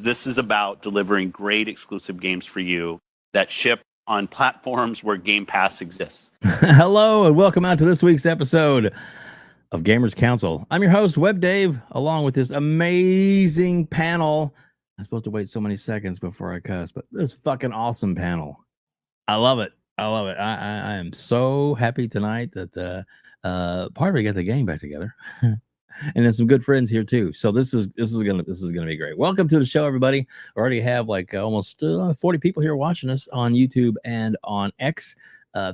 this is about delivering great exclusive games for you that ship on platforms where Game Pass exists. Hello, and welcome out to this week's episode of Gamers Council. I'm your host, WEBDAVE, along with this amazing panel. I'm supposed to wait so many seconds before I cuss, but this fucking awesome panel. I love it. I am so happy tonight that part of it got the gang back together. And there's some good friends here too. So this is gonna be great. Welcome to the show, everybody. We already have like almost 40 people here watching us on YouTube and on X.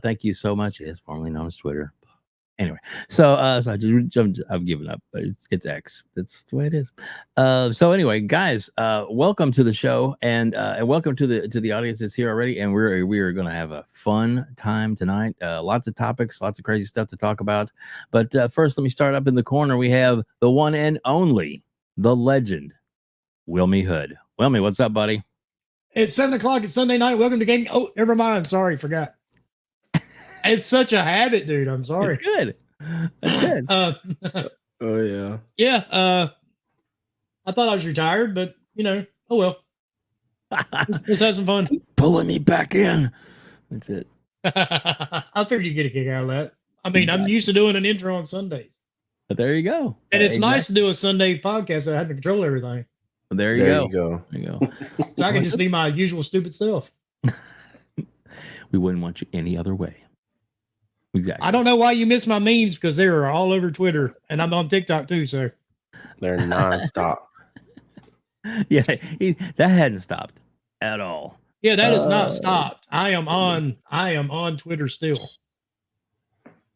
Thank you so much. It's formerly known as Twitter. Anyway, so I've given up. It's X. That's the way it is. So anyway, guys, welcome to the show, and welcome to the audience that's here already. And we are going to have a fun time tonight. Lots of topics, lots of crazy stuff to talk about. But first, let me start up in the corner. We have the one and only, the legend, WilmyHood. Wilmy, what's up, buddy? It's 7:00. It's Sunday night. Welcome to game. Oh, never mind. Sorry, forgot. It's such a habit, dude. I'm sorry. It's good. That's good. Oh yeah. Yeah. I thought I was retired, but oh well. Let's have some fun. Keep pulling me back in. That's it. I figured you'd get a kick out of that. I mean, Exactly. I'm used to doing an intro on Sundays, But there you go. and it's nice to do a Sunday podcast. So I have to control everything, There you go. There you go. so I can just be my usual stupid self. We wouldn't want you any other way. Exactly. I don't know why you miss my memes because they are all over Twitter, and I'm on TikTok too. So They're nonstop. Yeah, that hadn't stopped at all. yeah, that is not stopped. I am on Twitter still.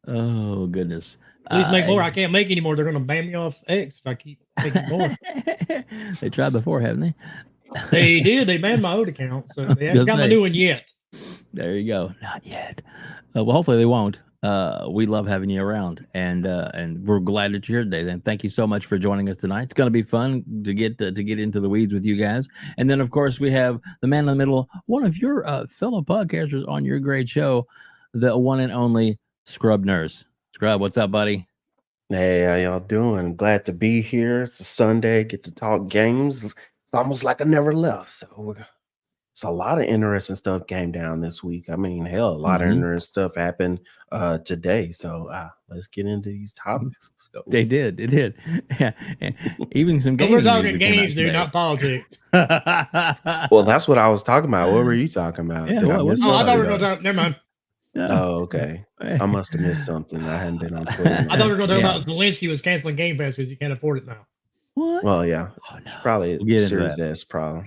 Oh goodness. Please make more. I can't make any more. They're going to ban me off X if I keep making more. They tried before, haven't they? They did. They banned my old account, so they haven't got my new one yet. There you go. Not yet. Well, hopefully they won't. We love having you around, and we're glad that you're here today. Then thank you so much for joining us tonight. It's going to be fun to get into the weeds with you guys. And then of course we have the man in the middle, one of your fellow podcasters on your great show, the one and only Scrub Nurse. Scrub, what's up, buddy? Hey, how y'all doing? Glad to be here. It's a Sunday. Get to talk games. It's almost like I never left. So it's a lot of interesting stuff came down this week. I mean, hell, a lot of interesting stuff happened today. So let's get into these topics. Let's go. They did. Yeah. Even some games. We're talking games, dude, not politics. Well, that's what I was talking about. What were you talking about? Yeah, Did I what miss was Oh, I something? thought we were going to talk. Never mind. Oh, okay. I must have missed something. I hadn't been on Twitter. I thought we were going to talk about Zelensky was canceling Game Pass because you can't afford it now. What? Well, yeah. Oh, no. It's probably a We'll get into Series that. S problem.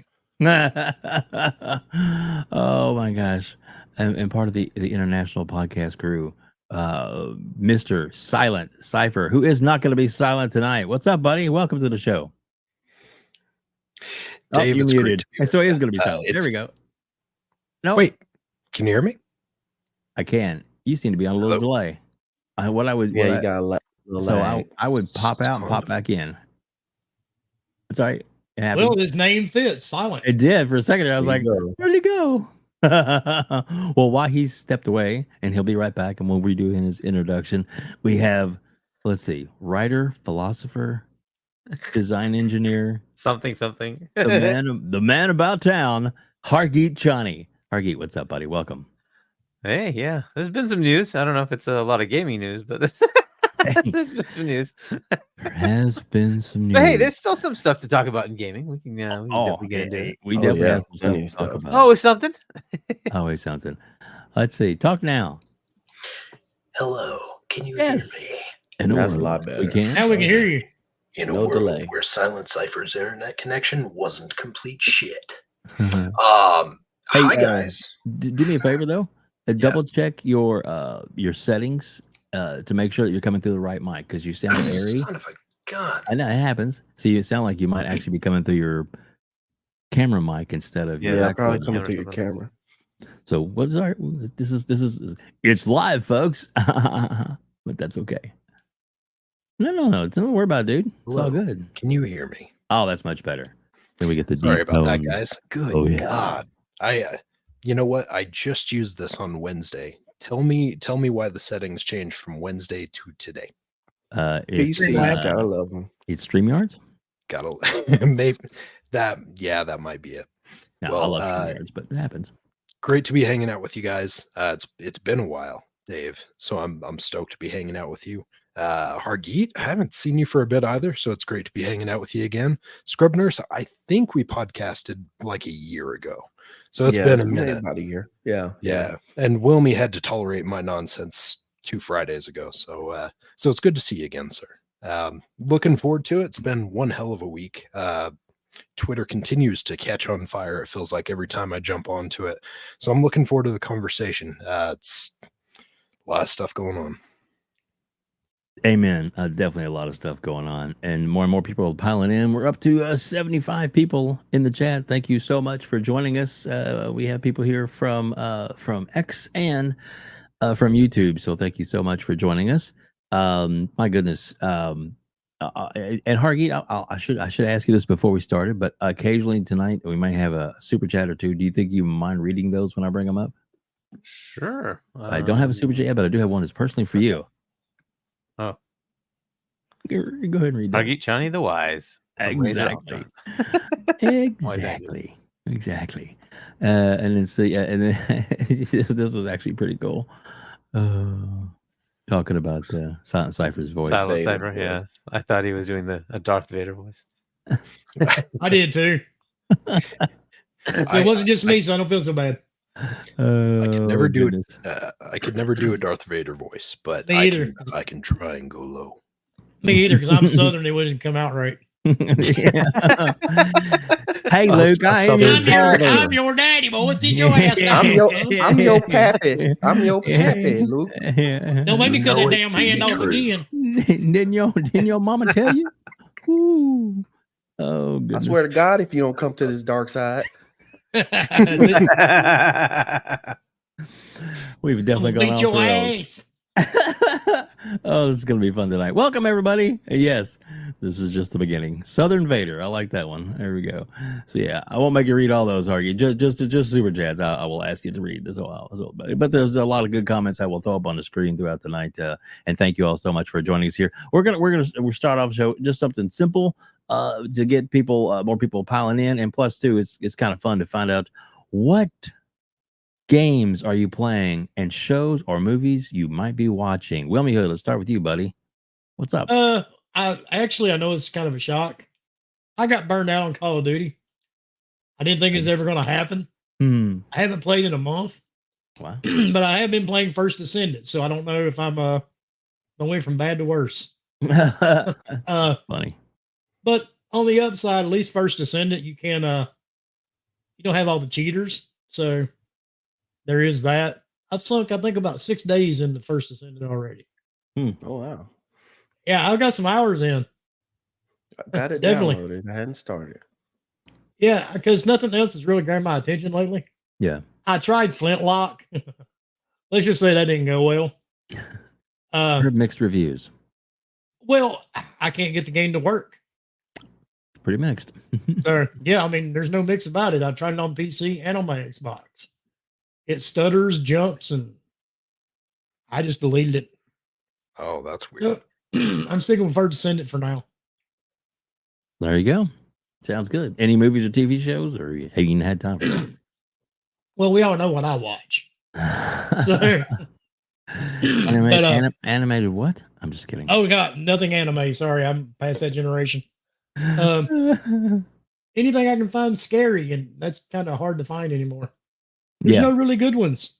Oh my gosh. And part of the international podcast crew, Mr. Silent Cypher, who is not going to be silent tonight. What's up, buddy? Welcome to the show. Dave, you it's muted. great to be So he with is going to be you. silent. There we go. No, Wait, can you hear me? I can. You seem to be on a little Hello? delay. Yeah, you got a little So lag. I would pop out and pop back in. It's all right. It happens. Well, his name fits. Silent. It did for a second. I was There like, you go. where'd he go? Well, while he's stepped away, and he'll be right back, and we'll redo his introduction. We have, let's see, writer, philosopher, design engineer, Something. the man about town, Hargeet Chani. Hargeet, what's up, buddy? Welcome. Hey, yeah. There's been some news. I don't know if it's a lot of gaming news, but there's been some news. There has been some news. But hey, there's still some stuff to talk about in gaming. We can definitely get into it. We Oh, definitely yeah, have some stuff plenty to of talk stuff. about. Always something. Always something. Let's see. Talk now. Hello, can you Yes. hear me? In That's a world, lot better. We can. Now we can hear you. In a No world delay. where Silent Cypher's internet connection wasn't complete shit. Hey, Hi guys. Do me a favor though. Double check your settings to make sure that you're coming through the right mic because you sound airy. Son of a gun. I know it happens. So you sound like you might actually be coming through your camera mic instead of your Yeah, actual probably mic. coming through your camera. So what's our? This is it's live, folks. But that's okay. No. Don't worry about it, dude. It's all Hello. good. Can you hear me? Oh, that's much better. Then we get the Sorry deep about that, tones. guys. Good Oh, yeah. God. You know what? I just used this on Wednesday. Tell me why the settings changed from Wednesday to today. It's, PCs, gotta love them. it's StreamYards. Gotta maybe that might be it. No, Well, I love StreamYards, but it happens. Great to be hanging out with you guys. It's been a while, Dave. So I'm stoked to be hanging out with you. Hargeet, I haven't seen you for a bit either, so it's great to be hanging out with you again. Scrub Nurse, I think we podcasted like a year ago, so it's been a minute. About a year. Yeah. And Wilmy had to tolerate my nonsense 2 Fridays ago, so it's good to see you again, sir. Looking forward to it. It's been one hell of a week. Twitter continues to catch on fire. It feels like every time I jump onto it, so I'm looking forward to the conversation. It's a lot of stuff going on. Amen. Definitely a lot of stuff going on, and more people are piling in. We're up to 75 people in the chat. Thank you so much for joining us. We have people here from X and from YouTube, so thank you so much for joining us. My goodness. And Hargeet, I should ask you this before we started, but occasionally tonight we might have a super chat or two. Do you think you mind reading those when I bring them up? Sure. I don't have a super chat yet, but I do have one that's personally for you. Oh, Go ahead and read that. Hargeet, Chani the Wise. Exactly. Exactly. And then see, and then this was actually pretty cool. Talking about Silent Cypher's voice. Silent Cypher, yeah. I thought he was doing a Darth Vader voice. I did too. It wasn't just me, so I don't feel so bad. I could never do it. I could never do a Darth Vader voice, but Me either. I can try and go low. Me either, because I'm Southern. It wouldn't come out right. Hey, Luke, I'm your daddy, boy. Sit your ass down. I'm your pappy. I'm your pappy, Luke. Don't make me cut that damn hand off again. Didn't your mama tell you? Ooh. Oh, goodness. I swear to God, if you don't come to this dark side. We've definitely gone beat your off the ass. Oh, this is going to be fun tonight. Welcome, everybody. Yes, this is just the beginning. Southern Vader. I like that one. There we go. So, yeah, I won't make you read all those, Hargeet. Just super chats. I will ask you to read this all. But there's a lot of good comments I will throw up on the screen throughout the night. And thank you all so much for joining us here. We're start off the show just something simple to get people more people piling in. And plus, too, it's kind of fun to find out what games are you playing and shows or movies you might be watching. WilmyHood, let's start with you, buddy. What's up? I know it's kind of a shock. I got burned out on Call of Duty. I didn't think it's ever going to happen. I haven't played in a month. Wow. But I have been playing First Descendant, so I don't know if I'm I went from bad to worse. Funny. But on the upside, at least First Descendant, you can you don't have all the cheaters, so there is that. I've sunk, I think, about 6 days in the First Descendant already. Oh wow! Yeah, I've got some hours in. I got it Definitely. downloaded. I hadn't started. Yeah, because nothing else has really grabbed my attention lately. Yeah. I tried Flintlock. Let's just say that didn't go well. Heard mixed reviews. Well, I can't get the game to work. It's pretty mixed. So, yeah, I mean, there's no mix about it. I tried it on PC and on my Xbox. It stutters, jumps, and I just deleted it. Oh, that's weird. So, I'm sticking with First Descendant for now. There you go. Sounds good. Any movies or TV shows, or have you even had time for that? Well, we all know what I watch. So, animated what? I'm just kidding. Oh, we got nothing anime. Sorry, I'm past that generation. Anything I can find scary, and that's kind of hard to find anymore. There's no really good ones.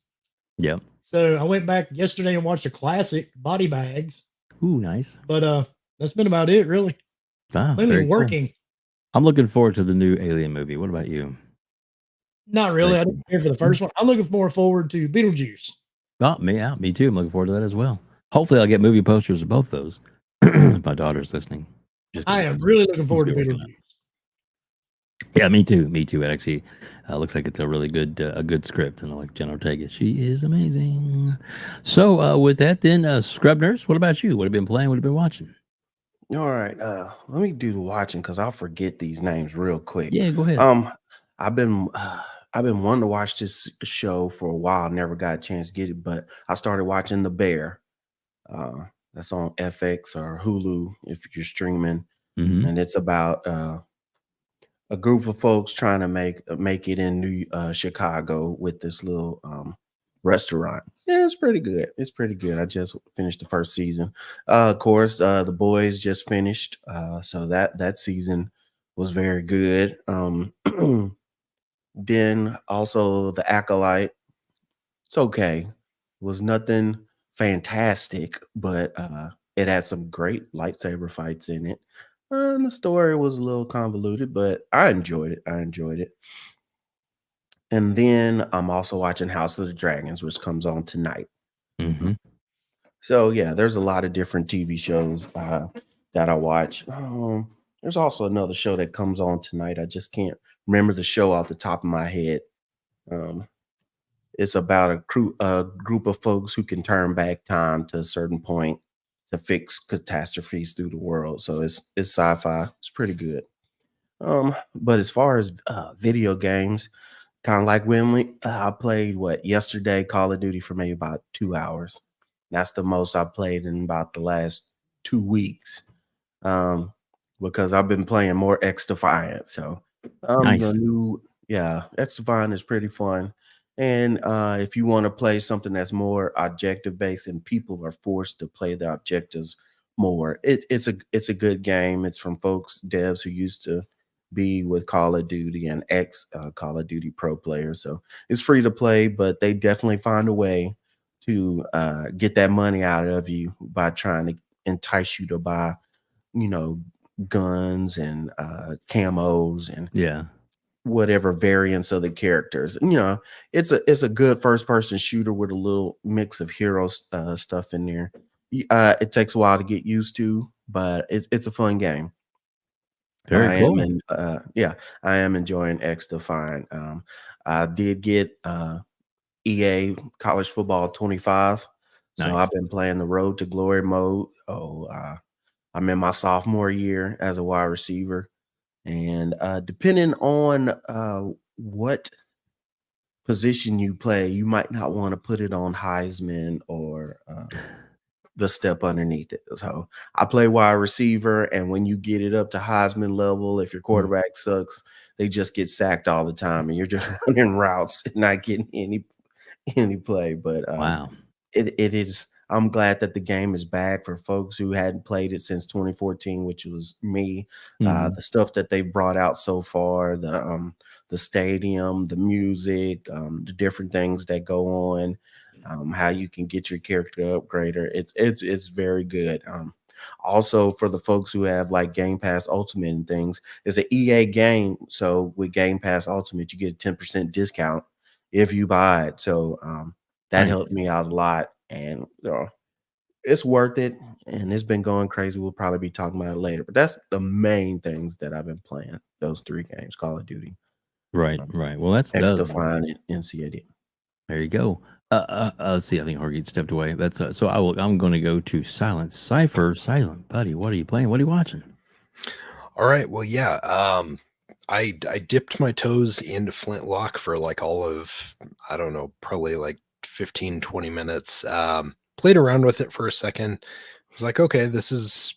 Yep. So I went back yesterday and watched a classic, Body Bags. Ooh, nice. But that's been about it, really. Wow, I've been working. Cool. I'm looking forward to the new Alien movie. What about you? Not really. I didn't care for the first one. I'm looking more forward to Beetlejuice. Oh, me too. I'm looking forward to that as well. Hopefully, I'll get movie posters of both those. My daughter's listening. I am really looking forward to Beetlejuice. Yeah, me too. It actually looks like it's a really good script, and I like Jen Ortega. She is amazing. So with that, then Scrub Nurse, what about you? What have you been playing? What have you been watching? All right, let me do the watching because I'll forget these names real quick. Yeah, go ahead. I've been wanting to watch this show for a while. Never got a chance to get it, but I started watching The Bear. That's on FX or Hulu if you're streaming. Mhm. and it's about a group of folks trying to make it in Chicago with this little restaurant. Yeah, it's pretty good. It's pretty good. I just finished the first season. Of course, the boys just finished, so that season was very good. Then also the Acolyte. It's okay. Was nothing fantastic, but it had some great lightsaber fights in it. And the story was a little convoluted, but I enjoyed it. I enjoyed it. And then I'm also watching House of the Dragons, which comes on tonight. Mhm. So yeah, there's a lot of different TV shows that I watch. There's also another show that comes on tonight. I just can't remember the show off the top of my head. Um, it's about a group of folks who can turn back time to a certain point to fix catastrophes through the world. So it's sci-fi. It's pretty good. But as far as video games, kind of like Wilmy, I played yesterday Call of Duty for maybe about 2 hours. That's the most I played in about the last 2 weeks. Because I've been playing more X Defiant. So Nice. X Defiant is pretty fun. And if you want to play something that's more objective based and people are forced to play the objectives more, it's a good game. It's from devs who used to be with Call of Duty and ex Call of Duty Pro players. So it's free to play, but they definitely find a way to get that money out of you by trying to entice you to buy, you know, guns and camos and Yeah. whatever variants of the characters. It's a good first person shooter with a little mix of hero stuff in there. It takes a while to get used to, but it's a fun game. Very cool. I am enjoying X Defiant. I did get EA College Football 25, so Nice. I've been playing the Road to Glory mode. I'm in my sophomore year as a wide receiver, and depending on what position you play, you might not want to put it on Heisman or the step underneath it. So I play wide receiver, and when you get it up to Heisman level, if your quarterback sucks, they just get sacked all the time, and you're just running routes and not getting any play. But Wow. it is. I'm glad that the game is back for folks who hadn't played it since 2014, which was me. Mhm. The stuff that they've brought out so far, the stadium, the music, the different things that go on, how you can get your character upgrader. It's very good. Also for the folks who have like Game Pass Ultimate and things, it's an EA game. So with Game Pass Ultimate, you get a 10% discount if you buy it. So that Nice. helped me out a lot, and it's worth it. And it's been going crazy. We'll probably be talking about it later, but that's the main things that I've been playing. Those 3 games: Call of Duty, Right. Right. Well, that's X Defiant, and NCAD. there you go. Let's see. I think Hargeet stepped away. That's so. I'm going to go to Silent Cypher. Silent buddy, what are you playing? What are you watching? All right. Well, yeah. I dipped my toes into Flintlock for like all of, I don't know, probably like 15, 20 minutes. Played around with it for a second. I was like, okay, this is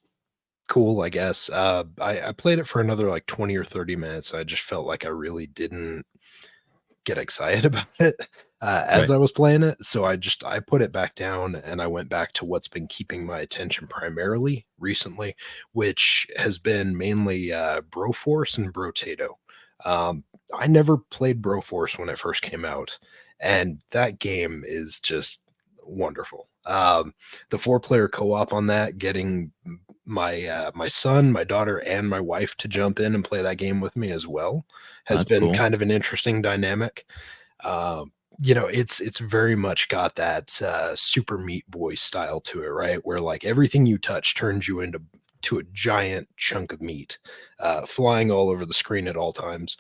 cool, I guess. I played it for another like 20 or 30 minutes. I just felt like I really didn't get excited about it as Right. I was playing it. So I put it back down and I went back to what's been keeping my attention primarily recently, which has been mainly Broforce and Brotato. I never played Broforce when it first came out, and that game is just wonderful. The 4-player co-op on that, getting my son, my daughter, and my wife to jump in and play that game with me as well has That's been cool. kind of an interesting dynamic. It's very much got that Super Meat Boy style to it, right? Where like everything you touch turns you into a giant chunk of meat, flying all over the screen at all times.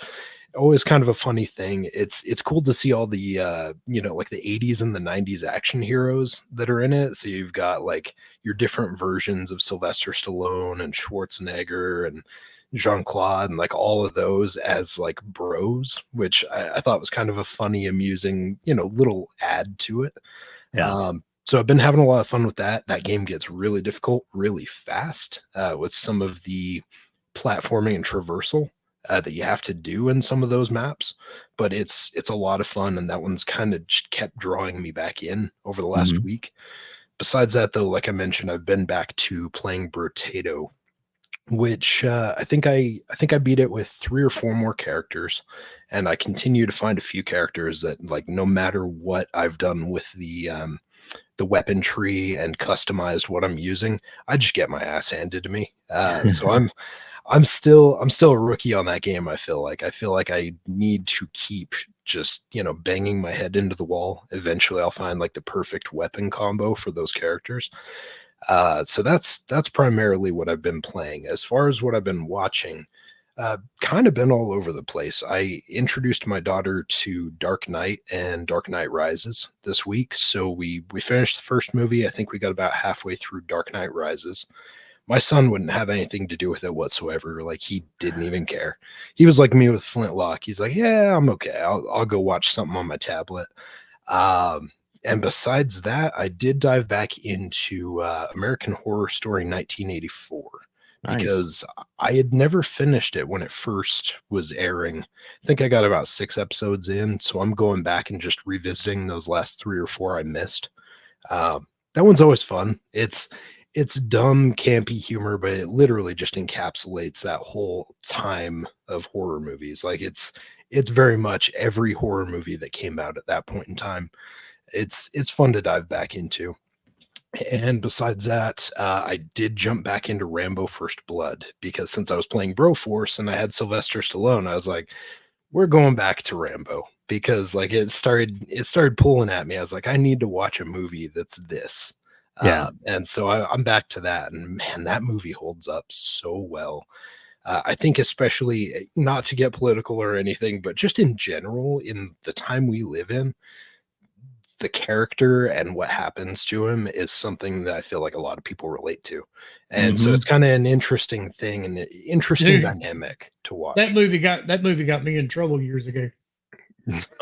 Always kind of a funny thing. It's cool to see all the like the 80s and the 90s action heroes that are in it. So you've got like your different versions of Sylvester Stallone and Schwarzenegger and Jean-Claude and like all of those as like bros, which I thought was kind of a funny, amusing, little add to it. Yeah. So I've been having a lot of fun with that. That game gets really difficult really fast with some of the platforming and traversal that you have to do in some of those maps, but it's a lot of fun, and that one's kind of kept drawing me back in over the last week. Besides that, though, like I mentioned, I've been back to playing Brotato, which I think I beat it with 3 or 4 more characters, and I continue to find a few characters that, like, no matter what I've done with the weapon tree and customized what I'm using, I just get my ass handed to me. So I'm still a rookie on that game. I feel like I need to keep just, banging my head into the wall. Eventually I'll find like the perfect weapon combo for those characters. So that's primarily what I've been playing. As far as what I've been watching, kind of been all over the place. I introduced my daughter to Dark Knight and Dark Knight Rises this week. So we finished the first movie. I think we got about halfway through Dark Knight Rises. My son wouldn't have anything to do with it whatsoever. Like, he didn't even care. He was like me with Flintlock. He's like, yeah, I'm okay. I'll go watch something on my tablet. And besides that, I did dive back into American Horror Story 1984 because I had never finished it when it first was airing. I think I got about 6 episodes in, so I'm going back and just revisiting those last 3 or 4 I missed. That one's always fun. It's dumb, campy humor, but it literally just encapsulates that whole time of horror movies. Like, it's very much every horror movie that came out at that point in time. It's fun to dive back into. And besides that, I did jump back into Rambo First Blood, because since I was playing Broforce and I had Sylvester Stallone, I was like, we're going back to Rambo, because like it started pulling at me. I was like, I need to watch a movie that's this. And so I'm back to that, and man, that movie holds up so well. I think, especially, not to get political or anything, but just in general, in the time we live in, the character and what happens to him is something that I feel like a lot of people relate to. And so it's kind of an interesting thing and an interesting dynamic to watch. That movie got me in trouble years ago.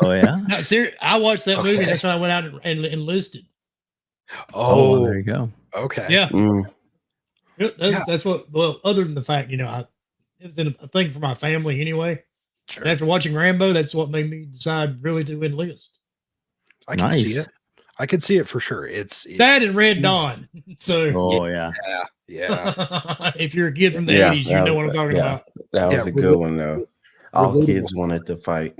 Oh yeah. No, seriously, I watched that movie. That's why I went out and enlisted. Oh, there you go. Okay. Yeah. That's what. Well, other than the fact, it was a thing for my family anyway. Sure. And after watching Rambo, that's what made me decide really to enlist. I can see it. I could see it for sure. It's that and Red Dawn. So yeah. If you're a kid from the 80s, you know what I'm talking about. That was a good one, though. All kids wanted to fight.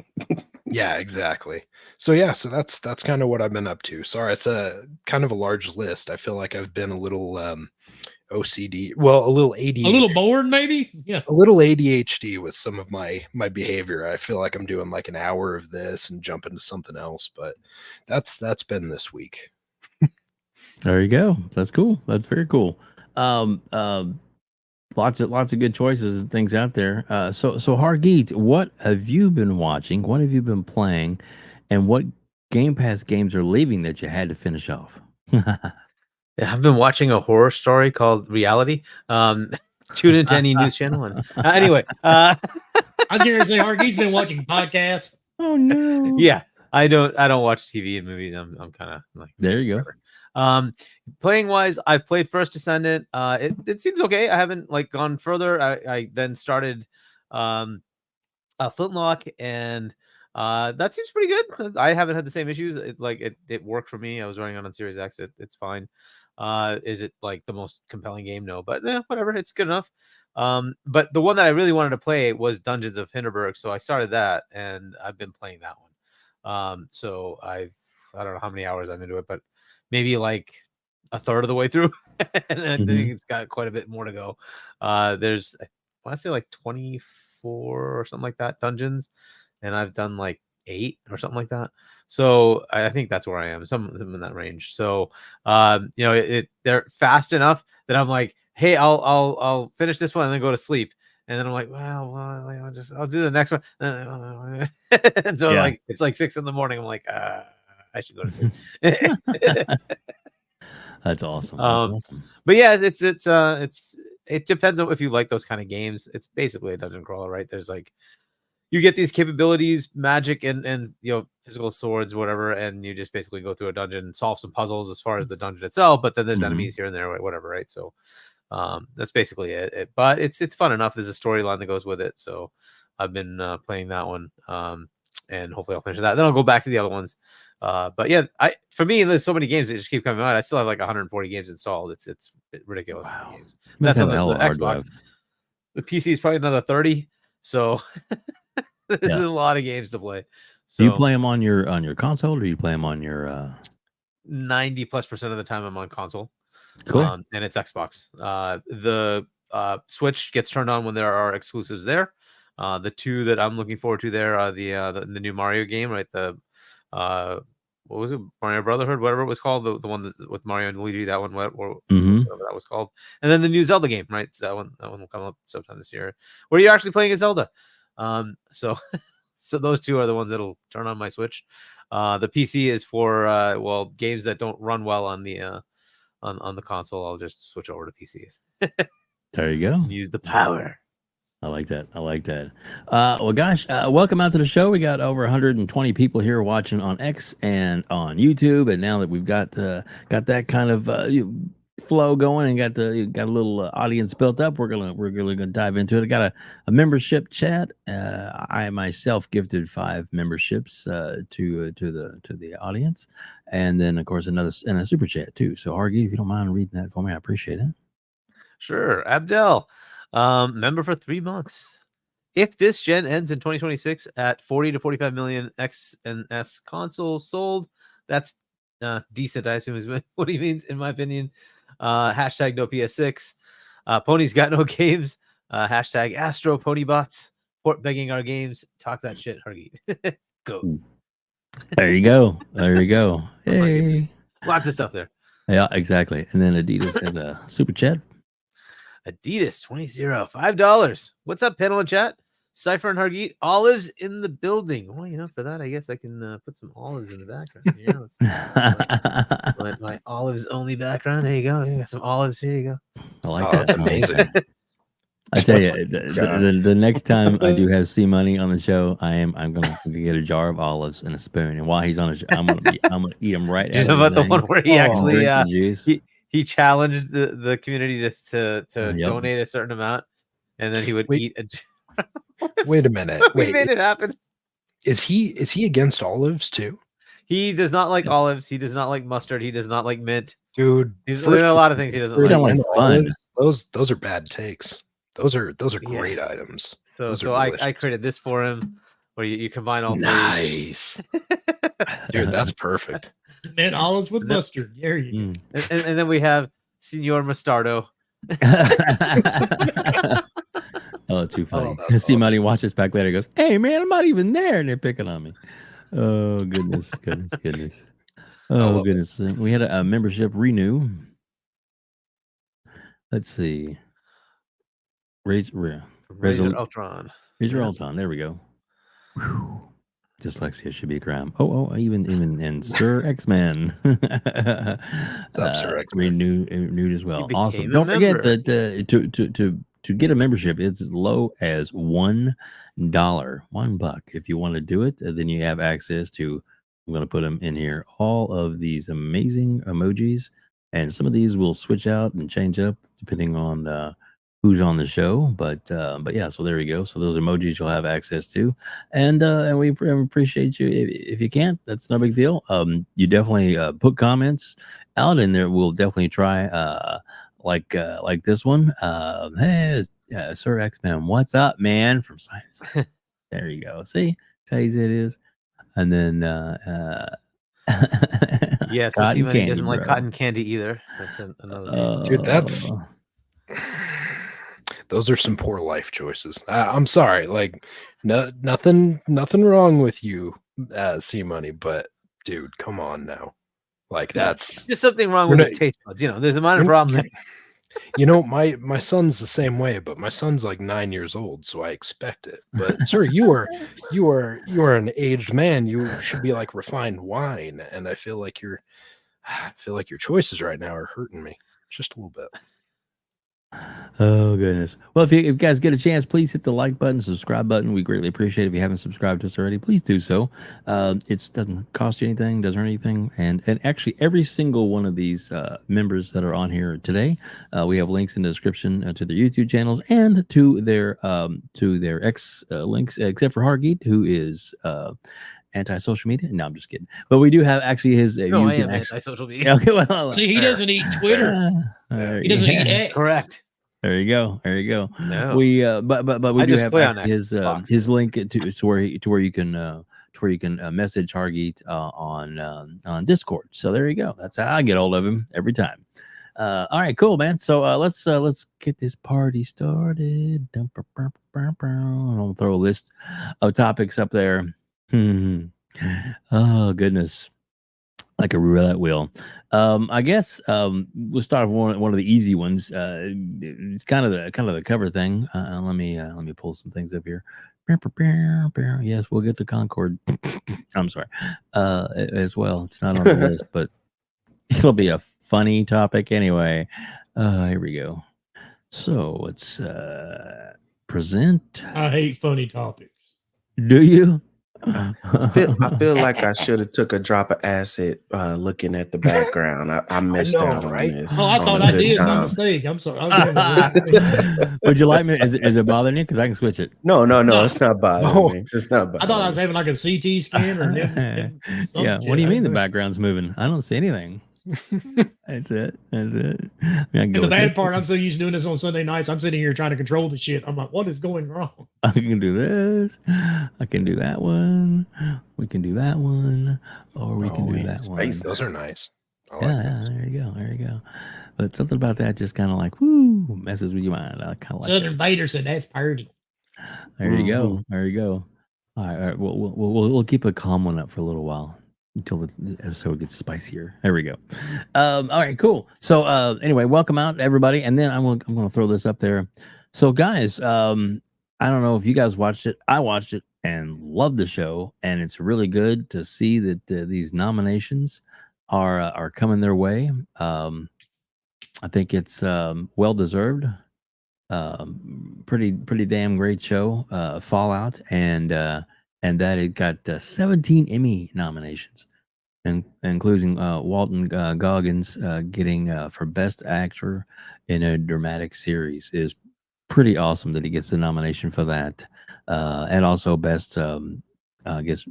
Yeah, exactly. So that's kind of what I've been up to. Sorry, it's a kind of a large list. I feel like I've been a little OCD, well, a little ADHD, a little bored, maybe. Yeah, a little ADHD with some of my behavior. I feel like I'm doing like an hour of this and jumping to something else, but that's been this week. There you go. That's cool. That's very cool. Lots of good choices and things out there. So Hargeet, what have you been watching? What have you been playing? And what Game Pass games are leaving that you had to finish off? Yeah, I've been watching a horror story called Reality. Tune into any news channel. And anyway, I was going to say Hargeet's been watching podcasts. Oh no. Yeah, I don't watch TV and movies. I'm kind of like, there you go. Playing wise, I've played First Descendant. It seems okay. I haven't like gone further. I then started Flintlock, and that seems pretty good. I haven't had the same issues. It worked for me. I was running on Series X. It's fine. Is it like the most compelling game? No, but whatever. It's good enough. But the one that I really wanted to play was Dungeons of Hinterberg, so I started that, and I've been playing that one. So I don't know how many hours I'm into it, but maybe like a third of the way through, and I think it's got quite a bit more to go. There's, I want to say like 24 or something like that dungeons, and I've done like 8 or something like that. So I think that's where I am, something in that range. So they're fast enough that I'm like, hey, I'll finish this one and then go to sleep. And then I'm like, well, I'll do the next one. And so like it's like 6 a.m. I'm like, I should go to sleep. That's awesome. That's awesome. But yeah, it depends on if you like those kind of games. It's basically a dungeon crawler, right? There's like, you get these capabilities, magic and physical swords, whatever, and you just basically go through a dungeon and solve some puzzles as far as the dungeon itself. But then there's enemies here and there, whatever, right? So That's basically it. But it's fun enough. There's a storyline that goes with it, so I've been playing that one, and hopefully I'll finish that. Then I'll go back to the other ones. But yeah, for me, there's so many games that just keep coming out. I still have like 140 games installed. It's ridiculous. Wow. Games. Must That's on have a the hell of a hard Xbox. drive. The PC is probably another 30. So there's a lot of games to play. So Do you play them on your console, or do you play them on your 90+% of the time I'm on console. Cool. And it's Xbox. The Switch gets turned on when there are exclusives there. The two that I'm looking forward to there are the new Mario game, right? The what was it? Mario Brotherhood, whatever it was called, the one that's with Mario and Luigi, that one, whatever that was called. And then the new Zelda game, right? That one will come up sometime this year, where you're actually playing a Zelda. So those two are the ones that'll turn on my Switch. The PC is for games that don't run well on the on the console. I'll just switch over to PC. There you go. Use the power. I like that. Well, gosh, welcome out to the show. We got over 120 people here watching on X and on YouTube, and now that we've got that kind of flow going and got a little audience built up, we're gonna dive into it. I got a membership chat. I myself gifted 5 memberships to the audience, and then of course a super chat too. So Hargeet, if you don't mind reading that for me, I appreciate it. Sure, Abdel. Member for 3 months. If this gen ends in 2026 at 40 to 45 million X and S consoles sold, that's decent, I assume is what he means, in my opinion. Hashtag no PS6. Pony's got no games. Hashtag Astro Ponybots. Port begging our games. Talk that shit, Hargeet. Go. There you go. Hey. Lots of stuff there. Yeah, exactly. And then Adidas has a super chat. Adidas 20 $5. What's up, panel and chat? Cypher and Hargeet, olives in the building. Well, for that, I guess I can put some olives in the background here. My olives only background. There you go. You got some olives. Here you go. I like that. That's amazing. I tell you, the next time I do have C Money on the show, I'm gonna get a jar of olives and a spoon, and while he's on the show, I'm gonna eat them right. You know about the one where he actually he challenged the community just to donate a certain amount, and then he would eat a. Wait a minute. We made it happen. Is he against olives too? He does not like olives. He does not like mustard. He does not like mint. Dude, there's a lot of things he doesn't like. Don't like fun. Those are bad takes. Those are great items. So I created this for him, where you combine all three. Nice. Dude, that's perfect. Mint olives with mustard. There you go. And then we have Senor Mostardo. Oh, too funny. See Money watches back later, goes, "Hey man, I'm not even there," and they're picking on me. Oh goodness. Oh goodness. We had a membership renew. Let's see. Razor Ultron. Razor Ultron. There we go. Whew. Dyslexia should be a crime. Oh, even and Sir X-Man. What's up, Sir X-Man? Renewed as well. Awesome. Don't forget that to get a membership, it's as low as $1. $1. If you want to do it, then you have access to. I'm going to put them in here. All of these amazing emojis, and some of these will switch out and change up depending on who's on the show, but yeah, so there we go. So those emojis you'll have access to, and we appreciate you. If you can't, that's no big deal. You definitely put comments out in there. We'll definitely try like this one. Hey, Sir X-Man, what's up, man? From Science. There you go. See, how easy it is. And then yeah, so he doesn't like cotton candy either. That's another thing. Dude, those are some poor life choices. I'm sorry, like nothing wrong with you, C Money, but dude, come on now. Like that's just something wrong with his taste buds. There's a minor problem there. My son's the same way, but my son's like 9 years old, so I expect it. But sir, you are an aged man. You should be like refined wine, and I feel like your choices right now are hurting me just a little bit. Oh goodness. Well, if you guys get a chance, please hit the like button, subscribe button. We greatly appreciate it. If you haven't subscribed to us already, please do so. It doesn't cost you anything, doesn't hurt anything, and actually every single one of these members that are on here today, we have links in the description to their YouTube channels and to their X links, except for Hargeet, who is anti-social media. No, I'm just kidding. But we do have actually his. No, you I can am actually- anti-social media. Okay, well, See, he doesn't eat Twitter. He doesn't eat X. Correct. There you go. There you go. No. We but we I do just have play on actually his link to where you can message Hargeet on Discord. So there you go. That's how I get hold of him every time. All right, cool, man. So let's get this party started. I'll throw a list of topics up there. Oh goodness. Like a roulette wheel. I guess we'll start with one of the easy ones. It's kind of the cover thing. Let me pull some things up here. Yes, we'll get to Concord. I'm sorry. As well. It's not on the list, but it'll be a funny topic anyway. Here we go. So let's present. I hate funny topics. Do you? I feel like I should have took a drop of acid looking at the background. I missed know, out on right? this. Oh, I on thought a I good did. My time. mistake. I'm sorry. I'm Would you like me? Is it bothering you? Because I can switch it. No, No. it's not bothering Oh. me. It's not bothering I thought I was me. having like a CT scan or Yeah. What do you mean the background's moving? I don't see anything. That's it. That's it. I mean, I can And go the with bad this. part, I'm so used to doing this on Sunday nights. I'm sitting here trying to control the shit. I'm like, what is going wrong? I can do this. I can do that one. We can do that one. Or we can Oh, do in that one. space. Those are nice. I like Yeah, those. there you go. There you go. But something about that just kind of like, whoo, messes with your mind. I kind of like Southern Vader said that's pretty. There you go. Mhm. There you go. All right. We'll keep a calm one up for a little while until the episode gets spicier. There we go. All right, cool. So anyway, welcome out everybody, and then I'm gonna throw this up there. So guys, I don't know if you guys watched it. I watched it and loved the show, and it's really good to see that these nominations are coming their way. I think it's well deserved. Pretty damn great show, Fallout, and that it got 17 Emmy nominations, and including Walton Goggins getting for Best Actor in a Dramatic Series. Is pretty awesome that he gets the nomination for that, and also Best, I guess.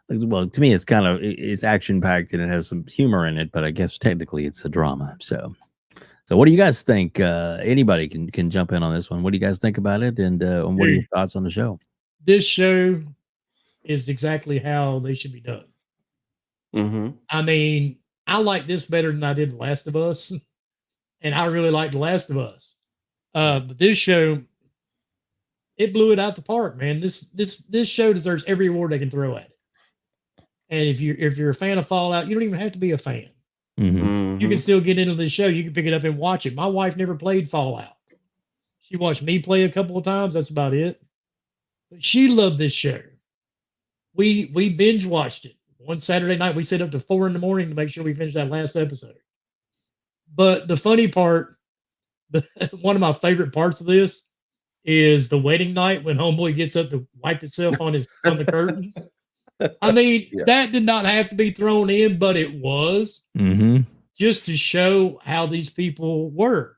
Well, to me, it's action packed and it has some humor in it, but I guess technically it's a drama. So what do you guys think? Anybody can jump in on this one. What do you guys think about it? And what are your thoughts on the show? This show is exactly how they should be done. Mm-hmm. I mean, I like this better than I did The Last of Us, and I really like The Last of Us. But this show, it blew it out the park, man. This show deserves every award they can throw at it. And if you're a fan of Fallout, you don't even have to be a fan. Mm-hmm. You can still get into the show. You can pick it up and watch it. My wife never played Fallout. She watched me play a couple of times. That's about it. But she loved this show. We binge watched it. One Saturday night, we stayed up to 4 a.m. to make sure we finished that last episode. But the funny part, one of my favorite parts of this is the wedding night when Homeboy gets up to wipe itself on the curtains. I mean, Yeah. that did not have to be thrown in, but it was just to show how these people were.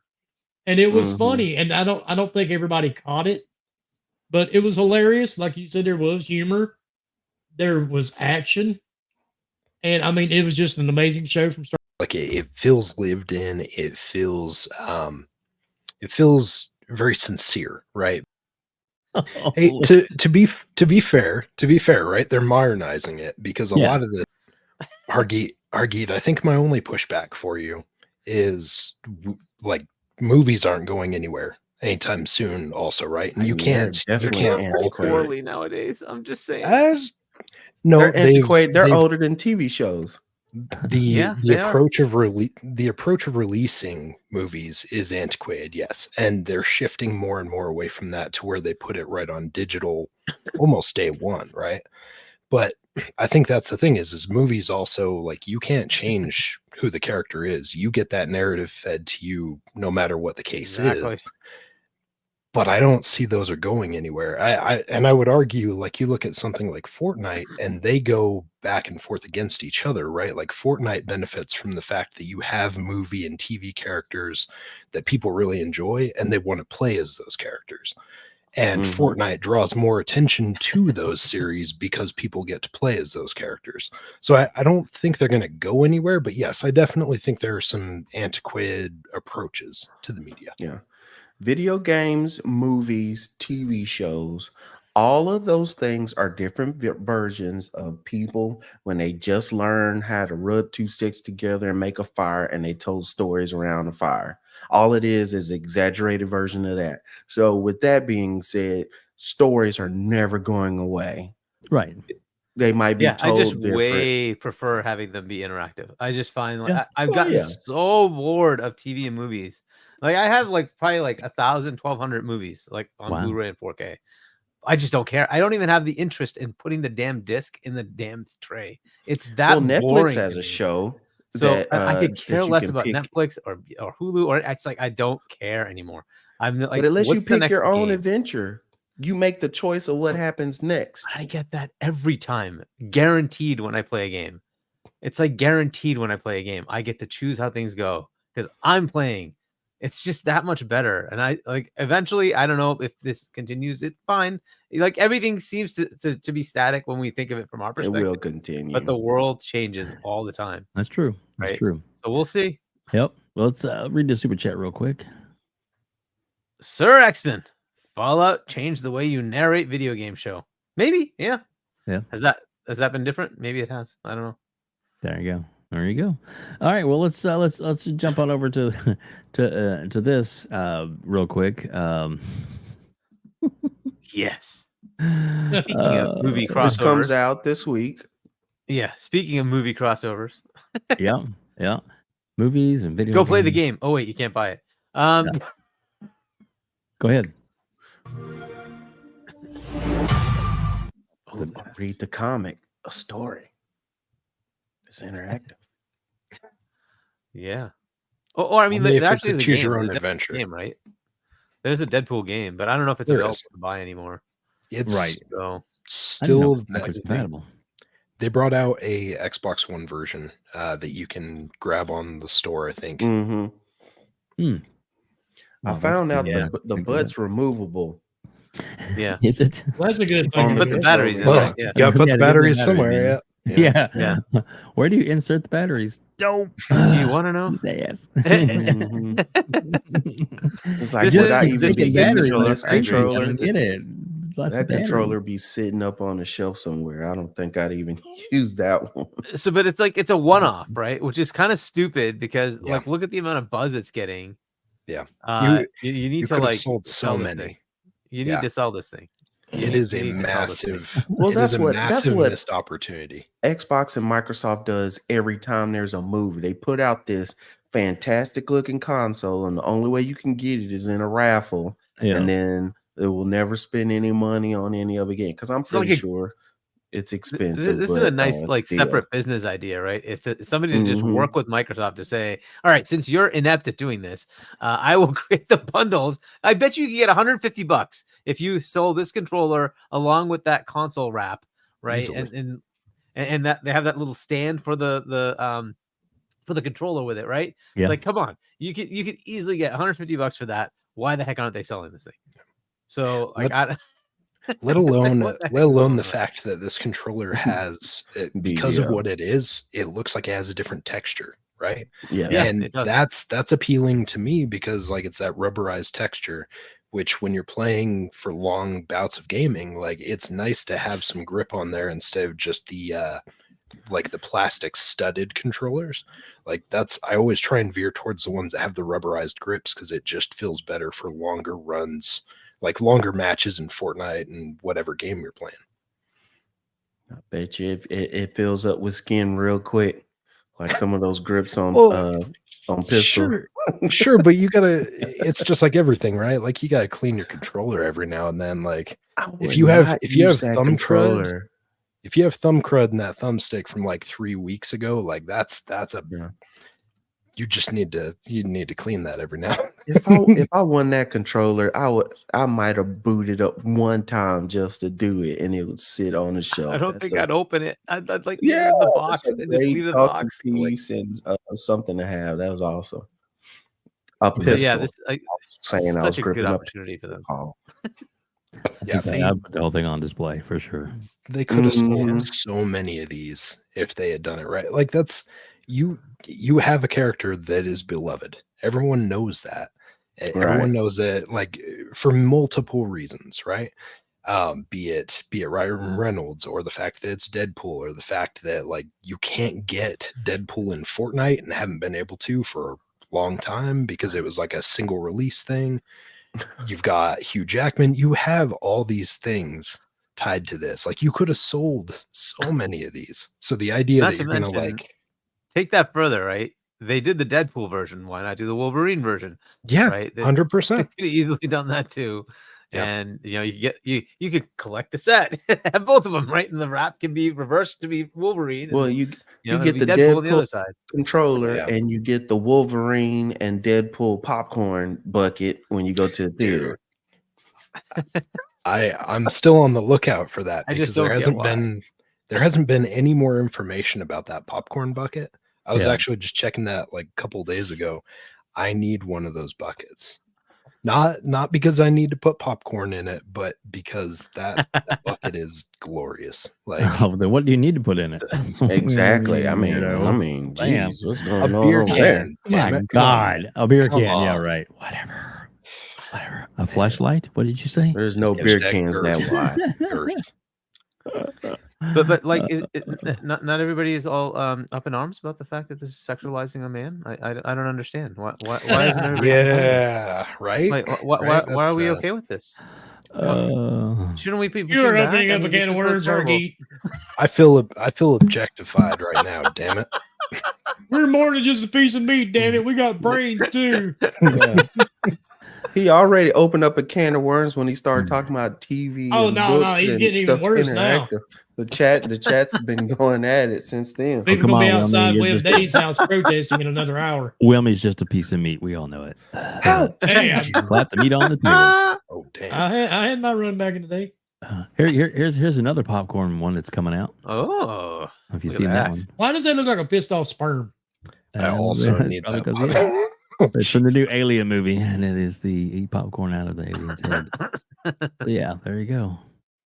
And it was funny. And I don't think everybody caught it, but it was hilarious. Like you said, there was humor, there was action. And I mean, it was just an amazing show from start. Like it feels lived in. It feels very sincere, right? Hey, to be fair, right? They're modernizing it because a lot of the Hargeet, I think my only pushback for you is like movies aren't going anywhere anytime soon. Also, right? And you can't definitely poorly nowadays. I'm just saying. No, They're antiquated. They're older than TV shows. The they are. approach of releasing movies is antiquated, yes, and they're shifting more and more away from that to where they put it right on digital almost day one, right? But I think that's the thing is movies also, like, you can't change who the character is. You get that narrative fed to you no matter what the case is. But I don't see those are going anywhere. I would argue, like, you look at something like Fortnite and they go back and forth against each other, right? Like, Fortnite benefits from the fact that you have movie and TV characters that people really enjoy and they want to play as those characters. And Fortnite draws more attention to those series because people get to play as those characters. So I don't think they're going to go anywhere. But yes, I definitely think there are some antiquated approaches to the media. Yeah. Video games, movies, TV shows, all of those things are different versions of people when they just learn how to rub two sticks together and make a fire, and they told stories around the fire. All it is exaggerated version of that. So with that being said, stories are never going away. Right. They might be I told just different. way prefer having them be interactive. I just find like Yeah. I've gotten so bored of TV and movies. Like I have like probably like 1,000, 1,200 movies like on Wow. Blu-ray and 4K. I just don't care. I don't even have the interest in putting the damn disc in the damn tray. It's that Netflix boring has to a me. show. So that, I could that care you less can about pick. Netflix or Hulu, or it's like I don't care anymore. I'm like, But unless you what's the pick next your own game? adventure, you make the choice of what happens next. I get that every time. Guaranteed when I play a game. It's like guaranteed when I play a game. I get to choose how things go because I'm playing. It's just that much better. And I like eventually, I don't know if this continues, it's fine. Like everything seems to be static when we think of it from our It perspective. will continue. But the world changes all the time. That's true. That's Right. true. So we'll see. Yep. Well, let's read the super chat real quick. Sir X-Men, Fallout changed the way you narrate video game show. Maybe, yeah. Yeah. Has that been different? Maybe it has. I don't know. There you go. There you go. All right. Well, let's jump on over to this real quick. Yes. Speaking of movie Which crossovers, comes out this week. Yeah. Speaking of movie crossovers, yeah. Movies and video. go play the games. game. Oh wait, you can't buy it. Go ahead. Read the comic, a story. It's interactive. Yeah. Or I mean, Only if it's actually, a the choose game, your own there's a Deadpool adventure. game, right? There's a Deadpool game, but I don't know if it's There available is. to buy anymore. It's Right. So I didn't know still if that was compatible. They brought out a Xbox One version that you can grab on the store, I think. Mm-hmm. Oh, I that's found good. out Yeah, the good. butt's removable. yeah. Is it? Well, that's a good You thing. can to put do. the batteries in. Well, Yeah. you gotta put Yeah, the they batteries did the batteries somewhere. in. Yeah. Yeah. Where do you insert the batteries? Don't. Do you want to know? Yes. Mhm. It's like This without is even the getting batteries into on this it. I agree. controller, Get it. Lots that of batteries. controller be sitting up on the shelf somewhere. I don't think I'd even use that one. So, but it's like it's a one-off, right? Which is kind of stupid because, Yeah. like, look at the amount of buzz it's getting. Yeah. You need You to could have like sold so sell this many. thing. You Yeah. need to sell this thing. It is You a need to sell this thing. massive, Well, it is a that's massive what missed opportunity. Xbox and Microsoft does every time there's a movie. They put out this fantastic looking console, and the only way you can get it is in a raffle, Yeah. and then they will never spend any money on any other game because I'm It's like pretty a- sure it's expensive. This is but, a nice like still. separate business idea, right? Is to somebody to just Mhm. work with Microsoft to say, all right, since you're inept at doing this, I will create the bundles. I bet you can get $150 if you sold this controller along with that console wrap, right? Easily. And that they have that little stand for the controller with it, right? Yeah. Like, come on, you could easily get $150 for that. Why the heck aren't they selling this thing? So like, Let alone What the heck let is alone going the on? fact that this controller has because of BBL. what it is, it looks like it has a different texture, right? Yeah. Yeah, And it does. that's appealing to me because like it's that rubberized texture, which when you're playing for long bouts of gaming, like it's nice to have some grip on there instead of just the like the plastic studded controllers. Like I always try and veer towards the ones that have the rubberized grips because it just feels better for longer runs, like longer matches in Fortnite and whatever game you're playing. I bet you it fills up with skin real quick, like some of those grips on pistols. Sure, but you gotta. It's just like everything, right? Like you gotta clean your controller every now and then. Like I if would you have not if you have use that thumb controller, controller if you have thumb crud in that thumbstick from like 3 weeks ago, like that's a you just need to clean that every now. If I won that controller, I might have booted up one time just to do it, and it would sit on the shelf. I don't think I'd open it. I'd like leave Yeah, it in the it's box a and then just great leave it in the talking box. Like, piece and something to have. That was awesome. A but pistol. yeah, this saying I was such a good gripping up opportunity for them. Paul. Yeah, I'd put the whole thing on display for sure. they could have sold Mhm. so many of these if they had done it right. Like that's you have a character that is beloved. Everyone knows that. Everyone knows it, like for multiple reasons, right? Be it Ryan Reynolds, or the fact that it's Deadpool, or the fact that like you can't get Deadpool in Fortnite and haven't been able to for a long time because it was like a single release thing. You've got Hugh Jackman. You have all these things tied to this. Like you could have sold so many of these. So the idea Not that to you're gonna mention, like, take that further, right? They did the Deadpool version. Why not do the Wolverine version? yeah, Right? They 100%. could have easily done that too. Yeah. And you could collect the set, have both of them, right? And the wrap can be reversed to be Wolverine. Well, and, you it'll get be the Deadpool on the Deadpool other side. controller, Yeah. and you get the Wolverine and Deadpool popcorn bucket when you go to the theater. I'm still on the lookout for that I just because don't there hasn't been any more information about that popcorn bucket. I was Yeah. actually just checking that like a couple days ago. I need one of those buckets. Not because I need to put popcorn in it, but because that bucket is glorious. Like Oh, then what do you need to put in it? Exactly. I mean, Damn. geez, what's a going on beer over there? can. My Damn it. God, a beer Come can. Yeah, on. right. Whatever. A flashlight. What did you say? There's no beer Hashtag cans that girth. wide. Girth. But like, not everybody is all up in arms about the fact that this is sexualizing a man. I don't understand. Why isn't everybody? Yeah, right. Like, Right? why are we That's, okay with this? Uh, Shouldn't we be? You're pushing opening back? up I a mean, can this of is so worms, terrible. Hargeet. I feel objectified right now. Damn it. We're more than just a piece of meat, damn it. We got brains too. yeah. He already opened up a can of worms when he started talking about TV. Oh, and no, books he's and getting even stuff worse now. interactive. The chat's been going at it since then. People come gonna be on, Wilmy, outside you're with just- Dave's house protesting in another hour. Wilmy's just a piece of meat. We all know it. Hey, Clap the meat on the table. Oh damn. I had my run back in the day. Here's another popcorn one that's coming out. Oh, Have you Look at seen that that. one? Why does that look like a pissed off sperm? I also need probably that 'cause, popcorn. yeah, it's from the new Alien movie, and it is the eat popcorn out of the alien's head. So yeah, there you go.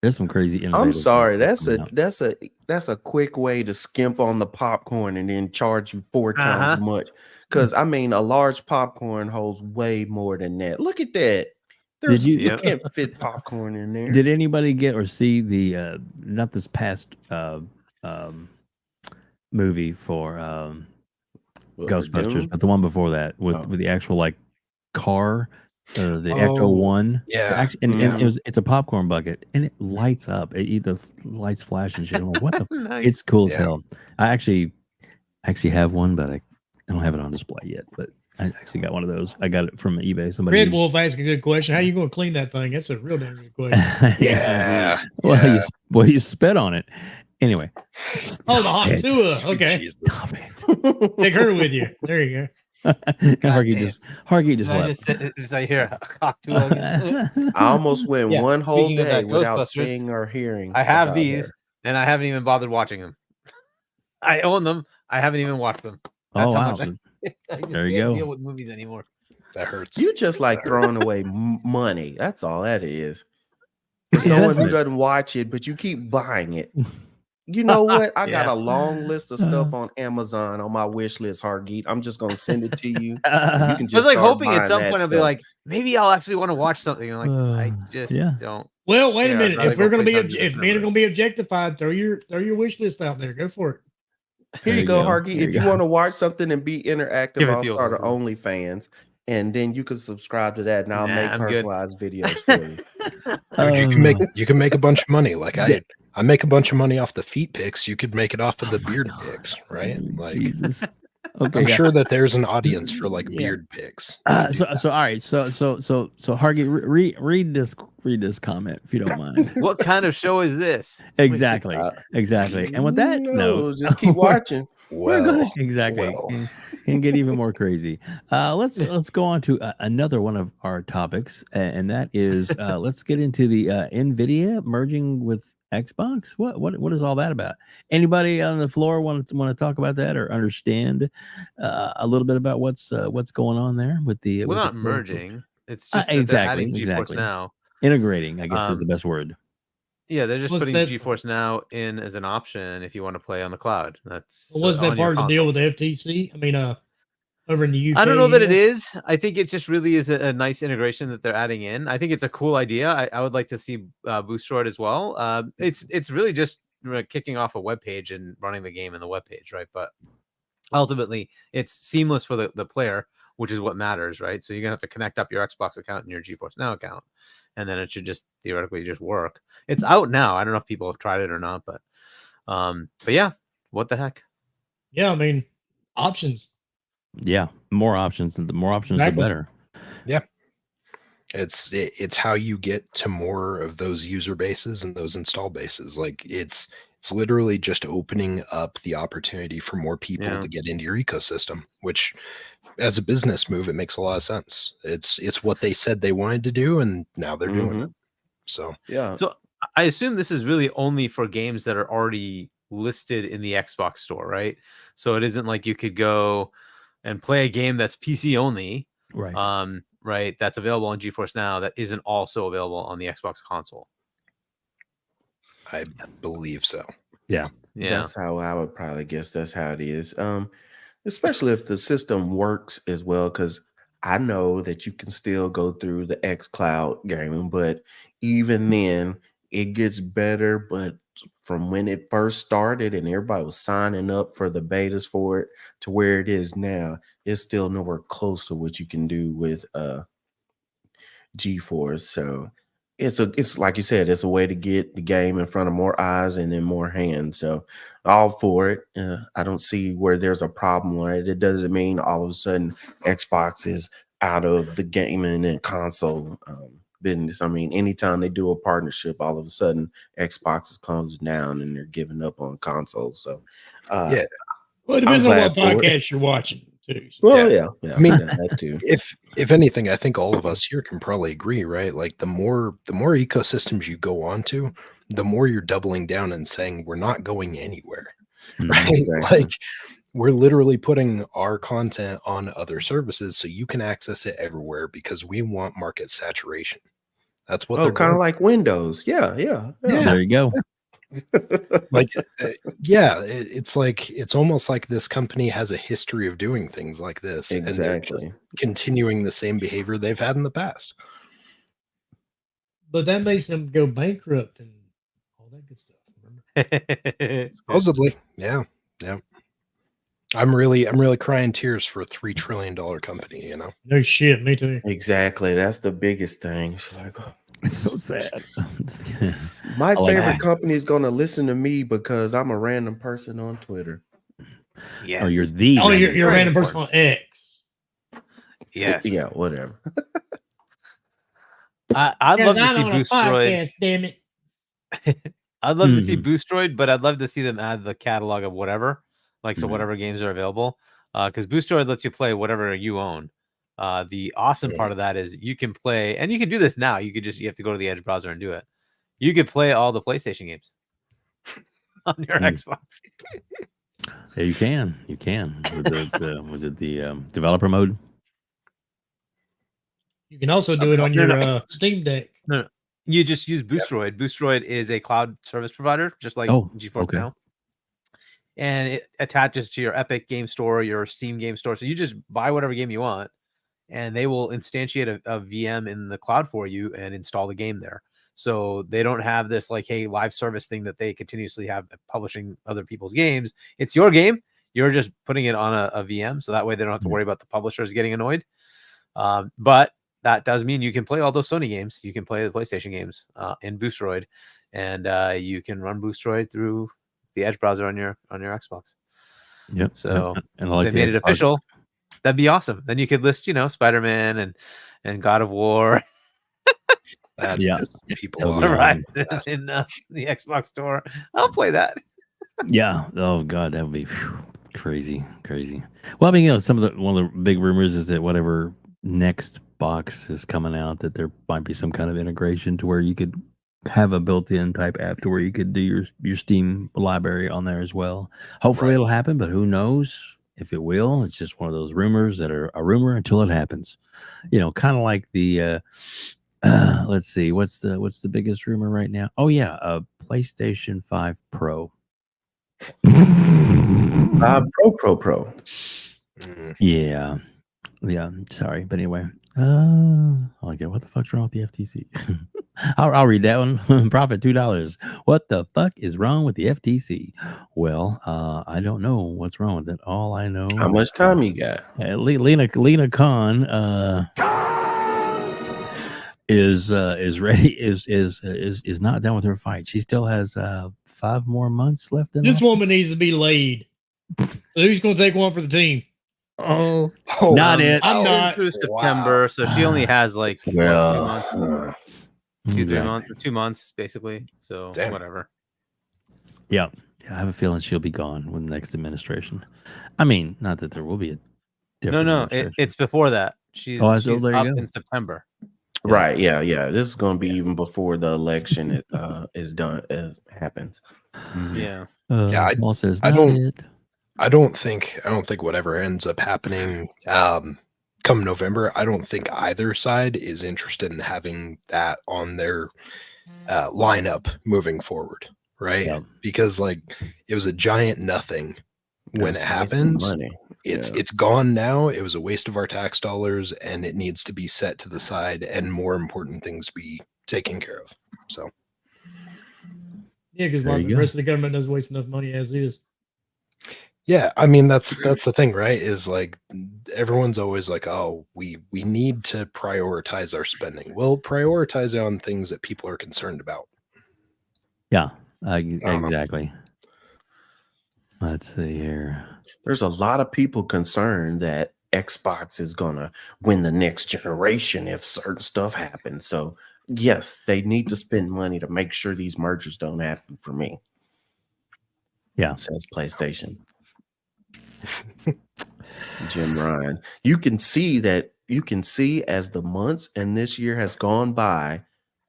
There's some crazy. I'm innovative sorry. stuff coming out. That's a quick way to skimp on the popcorn and then charge you 4 times Uh-huh. as much. Because I mean, a large popcorn holds way more than that. Look at that. you- You Yep. can't fit popcorn in there. Did anybody get or see the not this past movie for What, for Ghostbusters, Doom? but the one before that with Oh. the actual like car, the Ecto Oh, One. yeah. And Yeah. it's a popcorn bucket and it lights up. The lights flash and shit. I'm like, what the? nice. It's cool as Yeah. hell. I actually have one, but I don't have it on display yet. But I actually got one of those. I got it from eBay. Somebody. Red Wolf asked a good question. How you going to clean that thing? That's a real damn good question. Yeah. Well, you spit on it. Anyway. Oh, the hot Stop it. tua. Okay. Jesus. Stop it. Take her with you. There you go. Hargeet just I left. just I hear a cocktail again. I almost went Yeah, one whole speaking of day that, without Ghostbusters, seeing or hearing. I have about these, her. and I haven't even bothered watching them. I own them. I haven't even watched them. Oh, That's how wow. much I just There you can't go. deal with movies anymore. That hurts. You just like throwing away money. That's all that is. For Yeah, someone that's who what- doesn't watch it, but you keep buying it. You know what? I got Yeah. a long list of stuff on Amazon on my wish list, Hargeet. I'm just gonna send it to you. You can I was just like start hoping at buying some that point I'll be stuff. like, maybe I'll actually want to watch something. I'm like, I just yeah. don't. Well, wait Yeah, a I'd minute. rather If go we're going to play be, Dungeons if and men are Dragons. going to be objectified, throw your wish list out there. Go for it. Here you you go, go. Hargeet. There If you you go. want to watch something and be interactive, Give it I'll the start an old OnlyFans, and then you can subscribe to that, and I'll Nah, make I'm good. personalized videos for you. Dude, you can make a bunch of money. Like I make a bunch of money off the feet pics. You could make it off of the beard pics, right? Like Jesus. Okay. I'm sure that there's an audience for like Yeah. beard pics. So all right. So Hargeet, read this comment if you don't mind. What kind of show is this? Exactly. Uh, Exactly. And with that note, just keep watching. we're going Well, to exactly well. can get even more crazy. Let's go on to another one of our topics, and that is let's get into the Nvidia merging with Xbox. What is all that about? Anybody on the floor want to talk about that or understand a little bit about what's going on there with the? Well, with not the, merging. It's just that they're adding GeForce Now. Integrating, I guess, is the best word. Yeah, they're just Was putting that- GeForce Now in as an option if you want to play on the cloud. That's Was so that on your part of the deal console. with the FTC? I mean, over in the UK. I don't know that it here? is. I think it just really is a nice integration that they're adding in. I think it's a cool idea. I would like to see Boostroid as well. It's really just kicking off a web page and running the game in the web page, right? But ultimately, it's seamless for the player, which is what matters, right? So you're gonna have to connect up your Xbox account and your GeForce Now account, and then it should just theoretically just work. It's out now. I don't know if people have tried it or not, but yeah, what the heck? Yeah, I mean, options. Yeah, more options. The more options, Exactly. the better. It's how you get to more of those user bases and those install bases. Like it's literally just opening up the opportunity for more people Yeah. to get into your ecosystem, which as a business move, it makes a lot of sense. It's what they said they wanted to do, and now they're doing it. So Yeah. So I assume this is really only for games that are already listed in the Xbox store, right? So it isn't like you could go and play a game that's PC only, Right. right? That's available on GeForce Now that isn't also available on the Xbox console. I believe so. Yeah. That's how I would probably guess that's how it is. Especially if the system works as well, because I know that you can still go through the xCloud gaming, but even then it gets better. But from when it first started and everybody was signing up for the betas for it to where it is now, it's still nowhere close to what you can do with GeForce. So it's like you said, it's a way to get the game in front of more eyes and in more hands. So all for it. I don't see where there's a problem, right? It doesn't mean all of a sudden Xbox is out of the gaming and console business. I mean, anytime they do a partnership, all of a sudden Xbox is closing down and they're giving up on consoles. So Yeah. Well, it depends I'm on what glad for it. podcast you're watching, too. Well, Yeah. yeah, I mean, that too. If anything, I think all of us here can probably agree, right? Like the more ecosystems you go onto, the more you're doubling down and saying we're not going anywhere. Right? Exactly. Like we're literally putting our content on other services so you can access it everywhere because we want market saturation. That's what Oh, they're kind of doing. like Windows. Yeah. There you go. Like it's like it's almost like this company has a history of doing things like this and they're just Exactly. continuing the same behavior they've had in the past. But that makes them go bankrupt and all that good stuff. Remember? Supposedly, yeah. I'm really crying tears for a $3 trillion company, you know. No shit, me too. Exactly. That's the biggest thing. It's like, It's so sad. my I like favorite that. company is going to listen to me because I'm a random person on Twitter. Yes. Oh, you're the. Oh, random you're a random person on X. Yes. Yeah, whatever. I'd love to see on a Boostroid. podcast, damn it. I'd love to see Mhm. Boostroid, but I'd love to see them add the catalog of whatever, like so Mhm. whatever games are available. Because Boostroid lets you play whatever you own. The awesome part of that is you can play, and you can do this now. You have to go to the Edge browser and do it. You could play all the PlayStation games on your Xbox. Yeah, you can. You can. With the was it the developer mode? You can also do it on your Steam Deck. No, you just use Boostroid. Boostroid is a cloud service provider, just like Oh, GeForce okay. Now. And it attaches to your Epic Game Store, your Steam Game Store. So you just buy whatever game you want, and they will instantiate a VM in the cloud for you and install the game there. So they don't have this like, hey, live service thing that they continuously have publishing other people's games. It's your game. You're just putting it on a VM. So that way they don't have to worry about the publishers getting annoyed. But that does mean you can play all those Sony games. You can play the PlayStation games in Boostroid, and you can run Boostroid through the Edge browser on your Xbox. Yep. So and if I they like made the it Xbox. official, that'd be awesome. Then you could list, Spider-Man and God of War, That Yeah. pisses people That'll off. be awesome. Horizon in the Xbox store. I'll play that. Yeah. Oh God, that would be crazy. Well, I mean, one of the big rumors is that whatever next box is coming out, that there might be some kind of integration to where you could have a built-in type app to where you could do your Steam library on there as well. Hopefully, Right. it'll happen, but who knows if it will? It's just one of those rumors that are a rumor until it happens. Kind of like the. Let's see, what's the biggest rumor right now? Oh yeah, PlayStation 5 Pro. Pro. Mm. Yeah. Sorry, but anyway. Okay. What the fuck's wrong with the FTC? I'll read that one. Profit $2. What the fuck is wrong with the FTC? Well, I don't know what's wrong with it. All I know. How much time you got? Lena Khan is ready. Is not done with her fight. She still has 5 more months left in This office. woman needs to be laid. So who's going to take one for the team? Oh, Not it. I'm not. Through September, so she only has like what, 2 months, Well, 3 Exactly. months, 2 months basically. So Damn. whatever. Yeah, I have a feeling she'll be gone with the next administration. I mean, not that there will be a different. No, administration. it's before that. She's there she's you up go. in September. right. Yeah. This is going to be even before the election is done. Happens. Yeah. Yeah, Paul says I not don't- it. I don't think whatever ends up happening come November, I don't think either side is interested in having that on their lineup moving forward, right? Yeah. Because like it was a giant nothing when It's it wasting happened. money. It's gone now. It was a waste of our tax dollars, and it needs to be set to the side, and more important things be taken care of. So Yeah, because There like you the go. rest of the government does waste enough money as is. yeah, I mean that's the thing, right? Is like everyone's always like, oh, we need to prioritize our spending. Well, prioritize on things that people are concerned about. Yeah, know. exactly. Let's see here. There's a lot of people concerned that Xbox is going to win the next generation if certain stuff happens. So, yes, they need to spend money to make sure these mergers don't happen for me. Yeah. Says PlayStation. Jim Ryan. You can see as the months and this year has gone by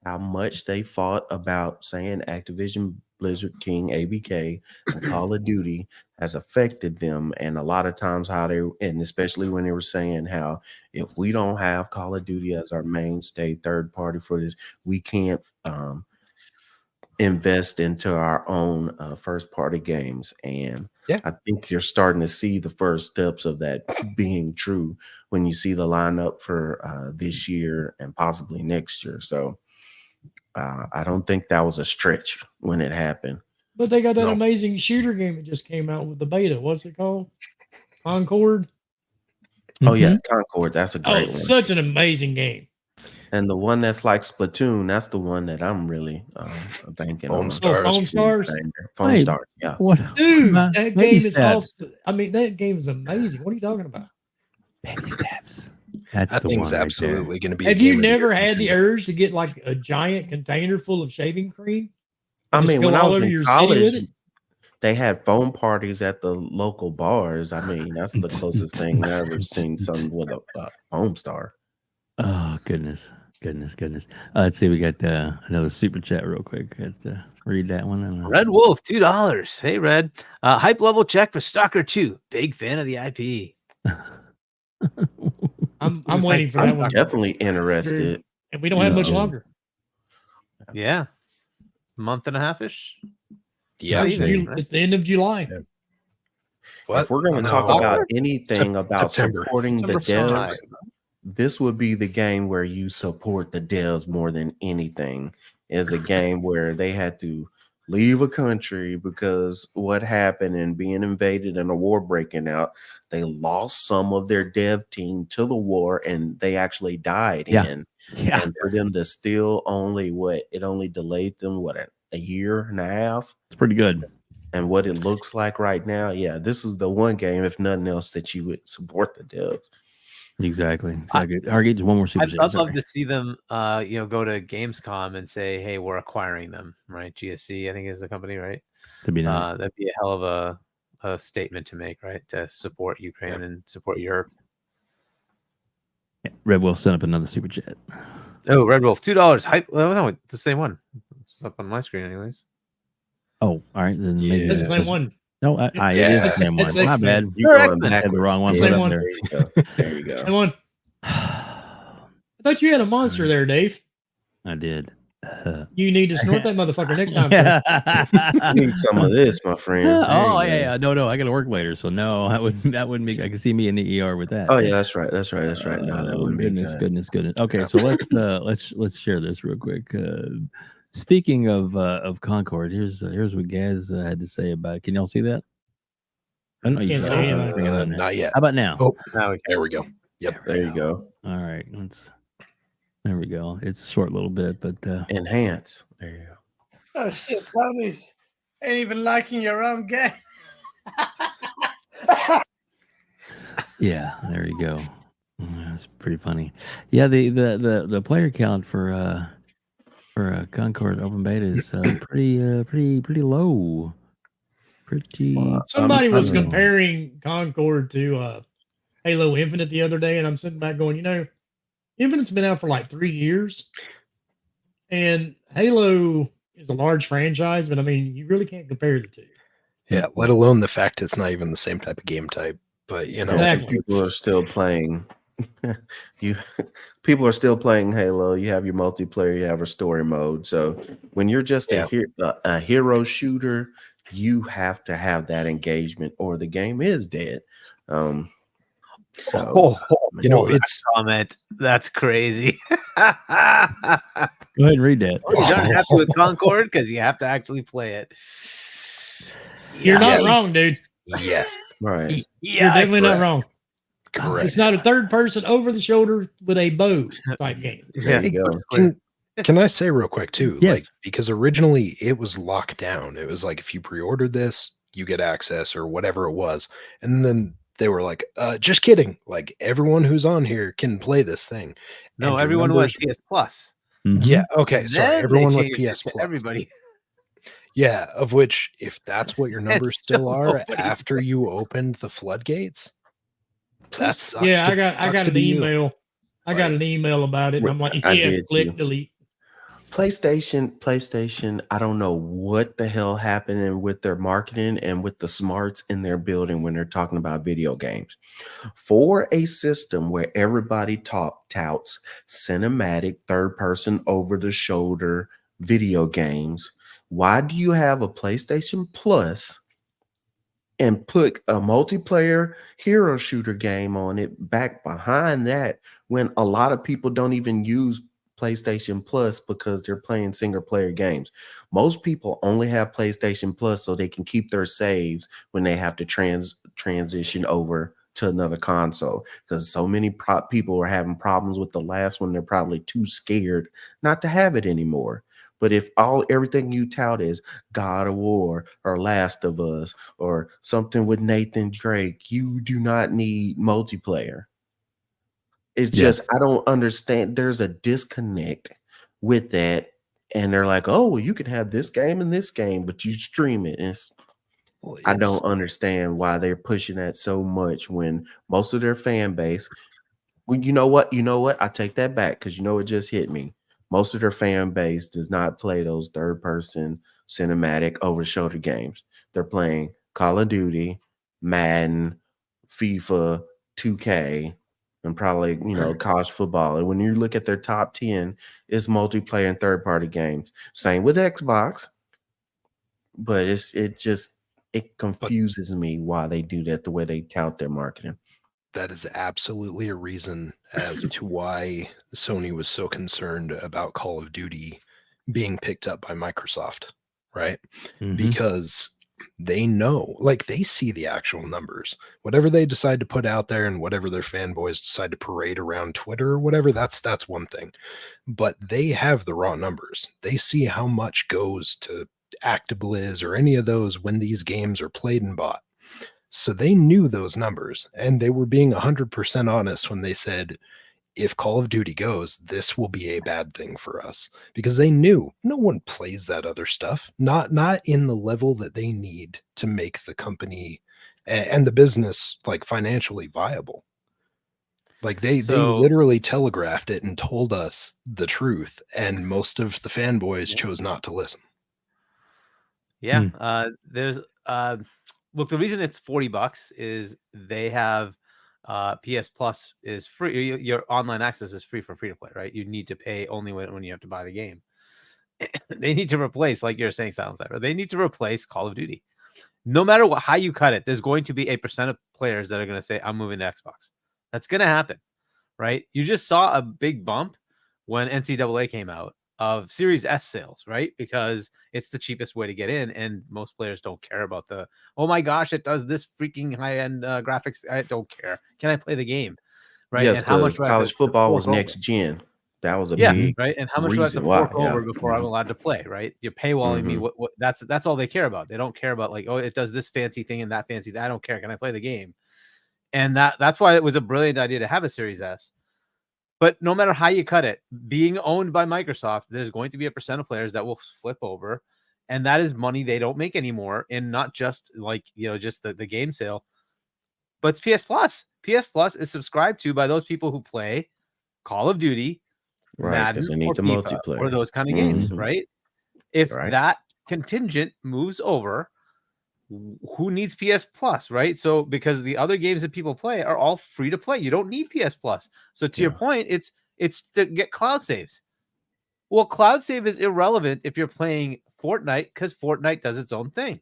how much they fought about saying Activision Blizzard King ABK and Call of Duty has affected them, and a lot of times and especially when they were saying how if we don't have Call of Duty as our mainstay third party for this, we can't invest into our own first party games. And Yeah. I think you're starting to see the first steps of that being true when you see the lineup for this year and possibly next year. So I don't think that was a stretch when it happened. But they got that No. amazing shooter game that just came out with the beta. What's it called? Concord. Oh yeah, Mhm. Concord. That's a Oh, great it's one. such an amazing game. And the one that's like Splatoon, that's the one that I'm really thinking Foam on. Stars. Foam Stars? Foam Hey, Stars, yeah. What? Dude, about that baby game is steps? that game is amazing. What are you talking about? Baby steps. That's That the thing's one right absolutely going to be. a Have you game of the year never had the contender. urge to get like a giant container full of shaving cream? I Just mean, go when I all was over in your city with college, it? they had foam parties at the local bars. I mean, that's the closest thing I ever seen something with a foam star. Oh goodness. Let's see. We got another super chat real quick. Read that one. And, Red Wolf, $2. Hey, Red. Hype level check for Stalker 2. Big fan of the IP. I'm It's waiting like- for that I'm one. definitely interested. And we don't have much No. longer. Yeah. Month and a half ish. Yeah. It's, even, it's the end of July. Yeah. What? If we're going to No. talk about anything about September. supporting the September devs, this would be the game where you support the devs more than anything. Is a game where they had to leave a country because what happened and being invaded and a war breaking out, they lost some of their dev team to the war and they actually died Yeah. in. Yeah. And for them to still only delayed them a year and a half. It's pretty good. and what it looks like right now, yeah, this is the one game, if nothing else, that you would support the devs. Exactly. Hargeet, one more super chat. I'd love to see them, go to Gamescom and say, "Hey, we're acquiring them." Right? GSC, I think, is the company, right? That'd be nice. That'd be a hell of a statement to make, right? To support Ukraine and support Europe. Yeah, Red Wolf sent up another super chat. Oh, Red Wolf, $2. Hype. Oh, no, it's the same one. It's up on my screen, anyways. Oh, all right. Then maybe That's the same one. No, it is the same one. It's My X-Men. bad. You're I going had the wrong one. Same Put up one. there. There you go. There you go. Same one. I thought you had a monster there, Dave. I did. You need to snort that motherfucker next time, sir. You need some of this, my friend. There Oh you go. yeah. No, I got to work later, so no, that wouldn't be. I can see me in the ER with that. Oh yeah, that's right. No, that wouldn't be Goodness. Okay, so let's share this real quick. Speaking of Concord, here's what Gaz had to say about it. Can y'all see that? I know you Can't can. see anything. Not yet. How about now? Oh, Now there we go. Yep. There you go. All right, there we go. It's a short little bit, but Enhance. There you go. Oh shit, Tony's ain't even liking your own game. yeah, there you go. That's pretty funny. Yeah, the player count for Concord Open Beta is pretty low. Somebody was low. comparing Concord to Halo Infinite the other day, and I'm sitting back going, Infinite's been out for like 3 years, and Halo is a large franchise, but I mean, you really can't compare the two. Yeah, let alone the fact it's not even the same type of game type. But Exactly. People are still playing. People are still playing Halo. You have your multiplayer. You have a story mode. So when you're just a hero shooter, you have to have that engagement, or the game is dead. it's comment. That's crazy. Go ahead and read that. You aren't happy with Concord because you have to actually play it. You're not wrong, dude. yes, right. You're definitely not wrong. correct. It's not a third person over the shoulder with a bow type game. There you go. Can I say real quick too? Yes. Like, because originally it was locked down. It was like if you pre-ordered this, you get access or whatever it was, and then they were like, "Just kidding! Like everyone who's on here can play this thing." No, And everyone was PS Plus. Mhm. Yeah. Okay. Sorry. Then Everyone they was changed it PS to Plus. Everybody. Yeah. Of which, if that's what your numbers still still are nobody. after you opened the floodgates, that sucks. Yeah, to- I got sucks to an be you. email. I got an email about it. And I'm like, I yeah, did click too. delete. PlayStation, I don't know what the hell happening with their marketing and with the smarts in their building when they're talking about video games. For a system where everybody touts cinematic, third person, over the shoulder video games, why do you have a PlayStation Plus and put a multiplayer hero shooter game on it back behind that when a lot of people don't even use PlayStation Plus because they're playing single player games? Most people only have PlayStation Plus so they can keep their saves when they have to transition over to another console, because so many people are having problems with the last one. They're probably too scared not to have it anymore. But if everything you tout is God of War or Last of Us or something with Nathan Drake, you do not need multiplayer. It's just, I don't understand. There's a disconnect with that. And they're like, oh, well, you can have this game and this game, but you stream it. And I don't understand why they're pushing that so much when most of their fan base, well, you know what? I take that back, because it just hit me. Most of their fan base does not play those third-person cinematic over-the-shoulder games. They're playing Call of Duty, Madden, FIFA, 2K, and probably, college football. And when you look at their top 10, it's multiplayer and third-party games. Same with Xbox, but it confuses me why they do that, the way they tout their marketing. That is absolutely a reason as to why Sony was so concerned about Call of Duty being picked up by Microsoft, right? Mhm. Because they know, like, they see the actual numbers. Whatever they decide to put out there and whatever their fanboys decide to parade around Twitter or whatever, that's one thing. But they have the raw numbers. They see how much goes to ActiBliz or any of those when these games are played and bought. So they knew those numbers, and they were being 100% honest when they said, if Call of Duty goes, this will be a bad thing for us, because they knew no one plays that other stuff, not in the level that they need to make the company and the business like financially viable. Like they literally telegraphed it and told us the truth, and most of the fanboys chose not to listen. Yeah, there's look, the reason it's $40 is they have PS Plus is free. Your online access is free for free to play, right? You need to pay only when you have to buy the game. They need to replace, like you're saying, Silent Cypher. They need to replace Call of Duty. No matter how you cut it, there's going to be a percent of players that are going to say, I'm moving to Xbox. That's going to happen, right? You just saw a big bump when NCAA came out of Series S sales, right? Because it's the cheapest way to get in, and most players don't care about the, oh my gosh, it does this freaking high-end graphics. I don't care. Can I play the game? Right? Yes, and how much because college football was next gen. That was a big right. And how much do I have to reason why, fork over before I'm allowed to play? Right? You're paywalling me. What? That's all they care about. They don't care about like, oh, it does this fancy thing and that fancy. I don't care. Can I play the game? And that's why it was a brilliant idea to have a Series S. But no matter how you cut it, being owned by Microsoft, there's going to be a percent of players that will flip over, and that is money they don't make anymore. And not just like just the game sale, but it's PS Plus. PS Plus is subscribed to by those people who play Call of Duty, right? Because they need the multiplayer or those kind of games, right? If that contingent moves over, who needs PS Plus, right? So because the other games that people play are all free to play, you don't need PS Plus. So to your point, it's to get cloud saves. Well, cloud save is irrelevant if you're playing Fortnite because Fortnite does its own thing.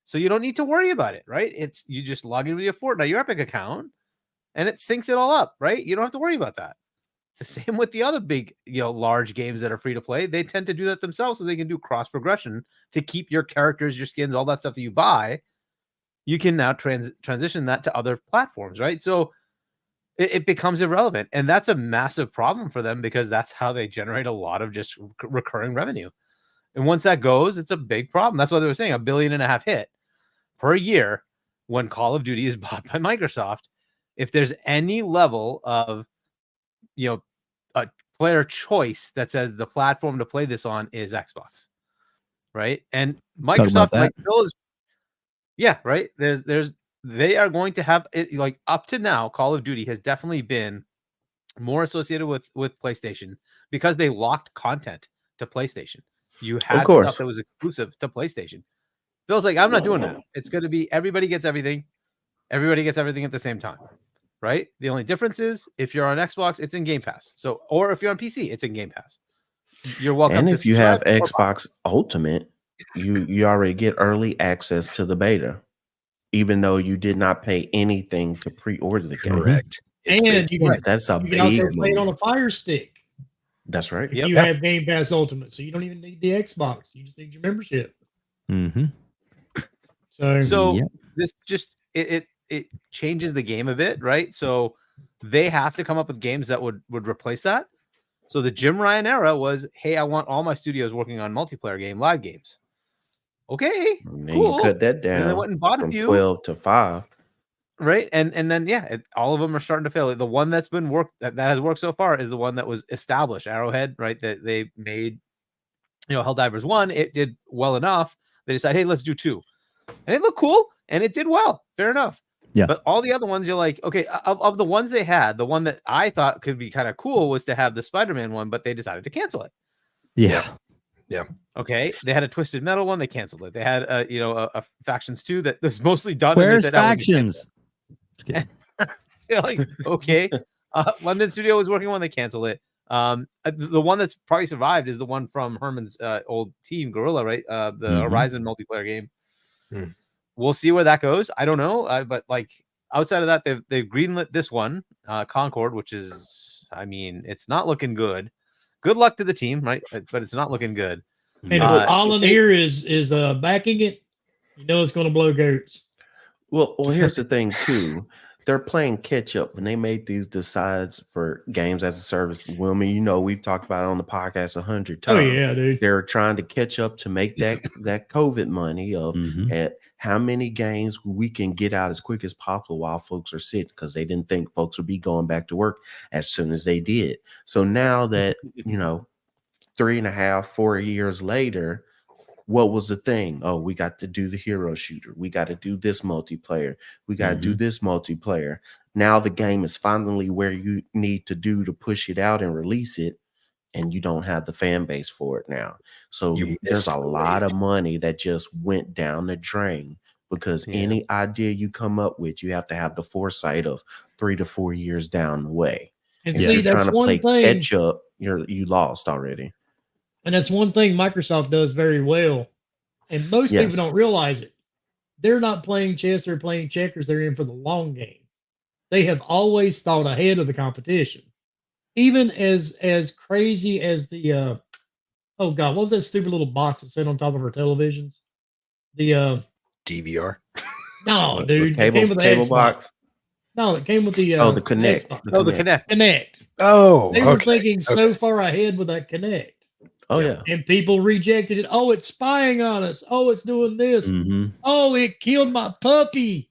So you don't need to worry about it, right? It's you just log in with your Fortnite, your Epic account, and it syncs it all up, right? You don't have to worry about that. It's the same with the other big, large games that are free to play. They tend to do that themselves so they can do cross progression to keep your characters, your skins, all that stuff that you buy. You can now transition that to other platforms, right? So it becomes irrelevant. And that's a massive problem for them because that's how they generate a lot of just recurring revenue. And once that goes, it's a big problem. That's why they were saying $1.5 billion hit per year when Call of Duty is bought by Microsoft. If there's any level of a player choice that says the platform to play this on is Xbox, right? And Microsoft right. They are going to have it like up to now. Call of Duty has definitely been more associated with PlayStation because they locked content to PlayStation. You had stuff that was exclusive to PlayStation. Feels like I'm not doing that. It's going to be everybody gets everything. Everybody gets everything at the same time. Right? The only difference is if you're on Xbox, it's in Game Pass. So, or if you're on PC, it's in Game Pass. You're welcome. And if you have Xbox Ultimate, you already get early access to the beta, even though you did not pay anything to pre-order the game. Correct. And you can, that's a you big can also play it on a Fire Stick. That's right. You have Game Pass Ultimate, so you don't even need the Xbox. You just need your membership. So this just it changes the game a bit, right? So they have to come up with games that would replace that. So the Jim Ryan era was, hey, I want all my studios working on multiplayer live games. Okay, and then you cut that down. And they went and bought from 12 to 5. Right, and then all of them are starting to fail. The one that's been that has worked so far is the one that was established, Arrowhead, right? That they made, Helldivers 1. It did well enough. They decided, hey, let's do 2, and it looked cool and it did well. Fair enough. Yeah. But all the other ones, you're like, okay, of the ones they had, the one that I thought could be kind of cool was to have the Spider-Man one, but they decided to cancel it. Yeah. Okay. They had a Twisted Metal one. They canceled it. They had a Factions 2 that was mostly done. Where's Factions? You're like, okay. London Studio was working on. They canceled it. The one that's probably survived is the one from Herman's old team, Gorilla, right? The Horizon multiplayer game. We'll see where that goes. I don't know. But like outside of that, they've greenlit this one, Concord, which is, it's not looking good. Good luck to the team, right? But it's not looking good. And if all in here is backing it, it's going to blow goats. Well, here's the thing too. they're playing catch up when they made these decides for games as a service. Wilmy, you know, we've talked about it on the podcast 100 times. Oh yeah, dude. They're trying to catch up to make that COVID money of at how many games we can get out as quick as possible while folks are sick, because they didn't think folks would be going back to work as soon as they did. So now that, you know, 3.5, 4 years later, what was the thing? Oh, we got to do the hero shooter. We got to do this multiplayer. We got to do this multiplayer. Now the game is finally where you need to do to push it out and release it, and you don't have the fan base for it now. So there's a lot of money that just went down the drain, because any idea you come up with, you have to have the foresight of 3 to 4 years down the way. And if see, you're that's trying to one play thing. catch up, you lost already. And that's one thing Microsoft does very well. And most people don't realize it. They're not playing chess or playing checkers. They're in for the long game. They have always thought ahead of the competition. Even as crazy as the, oh God, what was that stupid little box that sat on top of our televisions? The DVR. No, dude. Cable, it came with the cable Xbox. box. No, it came with the the Connect. Xbox. The Connect. Connect. Oh, They were thinking so far ahead with that Connect. Oh yeah. And people rejected it. Oh, it's spying on us. Oh, it's doing this. Oh, it killed my puppy.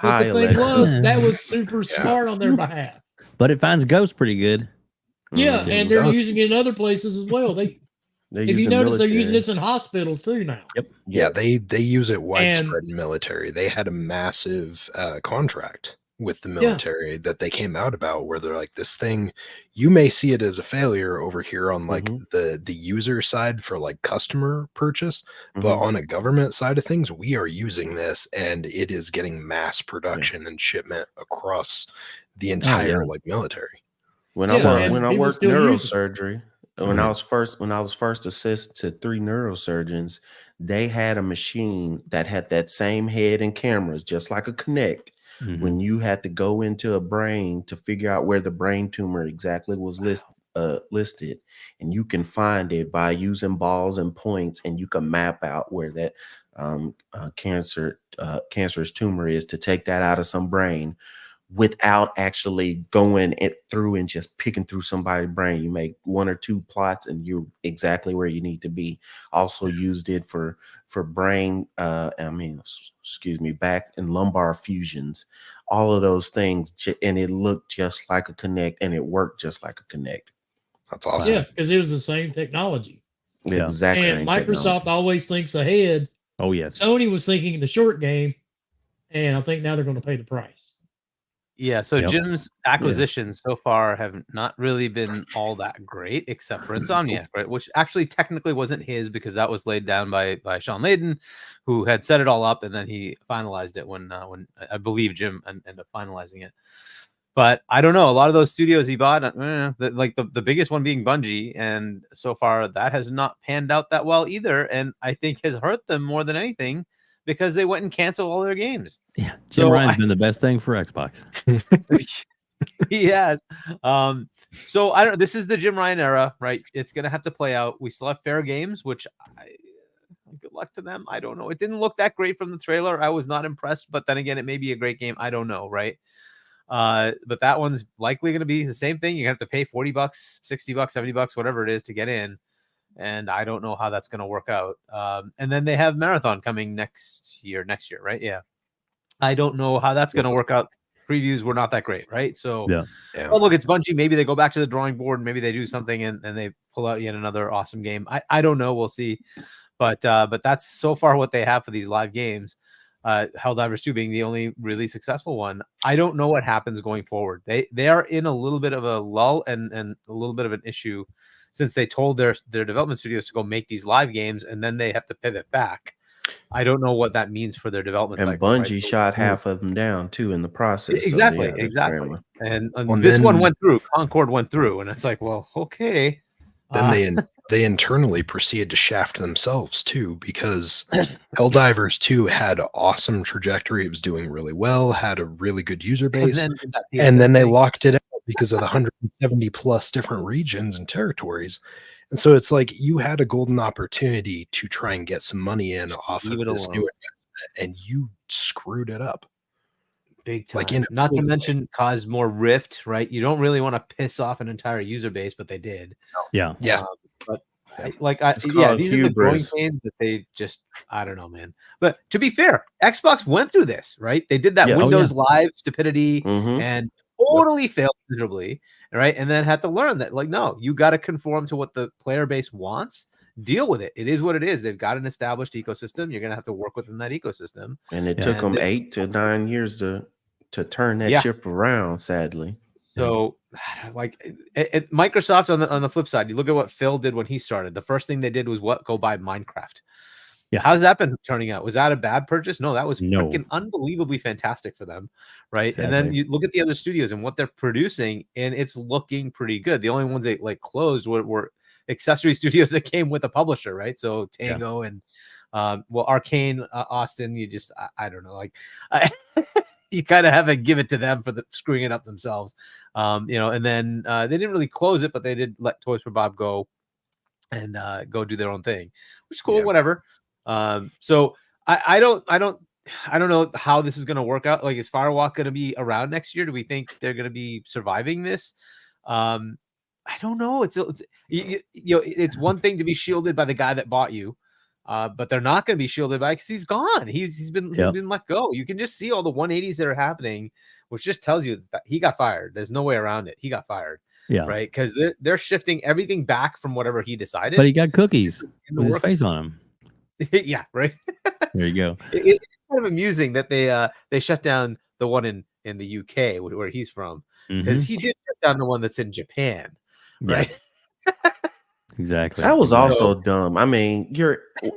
But the thing was, that was super smart on their behalf. But it finds ghosts pretty good. Yeah, and they're using it in other places as well. If you notice, they're using this in hospitals too now. Yep. Yeah, they use it widespread in military. They had a massive contract with the military that they came out about, where they're like, this thing, you may see it as a failure over here on like the user side for like customer purchase, but on a government side of things, we are using this and it is getting mass production and shipment across the entire like military. When I worked neurosurgery, when I was first assistant to 3 neurosurgeons, they had a machine that had that same head and cameras, just like a Connect. When you had to go into a brain to figure out where the brain tumor exactly was listed, and you can find it by using balls and points, and you can map out where that cancerous tumor is, to take that out of some brain without actually going through and just picking through somebody's brain. You make 1 or 2 plots and you're exactly where you need to be. Also used it for brain, back and lumbar fusions, all of those things. And it looked just like a Connect, and it worked just like a Connect. That's awesome. Yeah, because it was the same technology. The exact same And Microsoft technology. always thinks ahead. Oh, yes. Sony was thinking the short game, and I think now they're going to pay the price. Yeah, so Jim's acquisitions so far have not really been all that great, except for Insomniac, right? Which actually technically wasn't his, because that was laid down by Shaun Layden, who had set it all up, and then he finalized it when I believe Jim ended up finalizing it. But I don't know. A lot of those studios he bought, like the biggest one being Bungie, and so far that has not panned out that well either, and I think has hurt them more than anything, because they went and canceled all their games. Yeah, Jim Ryan's been the best thing for Xbox. He has. So I don't. This is the Jim Ryan era, right? It's gonna have to play out. We still have Fair Games, which good luck to them. I don't know. It didn't look that great from the trailer. I was not impressed, but then again, it may be a great game. I don't know, right? But that one's likely going to be the same thing. You're gonna have to pay $40, $60, $70, whatever it is, to get in. And I don't know how that's going to work out. And then they have Marathon coming next year, right? Yeah. I don't know how that's going to work out. Previews were not that great, right? So, well, look, it's Bungie. Maybe they go back to the drawing board. Maybe they do something and they pull out yet another awesome game. I don't know. We'll see. But that's so far what they have for these live games. Helldivers 2 being the only really successful one. I don't know what happens going forward. They are in a little bit of a lull and a little bit of an issue, since they told their development studios to go make these live games, and then they have to pivot back. I don't know what that means for their development cycle. And Bungie shot half of them down too in the process. Exactly. And this one went through. Concord went through, and it's like, well, okay. Then they internally proceeded to shaft themselves too, because Helldivers 2 had an awesome trajectory. It was doing really well, had a really good user base, and then they locked it out because of the 170 plus different regions and territories. And so it's like you had a golden opportunity to try and get some money in off of this new investment, and you screwed it up. Big time. Like, in a Not to big way. mention cause more rift, right? You don't really want to piss off an entire user base, but they did. Yeah. Yeah. But Yeah. It's yeah, called these are the growing hubris. pains that they just, I don't know, man. But to be fair, Xbox went through this, right? They did that Yes. Windows Live stupidity Mhm. and totally failed miserably, right? And then had to learn that, like, no, you got to conform to what the player base wants. Deal with it. It is what it is. They've got an established ecosystem. You're gonna have to work within that ecosystem. And it Yeah. took them And 8 to 9 years to turn that Yeah. ship around, sadly. So, like, Microsoft on the flip side, you look at what Phil did when he started. The first thing they did was what? Go buy Minecraft. Yeah. How's that been turning out? Was that a bad purchase? No, that was No. freaking unbelievably fantastic for them, right? And then Exactly. you look at the other studios and what they're producing, and it's looking pretty good. The only ones that like closed were accessory studios that came with a publisher, right? So Tango and well, Arcane, Austin. You just I don't know, like you kind of have to give it to them for screwing it up themselves, you know. And then they didn't really close it, but they did let Toys for Bob go and go do their own thing, which is cool. Yeah. Whatever. So I don't know how this is going to work out. Like, is Firewalk going to be around next year? Do we think they're going to be surviving this? I don't know. It's you know, it's one thing to be shielded by the guy that bought you, but they're not going to be shielded by because he's gone. He's been let go. You can just see all the 180s that are happening, which just tells you that he got fired. There's no way around it. He got fired. Yeah. Right. Because they're shifting everything back from whatever he decided. But he got cookies in the with his works. face on them. Yeah. Right. There you go. It's kind of amusing that they shut down the one in the UK where he's from, because he did shut down the one that's in Japan. Yeah. Right. Exactly. That was Exactly. also dumb. I mean,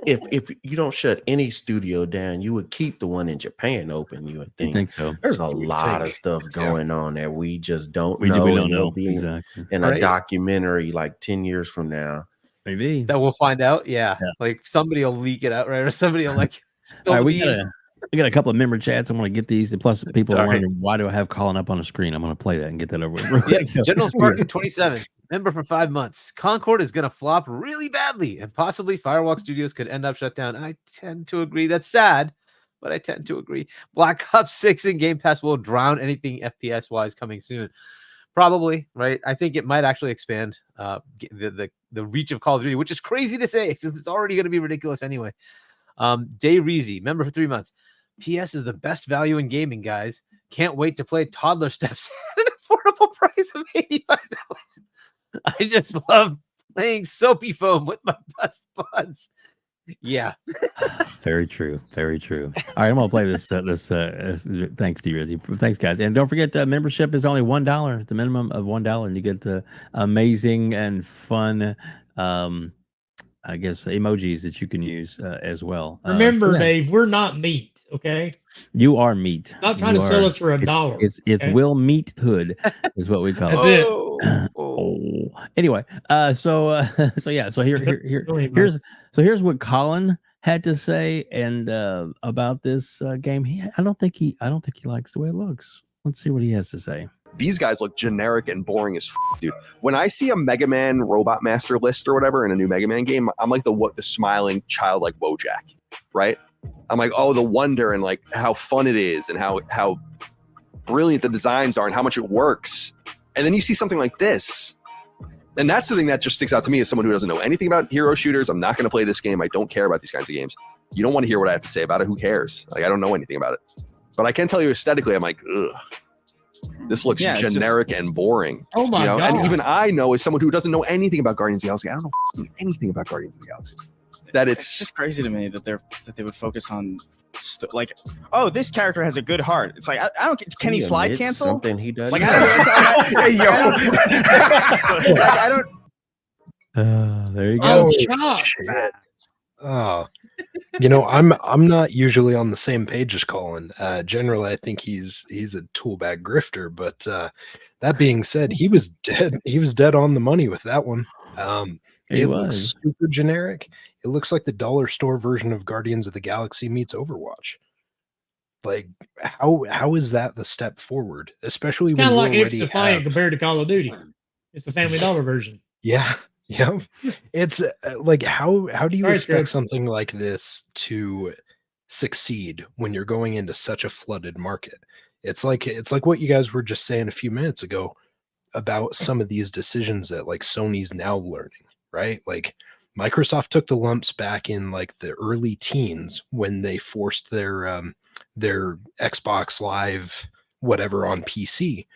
if you don't shut any studio down, you would keep the one in Japan open. You would I think. think so. There's a lot of stuff Yeah. going on that we just don't We know. don't and it'll know. be Exactly. in a Right. documentary like 10 years from now. Maybe. That we'll find out. Yeah. Yeah. Like somebody will leak it out, right? Or somebody will like spill All right, the we beans. got a couple of member chats. I want to get these. And plus, people are Sorry. wondering, why do I have calling up on the screen? I'm going to play that and get that over with real quick. Yes, So- General Spartan 27, member for 5 months. Concord is going to flop really badly, and possibly Firewalk Studios could end up shut down. I tend to agree. That's sad, but I tend to agree. Black Ops 6 and Game Pass will drown anything FPS-wise coming soon. Probably, right? I think it might actually expand the reach of Call of Duty, which is crazy to say since it's already going to be ridiculous anyway. Day Reezy, member for 3 months. PS is the best value in gaming, guys. Can't wait to play Toddler Steps at an affordable price of $85. I just love playing soapy foam with my best buds. Yeah. Very true. Very true. All right, I'm gonna play this. Thanks, D. Rizzy. Thanks, guys. And don't forget, membership is only $1. The minimum of $1, and you get amazing and fun. I guess emojis that you can use as well. Remember, yeah. Dave, we're not meat. Okay. You are meat. Not trying You to sell are- us for $1. It's okay? WilmyHood is what we call That's it. it. Oh. Anyway, so here's what Colin had to say and about this game. I don't think he likes the way it looks. Let's see what he has to say. These guys look generic and boring as dude. When I see a Mega Man Robot Master list or whatever in a new Mega Man game, I'm like the smiling child like Wojak, right? I'm like, oh, the wonder and like how fun it is and how brilliant the designs are and how much it works. And then you see something like this. And that's the thing that just sticks out to me as someone who doesn't know anything about hero shooters. I'm not going to play this game. I don't care about these kinds of games. You don't want to hear what I have to say about it. Who cares? Like, I don't know anything about it. But I can tell you aesthetically, I'm like, ugh. This looks generic and boring. Oh my God. And even I know, as someone who doesn't know anything about Guardians of the Galaxy, I don't know anything about Guardians of the Galaxy. That It's just crazy to me that they would focus on like, oh, this character has a good heart. It's like I don't. Can he slide admits cancel? Something he does. Like I don't. There you go. Oh, shut Shit. Oh, you know, I'm not usually on the same page as Colin. Generally, I think he's a tool bag grifter. But that being said, he was dead. He was dead on the money with that one. It looks super generic. It looks like the dollar store version of Guardians of the Galaxy meets Overwatch. Like, how is that the step forward? Especially It's when kind of you like It's already Defiant have- compared to Call of Duty. It's the Family Dollar version. Yeah. Yeah. It's like, how do you Sorry, expect Scrooge. something like this to succeed when you're going into such a flooded market? It's like what you guys were just saying a few minutes ago about some of these decisions that like Sony's now learning, right? Like Microsoft took the lumps back in like the early teens when they forced their Xbox Live whatever on PC.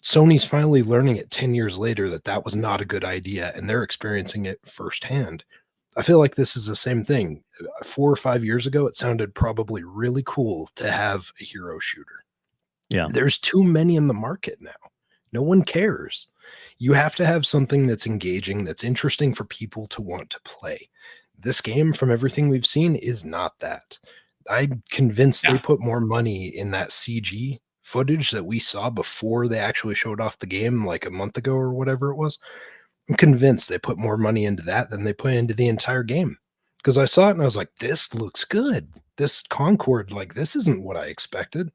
Sony's finally learning it 10 years later that was not a good idea, and they're experiencing it firsthand. I feel like this is the same thing. 4 or 5 years ago, it sounded probably really cool to have a hero shooter. Yeah. There's too many in the market now. No one cares. You have to have something that's engaging, that's interesting for people to want to play. This game, from everything we've seen, is not that. I'm convinced they put more money in that CG footage that we saw before they actually showed off the game like a month ago or whatever it was. I'm convinced they put more money into that than they put into the entire game. Because I saw it and I was like, this looks good. This Concord, like, this isn't what I expected.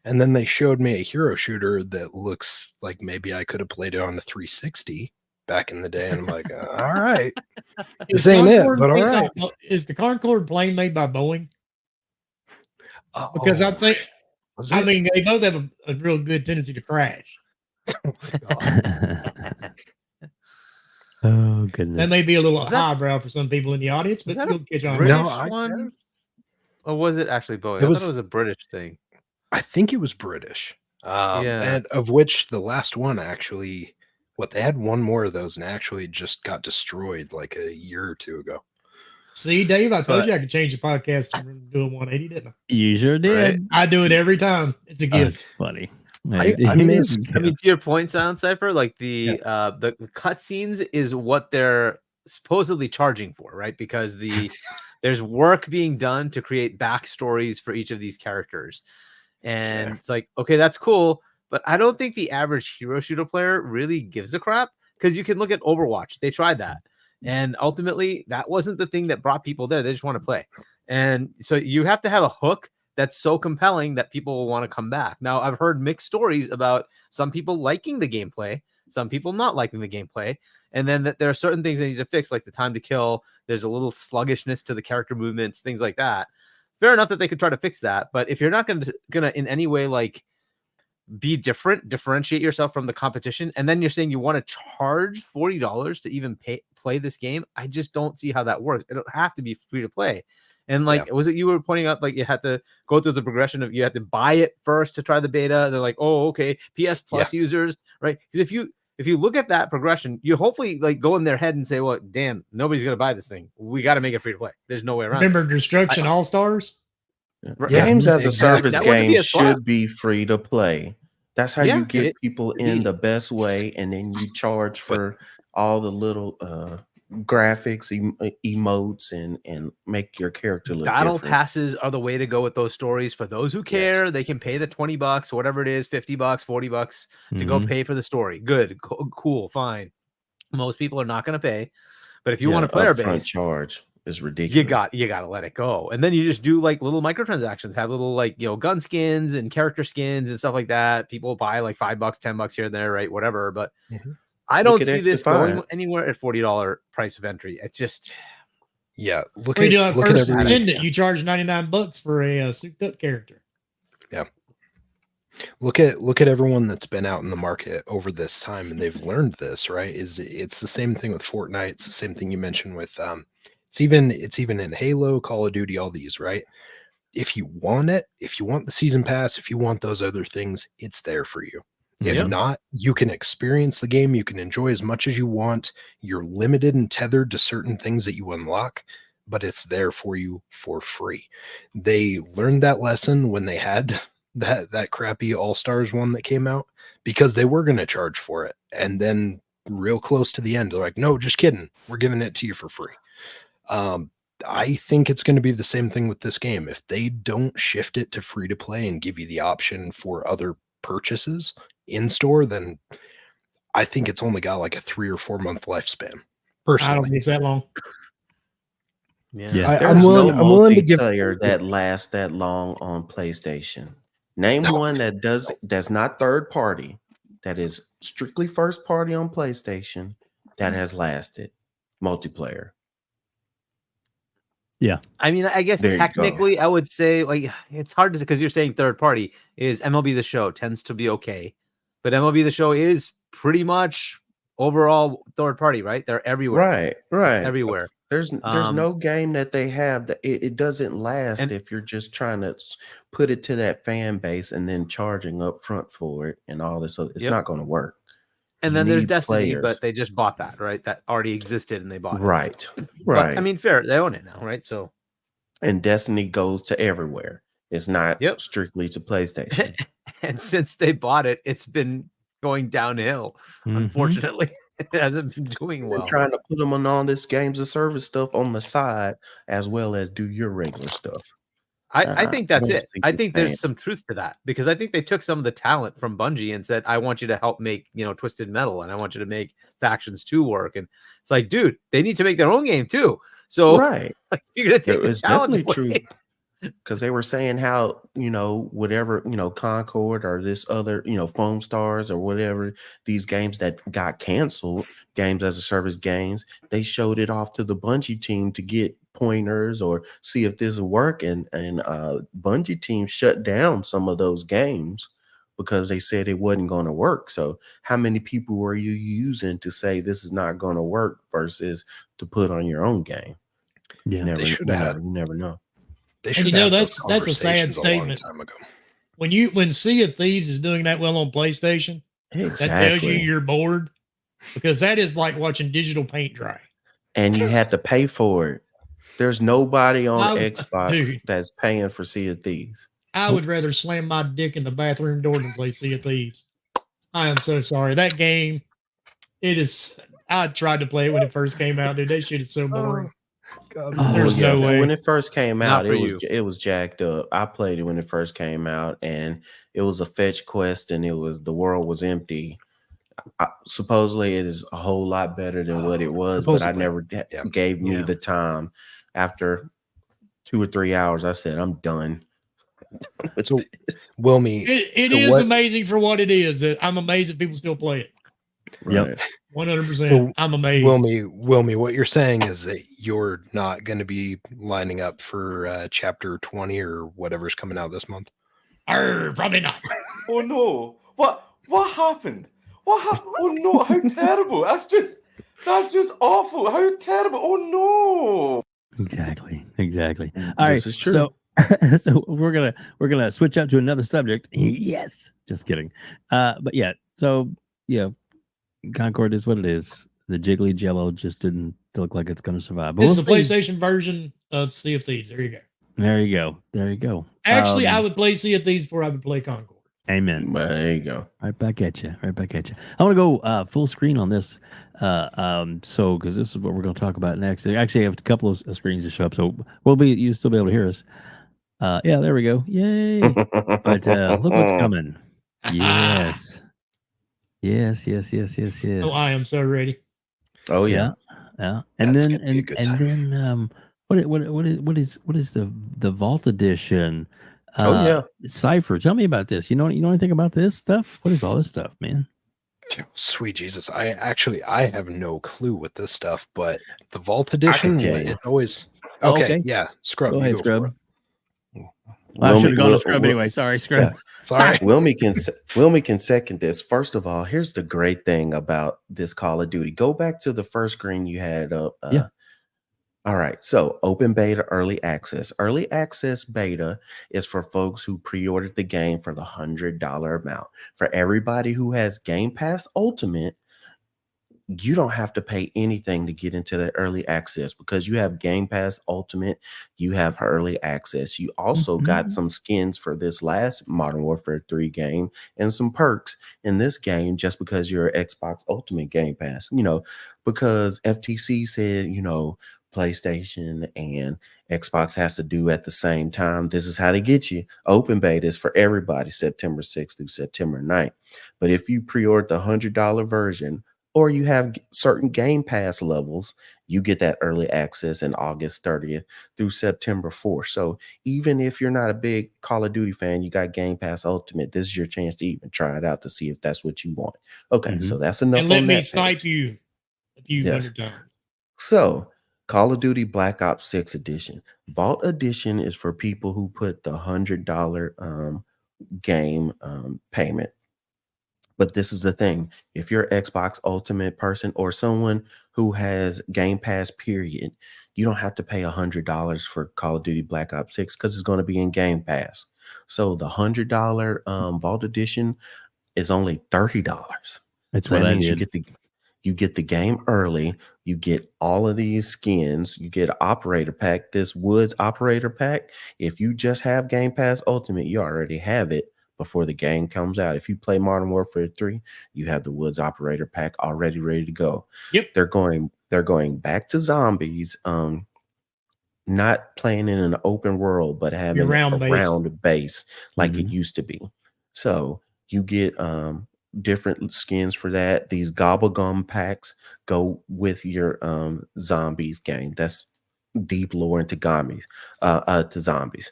And then they showed me a hero shooter that looks like maybe I could have played it on the 360 back in the day. And I'm like, all right. This ain't it, but all right. Is the Concord plane made by Boeing? Because I think, I mean, they both have a real good tendency to crash. Oh, goodness. That may be a little highbrow for some people in the audience, but you'll catch on. British one? Or was it actually Boeing? I thought it was a British thing. I think it was British. Yeah. And of which the last one actually, they had one more of those and actually just got destroyed like a year or two ago. See, Dave, I told you I could change the podcast and do a 180, didn't I? You sure did. Right. I do it every time. It's a gift. That's funny. I miss. I mean, to your point, Sound Cypher, like the cutscenes is what they're supposedly charging for, right? Because there's work being done to create backstories for each of these characters, and it's like, okay, that's cool, but I don't think the average hero shooter player really gives a crap, because you can look at Overwatch. They tried that, and ultimately that wasn't the thing that brought people there. They just want to play, and so you have to have a hook that's so compelling that people will want to come back. Now, I've heard mixed stories about some people liking the gameplay, some people not liking the gameplay, and then that there are certain things they need to fix, like the time to kill. There's a little sluggishness to the character movements, things like that. Fair enough that they could try to fix that, but if you're not gonna in any way like be different, differentiate yourself from the competition, and then you're saying you want to charge $40 to even play this game, I just don't see how that works. It'll have to be free to play. And like, was it you were pointing out, like you had to go through the progression of you had to buy it first to try the beta. They're like, oh, okay, PS Plus users, right? Because if you look at that progression, you hopefully like go in their head and say, well, damn, nobody's gonna buy this thing. We got to make it free to play. There's no way around. Remember Destruction All Stars? Games as a service game PS Plus. should be free to play. That's how you get people in the best way, and then you charge for all the little graphics, emotes, and make your character look Battle different. passes are the way to go with those stories. For those who care, they can pay the $20, whatever it is, $50, $40 to go pay for the story. Good, cool, fine. Most people are not going to pay, but if you want to play our base, charge is ridiculous. You got to let it go, and then you just do like little microtransactions, have little like gun skins and character skins and stuff like that. People buy like $5, $10 here and there, right? Whatever, but. I don't see this going anywhere at $40 price of entry. It's just, look at First Ascendant. You charge $99 for a souped up character. Yeah. Look at everyone that's been out in the market over this time, and they've learned this, right? It's the same thing with Fortnite. It's the same thing you mentioned with it's even in Halo, Call of Duty, all these, right? If you want it, if you want the season pass, if you want those other things, it's there for you. If not, you can experience the game. You can enjoy as much as you want. You're limited and tethered to certain things that you unlock, but it's there for you for free. They learned that lesson when they had that crappy All-Stars one that came out, because they were going to charge for it. And then real close to the end, they're like, no, just kidding. We're giving it to you for free. I think it's going to be the same thing with this game. If they don't shift it to free to play and give you the option for other purchases in store, then I think it's only got like a 3 or 4 month lifespan. Personally, I don't think it's that long. I'm willing to give that lasts that long on PlayStation. Name one that's not third party, that is strictly first party on PlayStation, that has lasted multiplayer. I mean, I guess There you go. technically I would say like it's hard to say because you're saying third party is MLB The Show tends to be okay, but MLB The Show is pretty much overall third party, right? They're everywhere, Right. everywhere. There's no game that they have that it doesn't last And- if you're just trying to put it to that fan base and then charging up front for it and all this. So it's Yep. not going to work. And You then there's need Destiny, players. but they just bought that, right? That already existed and they bought it. Right. But, I mean, fair. They own it now, right? So, And Destiny goes to everywhere. It's not strictly to PlayStation. and since they bought it, it's been going downhill. Unfortunately, it hasn't been doing well. They're trying to put them on all this games of service stuff on the side as well as do your regular stuff. I think that's don't it. think I it's think fair. there's some truth to that because I think they took some of the talent from Bungie and said, I want you to help make, Twisted Metal and I want you to make Factions 2 work. And it's like, dude, they need to make their own game too. So Right. like, you're going to take It the was talent definitely away. true. Because they were saying how, whatever, Concord or this other, Foam Stars or whatever, these games that got canceled, games as a service games, they showed it off to the Bungie team to get pointers or see if this would work. And Bungie team shut down some of those games because they said it wasn't going to work. So how many people were you using to say this is not going to work versus to put on your own game? Yeah, they should have. You never know. They And should have those that's a sad conversations a long statement. time ago. When Sea of Thieves is doing that well on PlayStation, that tells you you're bored because that is like watching digital paint dry. And you had to pay for it. There's nobody on Xbox dude. that's paying for Sea of Thieves. I would rather slam my dick in the bathroom door than play Sea of Thieves. I am so sorry. That game, I tried to play it when it first came out, dude. That shit is so boring. God, There's no way. When it first came out, Not for it was jacked up. I played it when it first came out, and it was a fetch quest, and the world was empty. Supposedly, it is a whole lot better than what it was, but I never gave me the time. After 2 or 3 hours, I said, I'm done. So, Wilmy, it is amazing for what it is. That I'm amazed that people still play it. Yep. 100%. I'm amazed. Wilmy, what you're saying is that you're not going to be lining up for chapter 20 or whatever's coming out this month. Probably not. Oh no! What happened? What happened? Oh no! How terrible! That's just awful. How terrible! Oh no! Exactly. All right. This is true. So we're gonna switch up to another subject. Yes, just kidding. But yeah. So yeah, Concord is what it is. The Jiggly Jello just didn't look like it's going to survive. But It's we'll the see. PlayStation version of Sea of Thieves. There you go. There you go. Actually, I would play Sea of Thieves before I would play Concord. Amen. But there you go. Right back at you. I want to go full screen on this. So because this is what we're going to talk about next. I actually have a couple of screens to show up, so you'll still be able to hear us. Yeah, there we go. Yay! But look what's coming. Yes. Oh, I am so ready. Oh yeah. Yeah. And That's then gonna be a good and time. then what is the Vault Edition? Oh yeah. Cypher. Tell me about this. You know anything about this stuff? What is all this stuff, man? Sweet Jesus. I have no clue with this stuff, but the Vault Edition, tell you. it's always Oh, okay. okay. Yeah, Scrub. Go you ahead, for Scrub. it. I should have gone to Wil- Scrub Wil- anyway. Sorry, Scrub. Sorry. Wilmy can second this. First of all, here's the great thing about this Call of Duty. Go back to the first screen you had up. Yeah. All right. So open beta, early access. Early access beta is for folks who pre-ordered the game for the $100 amount. For everybody who has Game Pass Ultimate, you don't have to pay anything to get into the early access because you have Game Pass Ultimate, you have early access. You also got some skins for this last Modern Warfare 3 game and some perks in this game just because you're Xbox Ultimate Game Pass, because FTC said, PlayStation and Xbox has to do at the same time. This is how to get you. Open beta is for everybody, September 6th through September 9th. But if you pre-order the $100 version, or you have certain Game Pass levels, you get that early access in August 30th through September 4th. So even if you're not a big Call of Duty fan, you got Game Pass Ultimate, this is your chance to even try it out to see if that's what you want. Okay, so that's enough And let on me that snipe page. you a few Yes. hundred times. So Call of Duty Black Ops 6 Edition. Vault Edition is for people who put the $100 game payment. But this is the thing. If you're an Xbox Ultimate person or someone who has Game Pass, period, you don't have to pay $100 for Call of Duty Black Ops 6 because it's going to be in Game Pass. So the $100 Vault Edition is only $30. That's So what that I means did. you get the game early. You get all of these skins. You get an operator pack. This Woods operator pack. If you just have Game Pass Ultimate, you already have it before the game comes out. If you play Modern Warfare 3, you have the Woods operator pack already ready to go. Yep. They're going back to zombies. Not playing in an open world, but having a round base like it used to be. So you get different skins for that. These gobblegum packs go with your zombies game. That's deep lore into zombies.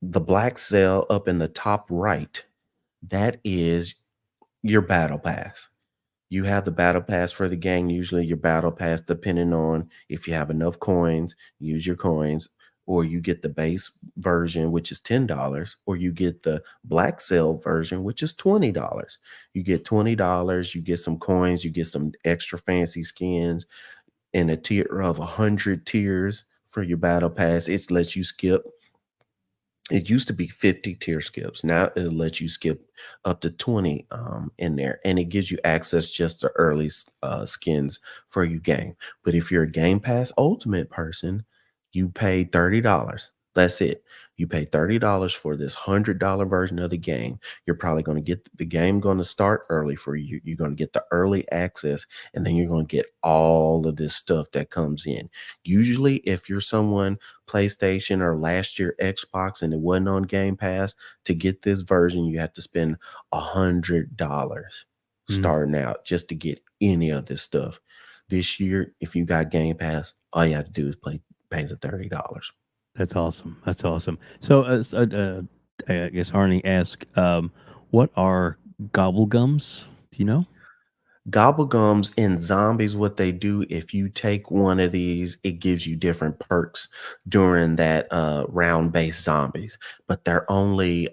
The black cell up in the top right, that is your battle pass. You have the battle pass for the game. Usually your battle pass, depending on if you have enough coins, use your coins, or you get the base version, which is $10, or you get the black cell version, which is $20. You get $20, you get some coins, you get some extra fancy skins in a tier of 100 tiers for your battle pass. It lets you skip. It used to be 50 tier skips. Now it'll let you skip up to 20 in there, and it gives you access just to early skins for your game. But if you're a Game Pass Ultimate person, you pay $30. That's it. You pay $30 for this $100 version of the game. You're probably going to get the game going to start early for you. You're going to get the early access, and then you're going to get all of this stuff that comes in. Usually, if you're someone PlayStation or last year Xbox and it wasn't on Game Pass, to get this version, you have to spend $100 starting out just to get any of this stuff. This year, if you got Game Pass, all you have to do is pay the $30. That's awesome. That's awesome. So, I guess Arnie asked, what are gobblegums? Do you know? Gobblegums in zombies, what they do, if you take one of these, it gives you different perks during that round-based zombies, but they only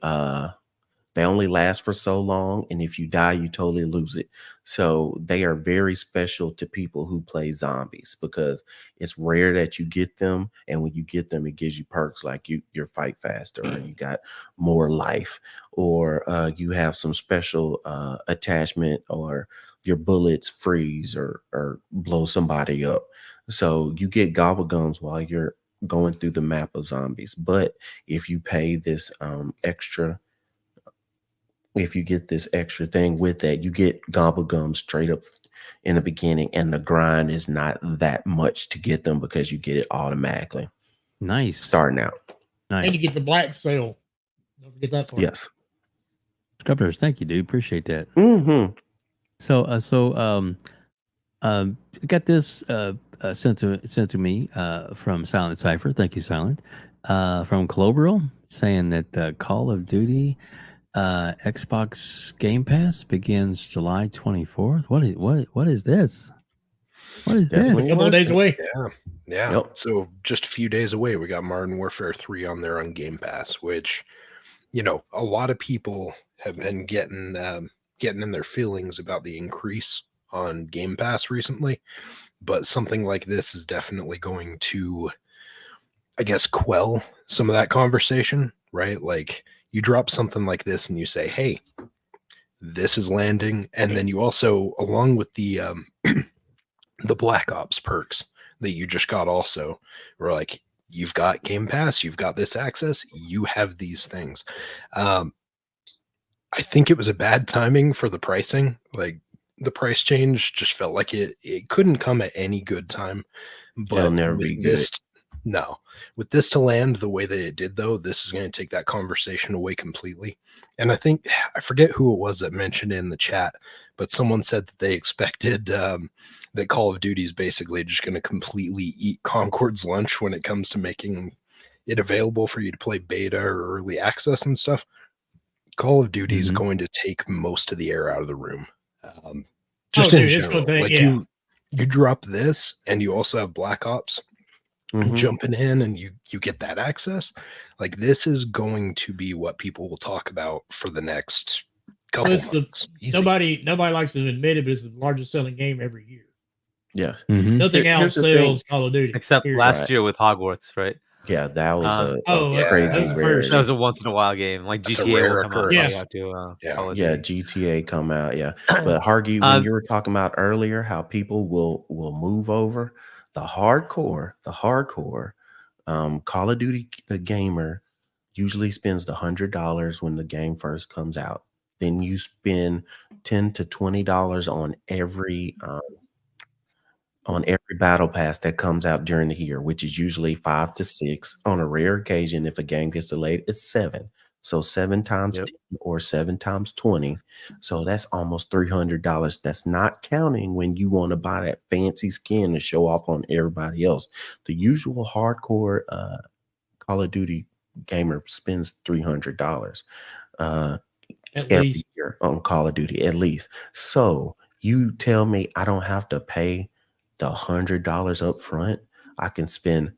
last for so long, and if you die, you totally lose it. So they are very special to people who play zombies because it's rare that you get them, and when you get them, it gives you perks like you fight faster, or you got more life, or you have some special attachment, or your bullets freeze or blow somebody up. So you get gobblegums while you're going through the map of zombies. But if you pay this if you get this extra thing with that, you get gobblegums straight up in the beginning, and the grind is not that much to get them because you get it automatically. Nice. Starting out. Nice. And you get the black cell. Don't forget that part. Yes. Scripters, thank you, dude. Appreciate that. Mm-hmm. I got this sent to me from Silent Cypher. Thank you, Silent. From Clobril, saying that Call of Duty Xbox Game Pass begins July 24th. What is this? What is this? A couple of days away. Yeah. Yep. So just a few days away, we got Modern Warfare 3 on there on Game Pass, which, a lot of people have been getting in their feelings about the increase on Game Pass recently. But something like this is definitely going to, I guess, quell some of that conversation, right? Like, you drop something like this and you say, hey, this is landing. And then you also, along with the the Black Ops perks that you just got also, we're like, you've got Game Pass, you've got this access, you have these things. I think it was a bad timing for the pricing. Like, the price change just felt like it couldn't come at any good time. But It'll never be good. No, with this to land the way that it did, though, this is going to take that conversation away completely. And I forget who it was that mentioned in the chat, but someone said that they expected that Call of Duty is basically just going to completely eat Concord's lunch when it comes to making it available for you to play beta or early access and stuff. Call of Duty is going to take most of the air out of the room. In general, you you drop this and you also have Black Ops. Mhm. jumping in and you get that access. Like this is going to be what people will talk about for the next couple Well, it's months. Easy. nobody likes to admit it, but it's the largest selling game every year. Yes. Mhm. Nothing Here's else the thing. sells Call of Duty. Except period. last Right. year with Hogwarts, right? Yeah, that was a yeah, crazy that was the rarity. first. That was a once in a while game. Like That's a GTA rare will come out. occurrence. You have to Yeah. Call of Yeah, Duty. GTA come out. Yeah, but Hargeet, when Um, you were talking about earlier, how people will move over the hardcore, Call of Duty gamer usually spends $100 when the game first comes out. Then you spend $10 to $20 on every battle pass that comes out during the year, which is usually 5 to 6. On a rare occasion, if a game gets delayed, it's 7. So 7 times Yep. 10 or 7 times 20. So that's almost $300. That's not counting when you want to buy that fancy skin to show off on everybody else. The usual hardcore Call of Duty gamer spends $300 At every least. year on Call of Duty, at least. So you tell me I don't have to pay the $100 up front. I can spend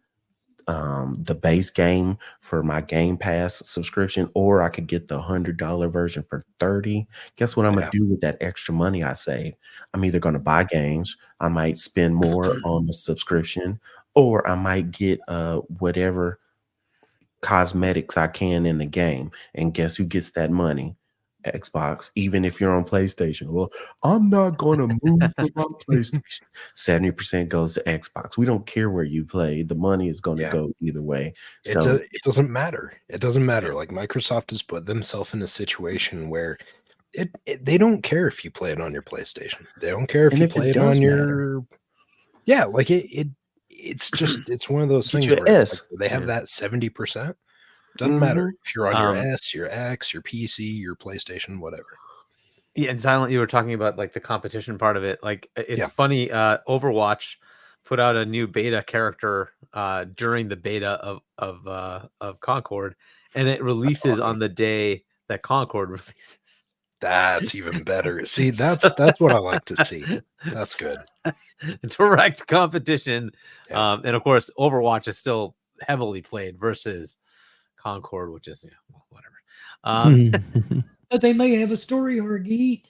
the base game for my Game Pass subscription, or I could get the $100 version for $30. Guess what I'm gonna do with that extra money I save? I'm either gonna buy games, I might spend more on the subscription, or I might get whatever cosmetics I can in the game. And guess who gets that money? Xbox. Even if you're on PlayStation, well, I'm not going to move from my PlayStation. 70% goes to Xbox. We don't care where you play. The money is going to go either way. So It doesn't matter. It doesn't matter. Like Microsoft has put themselves in a situation where they don't care if you play it on your PlayStation. They don't care if you play it on your like it's just it's one of those things where it's like they have that 70%. Doesn't matter if you're on your S, your X, your PC, your PlayStation, whatever. Yeah, and Silent, you were talking about like the competition part of it. Like it's funny. Overwatch put out a new beta character during the beta of Concord, and it releases on the day that Concord releases. That's even better. See, that's what I like to see. That's good. Direct competition, and of course, Overwatch is still heavily played versus Concord, which is whatever. But they may have a story, Hargeet.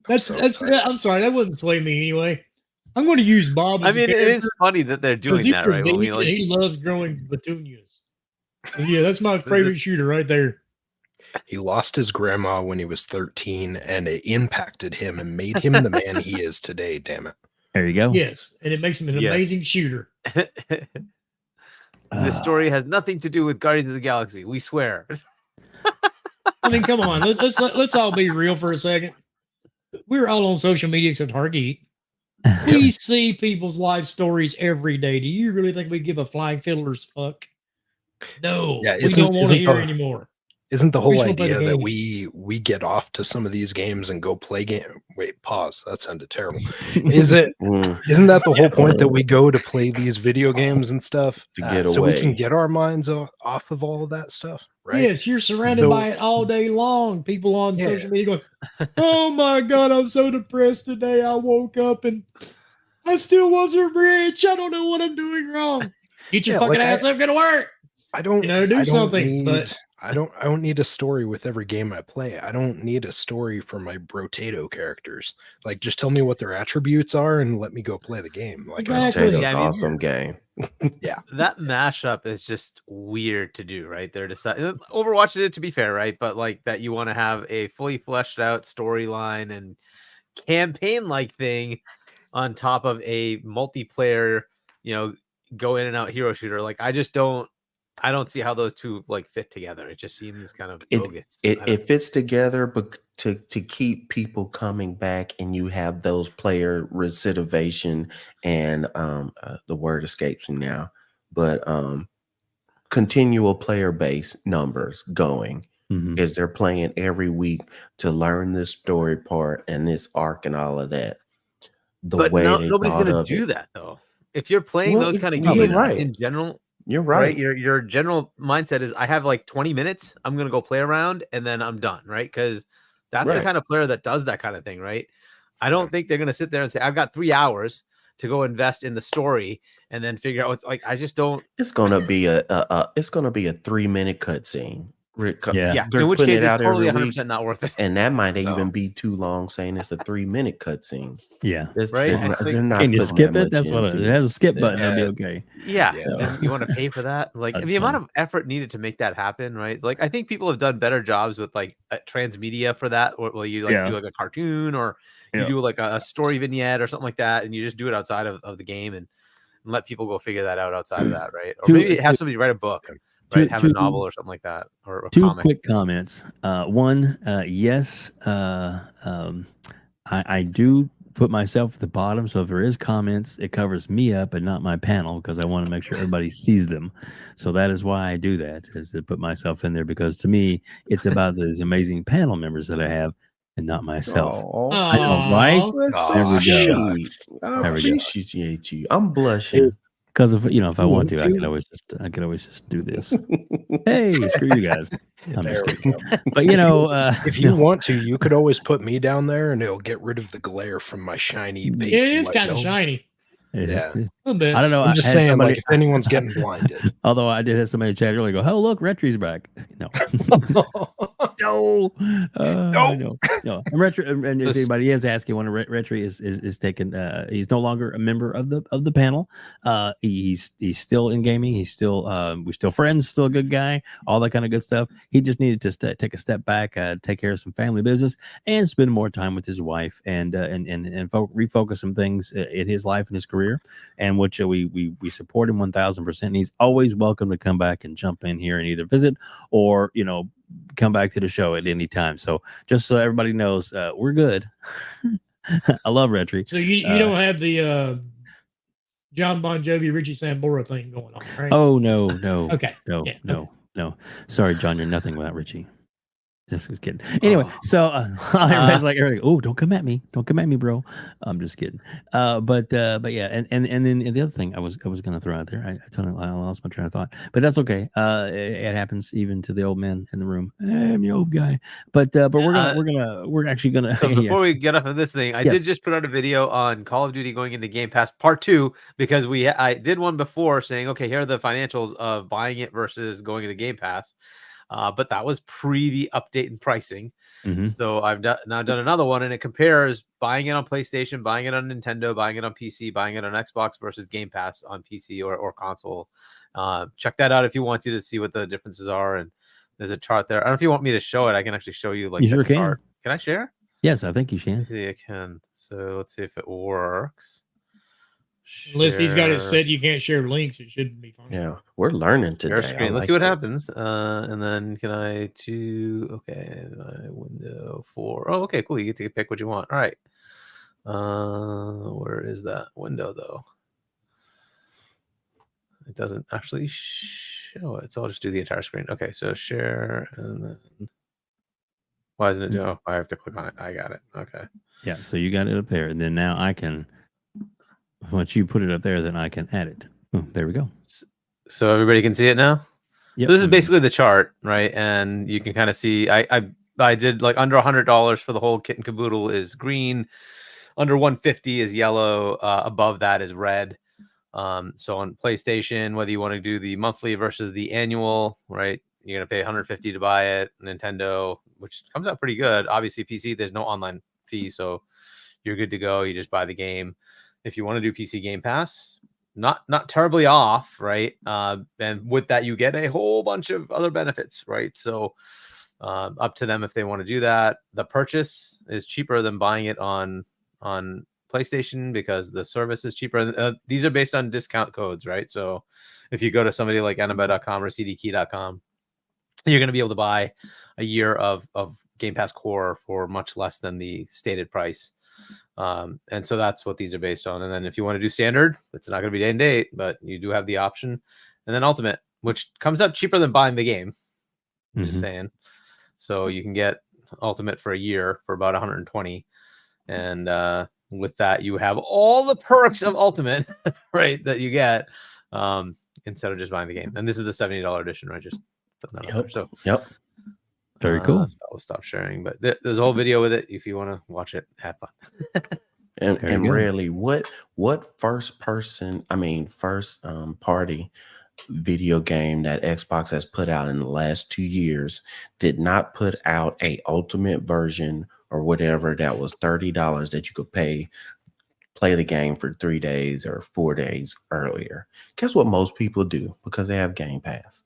That's I'm sorry, that wouldn't sway me anyway. I'm going to use Bob. As I mean, it is funny that they're doing that, right? He loves growing petunias. So yeah, that's my favorite shooter right there. He lost his grandma when he was 13, and it impacted him and made him the man he is today. Damn it! There you go. Yes, and it makes him an amazing shooter. This story has nothing to do with Guardians of the Galaxy. We swear. I mean, come on. Let's all be real for a second. We're all on social media except Hargeet. We see people's life stories every day. Do you really think we give a flying fiddler's fuck? No, we don't want to hear anymore. Isn't the whole idea that we get off to some of these games and go play game? Wait, pause. That sounded terrible. Isn't that the whole point, that we go to play these video games and stuff to get so away? We can get our minds off of all of that stuff, right? Yes, you're surrounded by it all day long. People on social media going, "Oh my God, I'm so depressed today. I woke up and I still wasn't rich. I don't know what I'm doing wrong." Get your fucking ass up, go to work. I don't do something. But I don't need a story with every game I play. I don't need a story for my Brotato characters. Like, just tell me what their attributes are and let me go play the game. Like, exactly. Awesome game. Yeah, that mashup is just weird to do, right? They're deciding Overwatch did it, to be fair, right? But like that, you want to have a fully fleshed out storyline and campaign like thing on top of a multiplayer, go in and out hero shooter. Like, I don't see how those two like fit together. It just seems kind of bogus. It fits together, but to keep people coming back, and you have those player recidivation and the word escapes me now, but continual player base numbers going. Is they're playing every week to learn this story part and this arc and all of that. Nobody's going to do that though. If you're playing those kind of games in general. You're right. Your general mindset is, I have like 20 minutes. I'm going to go play around and then I'm done. Right. Because that's the kind of player that does that kind of thing. Right. I don't think they're going to sit there and say, I've got 3 hours to go invest in the story and then figure out what's like. I just don't. It's gonna be a 3-minute cutscene. Yeah, They're in which putting case it it's out totally every 100% week, not worth it. and that might No. even be too long. Saying it's a 3-minute cutscene. Yeah. Right? They're, It's like, they're not Can you putting skip that it? much That's what into it has a skip button. Yeah. It'll be okay. Yeah, Yeah. and you want to pay for that? Like That's the amount funny. of effort needed to make that happen, right? Like I think people have done better jobs with like transmedia for that, or you like Yeah. do like a cartoon, or you Yeah. do like a story vignette or something like that, and you just do it outside of the game and let people go figure that out outside of that, right? Or maybe have somebody write a book, right? Have a novel or something like that, or a 2 comic. quick comments. One, yes, I do put myself at the bottom, so if there is comments, it covers me up and not my panel because I want to make sure everybody sees them. So that is why I do that, is to put myself in there, because to me, it's about these amazing panel members that I have and not myself. Oh, I know, right? that's There so we go. sweet. I There we go. appreciate you. I'm blushing. Because if I want to, I Ooh. could always just do this. Hey, screw you guys. I'm There just we kidding. go. But If you want to, you could always put me down there, and it'll get rid of the glare from my shiny base. It is light kind of dome. shiny. Yeah. A little bit. I don't know. I'm just I had saying, somebody- like, if anyone's getting blinded. Although I did have somebody chat earlier go, "Oh, look, Retrie's back." No, no, no. And Retri, and if This- anybody is asking, when Retri is taken, he's no longer a member of the panel. He's still in gaming. He's still we're still friends. Still a good guy. All that kind of good stuff. He just needed to take a step back, take care of some family business, and spend more time with his wife, and refocus some things in his life and his career, and which we support him 1000%. And he's always welcome to come back and jump in here and either visit or come back to the show at any time. So just so everybody knows, we're good. I love Retri. So you don't have the John Bon Jovi, Richie Sambora thing going on, right? Oh no, Okay. no, Yeah. no. Sorry, John, you're nothing without Richie. Just kidding. Anyway, so everybody's like, "Oh, don't come at me, bro." I'm just kidding. But yeah, and then the other thing I was gonna throw out there, I lost my train of thought, but that's okay. It happens even to the old man in the room. I'm the old guy, but we're actually gonna. So yeah. before we get off of this thing, I Yes. did just put out a video on Call of Duty going into Game Pass Part 2 because I did one before saying, okay, here are the financials of buying it versus going into Game Pass. But that was pre the update in pricing. Mhm. So I've now done another one, and it compares buying it on PlayStation, buying it on Nintendo, buying it on PC, buying it on Xbox versus Game Pass on PC or console. Check that out if you want to see what the differences are. And there's a chart there. I don't know if you want me to show it. I can actually show you. Like You the sure can. chart. Can I share? Yes, I think you Let me can. see. I can. So let's see if it works. Unless he's got it Share. set, you can't share links. It shouldn't be fine. Yeah, we're learning Share today. I screen. Let's like see what this. happens. And then can I okay, window 4. Oh, okay, cool. You get to pick what you want. All right. Where is that window though? It doesn't actually show it, so I'll just do the entire screen. Okay, so share, and then why isn't it doing? Oh, I have to click on it. I got it. Okay. Yeah, so you got it up there, and then now I can. Once you put it up there, then I can add it. Oh, there we go. So everybody can see it now. Yep. So this is basically the chart, right? And you can kind of see I did like under $100 for the whole kit and caboodle is green, under 150 is yellow, above that is red. So on PlayStation, whether you want to do the monthly versus the annual, right? You're gonna pay 150 to buy it. Nintendo, which comes out pretty good. Obviously, PC, there's no online fee, so you're good to go. You just buy the game. If you want to do PC Game Pass, not terribly off, right? And with that, you get a whole bunch of other benefits, right? So up to them if they want to do that. The purchase is cheaper than buying it on PlayStation because the service is cheaper. These are based on discount codes, right? So if you go to somebody like anima.com or cdkey.com, you're going to be able to buy a year of Game Pass Core for much less than the stated price. And so that's what these are based on. And then if you want to do standard, it's not going to be day and date, but you do have the option. And then ultimate, which comes out cheaper than buying the game. I'm just saying. So you can get ultimate for a year for about 120. And with that, you have all the perks of ultimate, right, that you get instead of just buying the game. And this is the $70 edition, right? Just put that up there. So Very cool. So I'll stop sharing, but there's a whole video with it. If you want to watch it, have fun. Very And good. rarely, what first party video game that Xbox has put out in the last 2 years did not put out a ultimate version or whatever that was $30 that you could play the game for 3 days or 4 days earlier? Guess what most people do because they have Game Pass?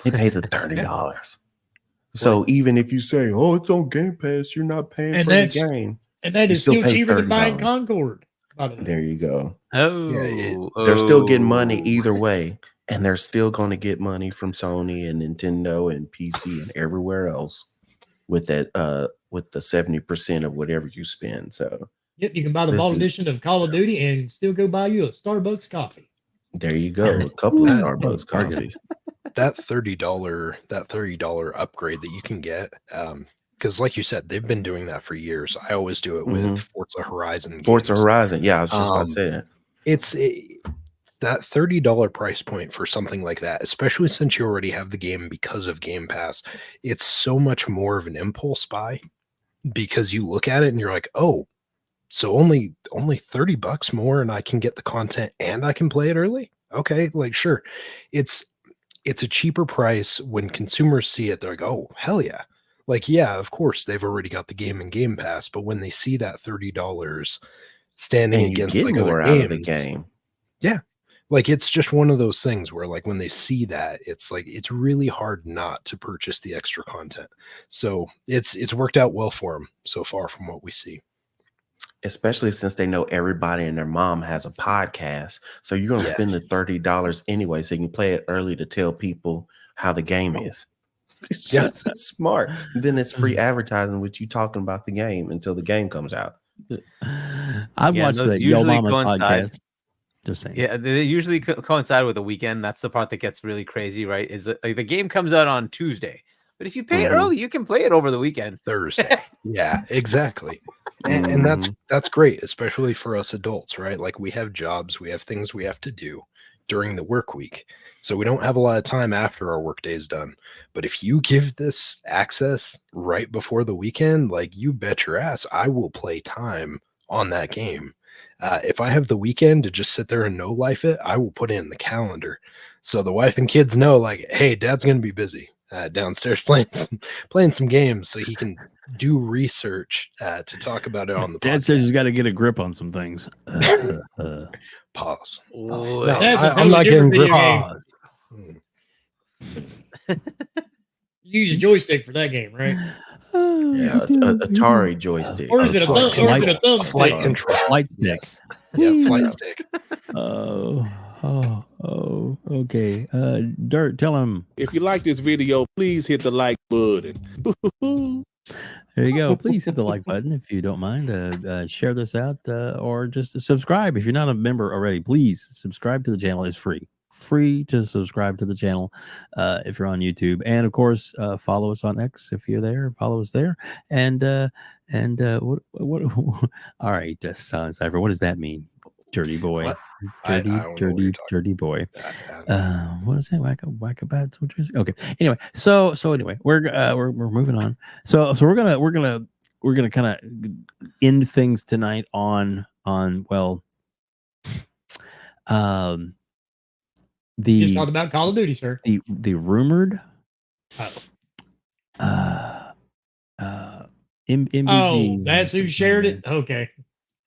They pay the $30. So even if you say, "Oh, it's on Game Pass," you're not paying for the game. And that You is still still pay cheaper than buying $30. Concord. By the way. There you go. Oh, They're still getting money either way, and they're still going to get money from Sony and Nintendo and PC and everywhere else with that with the 70% of whatever you spend. So Yep, you can buy the Vault Edition of Call of Duty and still go buy you a Starbucks coffee. there you go. A couple of Starbucks coffees. That $30 upgrade that you can get, because like you said, they've been doing that for years. I always do it with Forza Horizon. Forza games. Horizon. Yeah, I was just about to say that. That $30 price point for something like that, especially since you already have the game because of Game Pass, it's so much more of an impulse buy because you look at it and you're like, oh, so only $30 more and I can get the content and I can play it early. Okay, like sure. It's a cheaper price when consumers see it, they're like, oh, hell yeah. Like, yeah, of course they've already got the game in Game Pass, but when they see that $30 standing And you against get like more other out of the games, game. yeah. Like it's just one of those things where like when they see that, it's like it's really hard not to purchase the extra content. So it's worked out well for them so far from what we see. Especially since they know everybody and their mom has a podcast. So you're going to spend the $30 anyway, so you can play it early to tell people how the game is. It's just smart. Then it's free advertising with you talking about the game until the game comes out. I've watched those that Yo usually Mama coincide. podcast. Just saying. Yeah, they usually coincide with the weekend. That's the part that gets really crazy, right? Is that, like the game comes out on Tuesday, but if you pay it early, you can play it over the weekend. Thursday. Yeah, exactly. And that's great, especially for us adults, right? Like we have jobs, we have things we have to do during the work week. So we don't have a lot of time after our work day is done. But if you give this access right before the weekend, like you bet your ass I will play time on that game. If I have the weekend to just sit there and no life it, I will put it in the calendar. So the wife and kids know like, hey, dad's going to be busy downstairs playing some games so he can do research to talk about it on the podcast. Dad says he's got to get a grip on some things. Pause. Oh, No, That's a I'm not totally getting different grip. video game. You use a joystick for that game, right? Yeah, Atari joystick. Or is it a thumb? Or is it a thumbstick? Flight control. Flight sticks. Yeah, flight stick. Okay. Dirt, tell him. If you like this video, please hit the like button. There you go. Please hit the like button if you don't mind. Share this out or just subscribe. If you're not a member already, please subscribe to the channel. It's free. Free to subscribe to the channel if you're on YouTube. And of course, follow us on X if you're there. Follow us there. And what all right, Cypher, what does that mean? Dirty boy. What? Dirty boy. What is that? Whack-a-bat? Okay. Anyway, so anyway, we're moving on. So we're gonna kind of end things tonight on the Just talked about Call of Duty, sir. the rumored MVG. That's who shared it. Okay.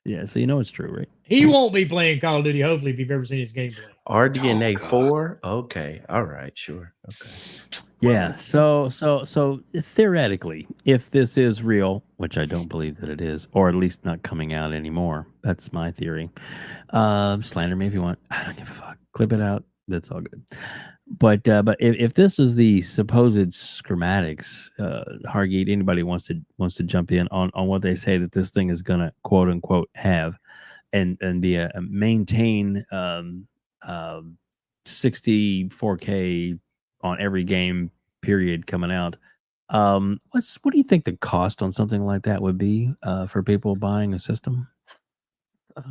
Yeah, so you know it's true, right? He won't be playing Call of Duty, hopefully, if you've ever seen his gameplay. RDNA 4? Okay. All right. Sure. Okay. Yeah. So theoretically, if this is real, which I don't believe that it is, or at least not coming out anymore, that's my theory. Slander me if you want. I don't give a fuck. Clip it out. That's all good. But if this is the supposed schematics, Hargeet, anybody wants to jump in on what they say that this thing is gonna quote unquote have, and be a maintain 64K on every game period coming out. What do you think the cost on something like that would be for people buying a system?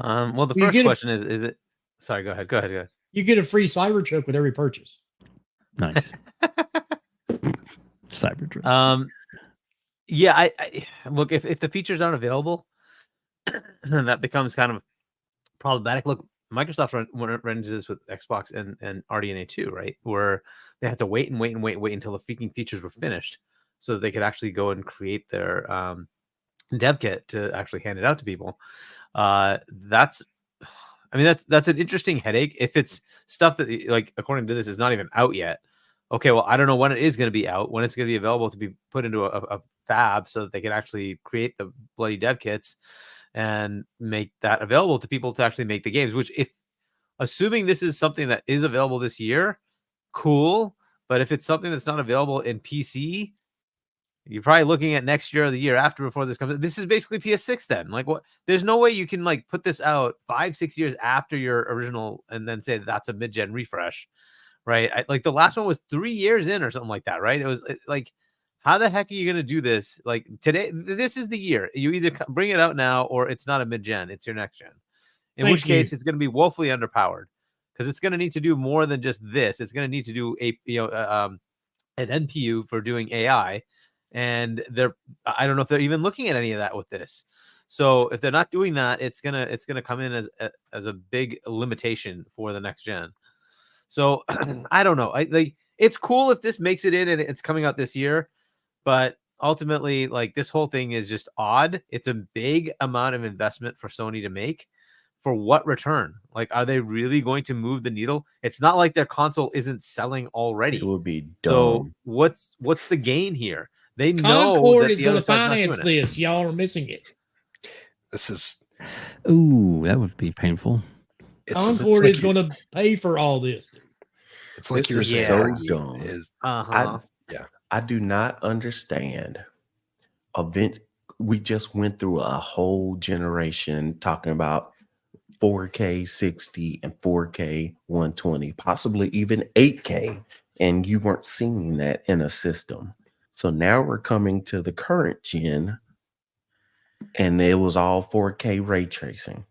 Well, the first question is it? Sorry, go ahead. You get a free Cybertruck with every purchase. Nice. Cybertruck. Yeah, I look if the features aren't available, that becomes kind of problematic. Look, Microsoft ran into this with Xbox and RDNA 2, right? Where they had to wait until the freaking features were finished so that they could actually go and create their dev kit to actually hand it out to people. That's an interesting headache. If it's stuff that, like, according to this, is not even out yet. Okay, well, I don't know when it is going to be out, when it's going to be available to be put into a fab so that they can actually create the bloody dev kits and make that available to people to actually make the games. Which, if assuming this is something that is available this year, cool. But if it's something that's not available in PC, you're probably looking at next year or the year after before this comes. This is basically PS6 then. Like, what? There's no way you can like put this out 5-6 years after your original and then say that's a mid-gen refresh, right? Like the last one was 3 years in or something like that, right? It was like, how the heck are you going to do this? Like today, this is the year. You either bring it out now or it's not a mid-gen. It's your next gen. In which case, it's going to be woefully underpowered because it's going to need to do more than just this. It's going to need to do an NPU for doing AI. And I don't know if they're even looking at any of that with this. So if they're not doing that, it's gonna come in as a big limitation for the next gen. So I don't know. It's cool if this makes it in and it's coming out this year, but ultimately, like, this whole thing is just odd. It's a big amount of investment for Sony to make. For what return? Like, are they really going to move the needle? It's not like their console isn't selling already. It would be so dumb. what's the gain here? They know Concord that is the going other to side's not finance doing it. this. Y'all are missing it. This is Ooh, that would be painful. Concord is going to pay for all this. It's like This you're is saying, so Hargeet, dumb. is I do not understand. We just went through a whole generation talking about 4K 60 and 4K 120, possibly even 8K, and you weren't seeing that in a system. So now we're coming to the current gen, and it was all 4K ray tracing.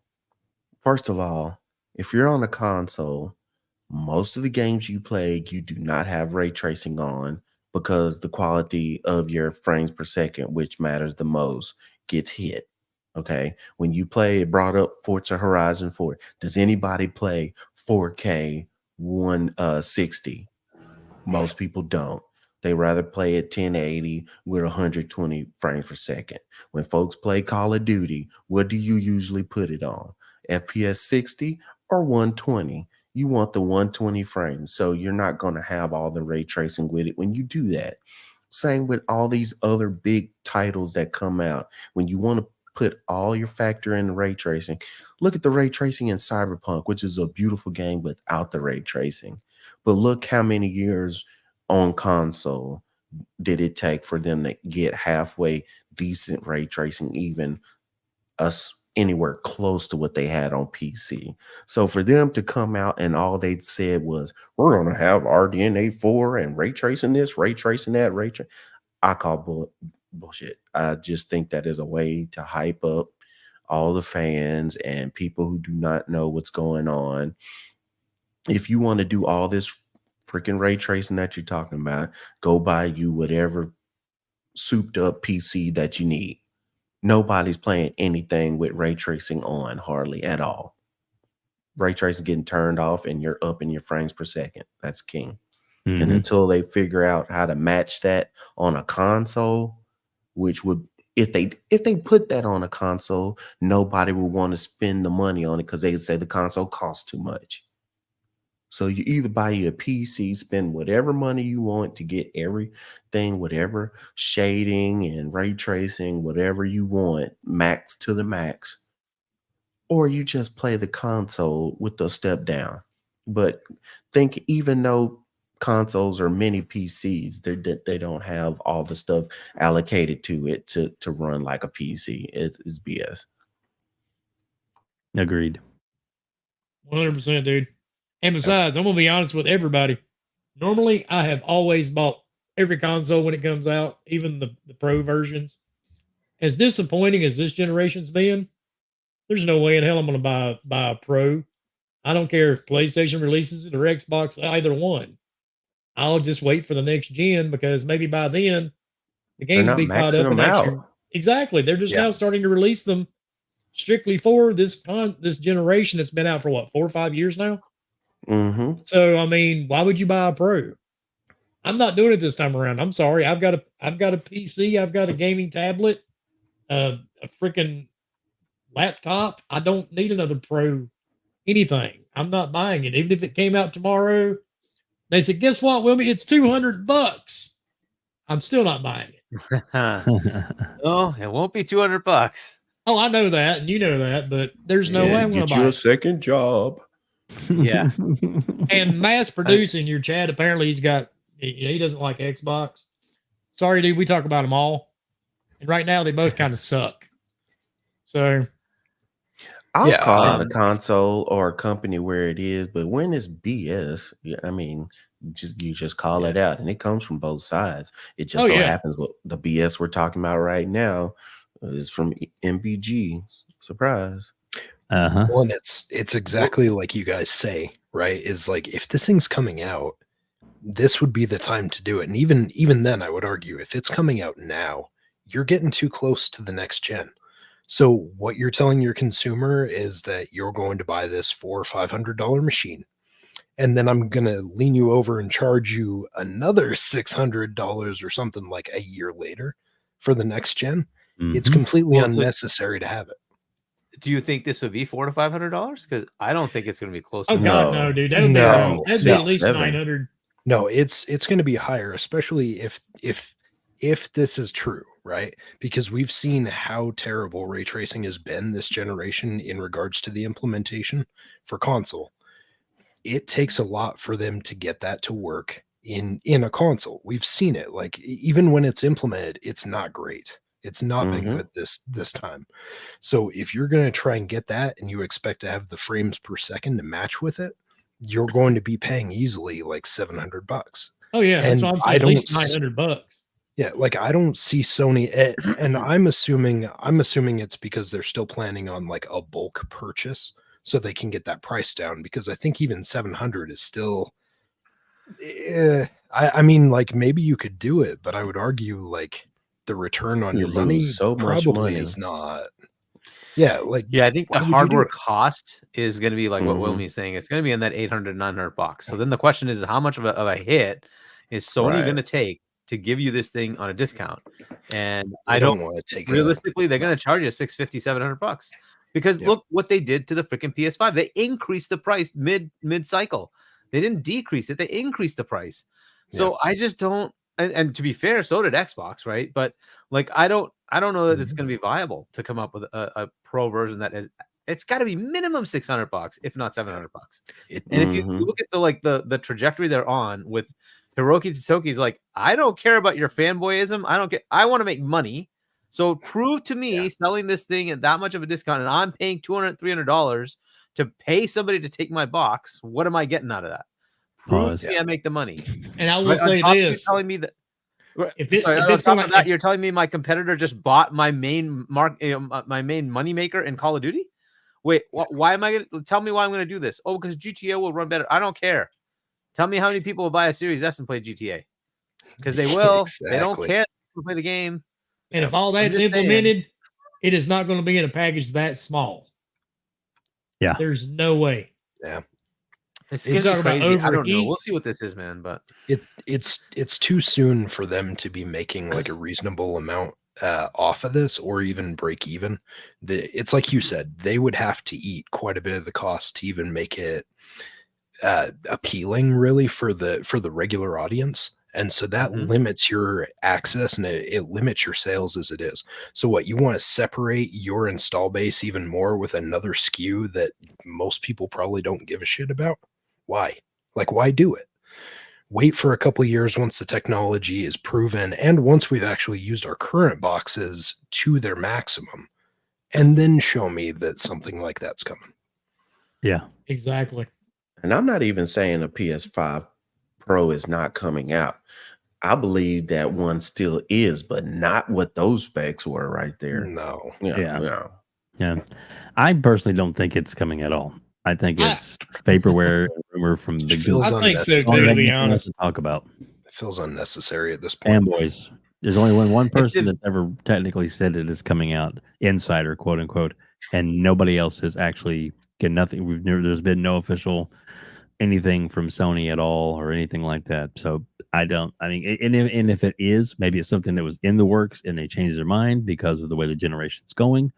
First of all, if you're on a console, most of the games you play, you do not have ray tracing on because the quality of your frames per second, which matters the most, gets hit. Okay. When you play, it brought up Forza Horizon 4. Does anybody play 4K 160? Most people don't. They rather play at 1080 with 120 frames per second. When folks play Call of Duty, what do you usually put it on? FPS 60 or 120? You want the 120 frames, so you're not going to have all the ray tracing with it when you do that. Same with all these other big titles that come out. When you want to put all your factor in the ray tracing, look at the ray tracing in Cyberpunk, which is a beautiful game without the ray tracing. But look how many years on console did it take for them to get halfway decent ray tracing, even us anywhere close to what they had on PC. So for them to come out and all they said was, we're going to have RDNA 4 and ray tracing this, ray tracing that, I call bullshit. I just think that is a way to hype up all the fans and people who do not know what's going on. If you want to do all this freaking ray tracing that you're talking about, go buy you whatever souped up PC that you need. Nobody's playing anything with ray tracing on hardly at all. Ray tracing getting turned off and you're up in your frames per second. That's king. Mm-hmm. And until they figure out how to match that on a console, which would, if they put that on a console, nobody would want to spend the money on it because they would say the console costs too much. So you either buy you a PC, spend whatever money you want to get everything, whatever shading and ray tracing, whatever you want, max to the max, or you just play the console with the step down. But think, even though consoles are mini PCs, they don't have all the stuff allocated to it to run like a PC. It's BS. Agreed. 100%, dude. And besides, I'm going to be honest with everybody. Normally, I have always bought every console when it comes out, even the Pro versions. As disappointing as this generation's been, there's no way in hell I'm going to buy a Pro. I don't care if PlayStation releases it or Xbox, either one. I'll just wait for the next gen because maybe by then the games will be caught up and actually. Exactly. They're just now starting to release them strictly for this generation that's been out for what, 4 or 5 years now. Mm-hmm. So I mean, why would you buy a Pro? I'm not doing it this time around. I'm sorry. I've got a PC. I've got a gaming tablet, a freaking laptop. I don't need another Pro anything. I'm not buying it. Even if it came out tomorrow, they said, guess what, Wilmy? It's $200. I'm still not buying it. No, it won't be $200. Oh, I know that, and you know that, but there's no way I'm going to buy you a it. second job. Yeah. And mass producing your Chad. Apparently, he's got. He doesn't like Xbox. Sorry, dude. We talk about them all, and right now they both kind of suck. So I'll call it a console or a company where it is, but when it's BS, I mean, you just call it out, and it comes from both sides. It just happens what the BS we're talking about right now is from MBG. Surprise. Well, and it's exactly like you guys say, right? Is like if this thing's coming out, this would be the time to do it. And even then, I would argue if it's coming out now, you're getting too close to the next gen. So what you're telling your consumer is that you're going to buy this $400 or $500 machine, and then I'm going to lean you over and charge you another $600 or something like a year later for the next gen. It's completely unnecessary to have it. Do you think this would be $400 to $500? Because I don't think it's going to be close. Oh to God, no, dude. That'd be at least 900. No, it's going to be higher, especially if this is true, right? Because we've seen how terrible ray tracing has been this generation in regards to the implementation for console. It takes a lot for them to get that to work in a console. We've seen it. Like even when it's implemented, it's not great. It's not been good this time. So if you're going to try and get that and you expect to have the frames per second to match with it, you're going to be paying easily like $700. Oh yeah, and that's what I'm saying. At least $900. Yeah, like I don't see Sony, and I'm assuming it's because they're still planning on like a bulk purchase so they can get that price down, because I think even 700 is still I mean, like maybe you could do it, but I would argue like the return on your money probably is not. Yeah, like I think the hardware cost is going to be like what Wilmy's saying. It's going to be in that $800, $900. So then the question is, how much of a hit is Sony going to take to give you this thing on a discount? And I don't want to take realistically, they're going to charge you $650, $700 because look what they did to the freaking PS5. They increased the price mid cycle. They didn't decrease it. They increased the price. So I just don't. And to be fair, so did Xbox, right? But like, I don't know that it's going to be viable to come up with a pro version that is. It's got to be minimum $600, if not $700. And if you look at the trajectory they're on with Hiroki Totoki's, like, I don't care about your fanboyism. I don't care. I want to make money. So prove to me selling this thing at that much of a discount, and I'm paying $200, $300 to pay somebody to take my box. What am I getting out of that? Prove to me I make the money. And I will say this: you're telling me that. You're telling me my competitor just bought my main my main money maker in Call of Duty. Wait, why am I going to tell me why I'm going to do this? Oh, because GTA will run better. I don't care. Tell me how many people will buy a Series S and play GTA, because they will. Exactly. They don't care to play the game. And if all that's implemented, it is not going to be in a package that small. Yeah, there's no way. Yeah. It's crazy. I don't know. We'll see what this is, man. But it's too soon for them to be making like a reasonable amount off of this, or even break even. It's like you said, they would have to eat quite a bit of the cost to even make it appealing, really, for the regular audience. And so that limits your access, and it limits your sales as it is. So what, you want to separate your install base even more with another SKU that most people probably don't give a shit about? Why? Like, why do it? Wait for a couple of years once the technology is proven, and once we've actually used our current boxes to their maximum, and then show me that something like that's coming. Yeah, exactly. And I'm not even saying a PS5 Pro is not coming out. I believe that one still is, but not what those specs were right there. No. Yeah. I personally don't think it's coming at all. I think it's vaporware rumor from the Google. I think so too, to be honest. To talk about. It feels unnecessary at this point. Fanboys. There's only one person that's ever technically said it is coming out. Insider, quote unquote. and nobody else has actually get nothing. There's been no official anything from Sony at all or anything like that. So I mean, and if it is, maybe it's something that was in the works and they changed their mind because of the way the generation's going.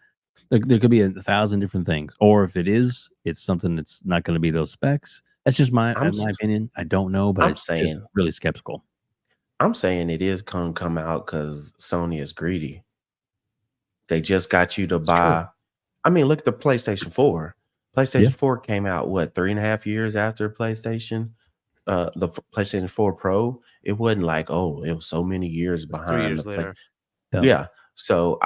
There could be 1,000 different things, or if it is, it's something that's not going to be those specs. That's just my opinion. I don't know, but it's just really skeptical. I'm saying it is going to come out because Sony is greedy. They just got you to buy. True. I mean, look at the PlayStation 4. PlayStation 4 came out, what, 3.5 years after PlayStation? The PlayStation 4 Pro. It wasn't like, oh, it was so many years behind. 3 years later. Yeah. So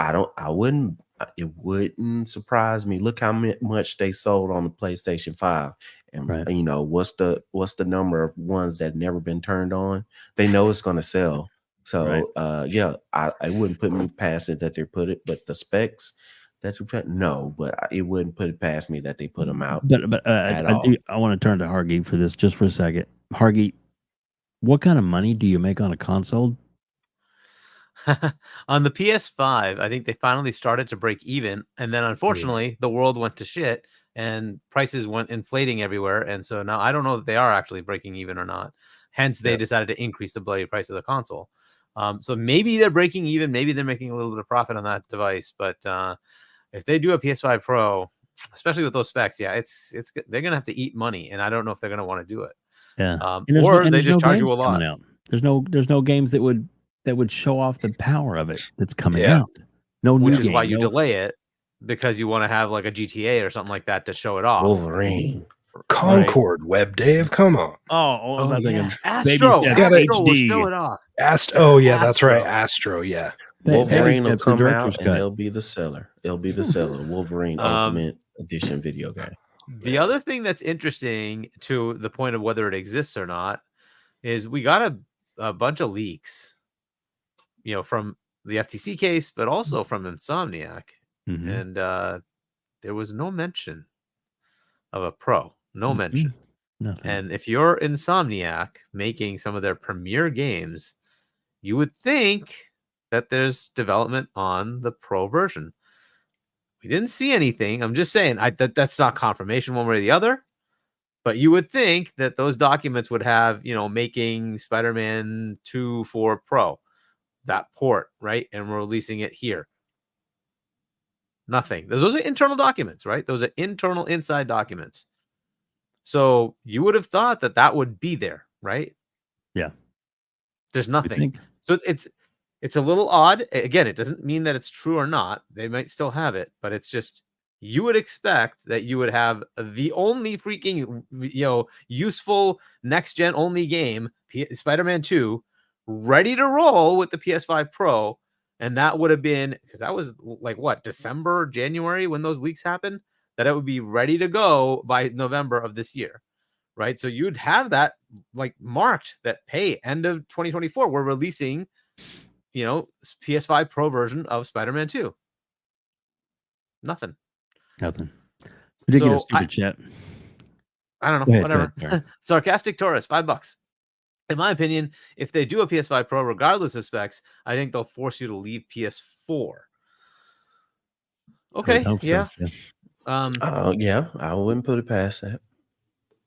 it wouldn't surprise me. Look how much they sold on the PlayStation 5. And you know, what's the number of ones that never been turned on? They know it's going to sell. So I wouldn't put me past it that they put it, but the specs that you put, no, but it wouldn't put it past me that they put them out. But I want to turn to Hargeet for this just for a second. Hargeet, what kind of money do you make on a console? On the PS5, I think they finally started to break even, and then unfortunately the world went to shit and prices went inflating everywhere, and so now I don't know if they are actually breaking even or not. Hence they decided to increase the bloody price of the console. So maybe they're breaking even, maybe they're making a little bit of profit on that device, but if they do a PS5 Pro, especially with those specs, they're gonna have to eat money, and I don't know if they're gonna want to do it. Or they just charge you a lot. There's no games that would show off the power of it that's coming out. No new Which is game, why you delay it, because you want to have like a GTA or something like that to show it off. Wolverine. Concord, Webdave, come on. Oh, what was I thinking? Astro will show it off. That's right. Astro, yeah. Wolverine will come out and it'll be the seller. It'll be the seller. Wolverine Ultimate Edition video game. The other thing that's interesting to the point of whether it exists or not is we got a bunch of leaks, you know, from the FTC case, but also from Insomniac. And there was no mention of a Pro. No mention. Nothing. And if you're Insomniac making some of their premier games, you would think that there's development on the Pro version. We didn't see anything. I'm just saying that's not confirmation one way or the other. But you would think that those documents would have, you know, making Spider-Man 2 for Pro, that port, right? And we're releasing it here. Nothing. Those are internal documents, right? Those are internal inside documents. So you would have thought that would be there, right? Yeah. There's nothing. So it's a little odd. Again, it doesn't mean that it's true or not. They might still have it, but it's just, you would expect that you would have the only freaking, you know, useful next gen only game, Spider-Man 2, ready to roll with the PS5 Pro. And that would have been, because that was like what, December, January when those leaks happened, that it would be ready to go by November of this year, right? So you'd have that like marked that, hey, end of 2024, we're releasing, you know, PS5 Pro version of Spider-Man 2. Nothing. We did get a stupid chat. I don't know. Whatever. Sarcastic Taurus, $5. In my opinion, if they do a PS5 Pro, regardless of specs, I think they'll force you to leave PS4. Okay. Yeah. I wouldn't put it past that.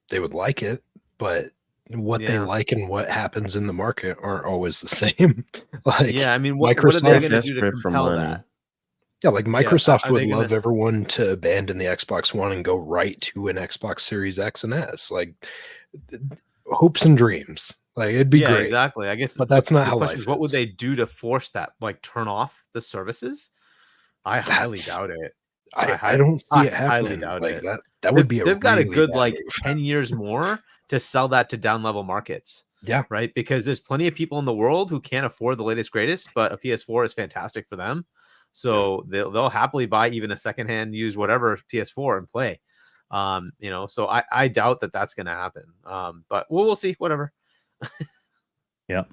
They would like it, but what they like and what happens in the market aren't always the same. I mean, what are they going to do to compel that? Yeah, like Microsoft would love everyone to abandon the Xbox One and go right to an Xbox Series X and S. Like hopes and dreams. Like it'd be great. Exactly. I guess, but that's not how life life is. What would they do to force that? Like turn off the services? I highly doubt it. I don't see it happening. Highly doubt like it. That would be. They've got a good move. like 10 years more to sell that to down level markets. Yeah. Right. Because there's plenty of people in the world who can't afford the latest greatest, but a PS4 is fantastic for them. So they'll happily buy even a secondhand used whatever PS4 and play. You know, so I doubt that that's going to happen. But we'll see. Whatever. Yep.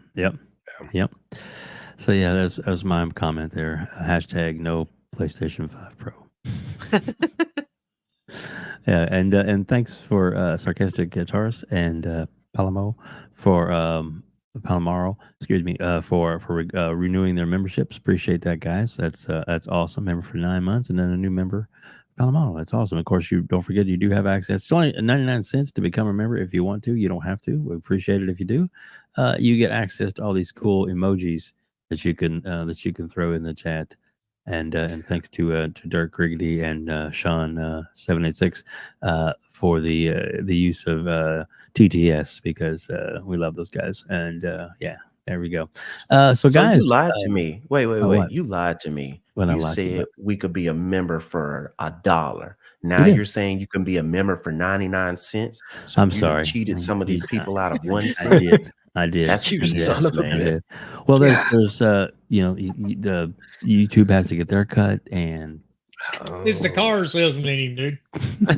So yeah, that was my comment there. Hashtag no PlayStation 5 Pro. Yeah, and thanks for sarcastic guitarist and Palomaro, excuse me, for renewing their memberships. Appreciate that, guys. That's awesome. Member for 9 months, and then a new member Phenomenal. That's awesome. Of course, you don't forget you do have access. It's only 99 cents to become a member if you want to. You don't have to. We appreciate it if you do. You get access to all these cool emojis that you can throw in the chat. And thanks to Dirk Griggity and Shaun 786 for the use of TTS, because we love those guys. And yeah, there we go. So guys, you lied to me. Wait. what? You lied to me. What I You lied to you said about? we could be a member for $1. Now did. you're saying you can be a member for 99 cents. So I'm you sorry. cheated some of these people out of 1 I cent. did. I did. That's You BS, son of a man. I did. Well, there's you know, the YouTube has to get their cut, and It's the car salesman in him, dude.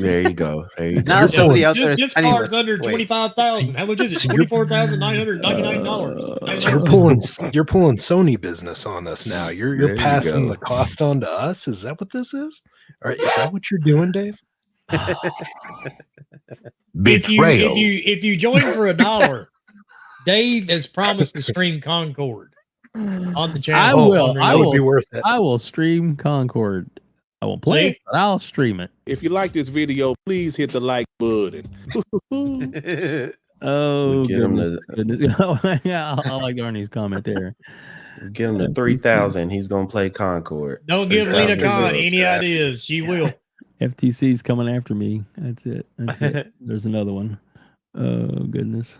There you go. There you Now go. somebody out there is This penniless. car's under Wait. $25,000. How much is it? So you're- $24,999. So you're pulling Sony business on us now. There You're you passing go. the cost on to us. Is that what this is? Or is that what you're doing, Dave? If you join for $1, Dave has promised to stream Concord on the channel. That would be worth it. I will stream Concord. I won't play it, but I'll stream it. If you like this video, please hit the like button. Oh, Get him goodness. Oh, yeah, I like Arnie's comment there. Get him to 3,000. He's gonna play Concord. Don't give Lena 3,000 Khan subs. any ideas. She will. FTC's coming after me. That's it. That's it. There's another one. Oh goodness,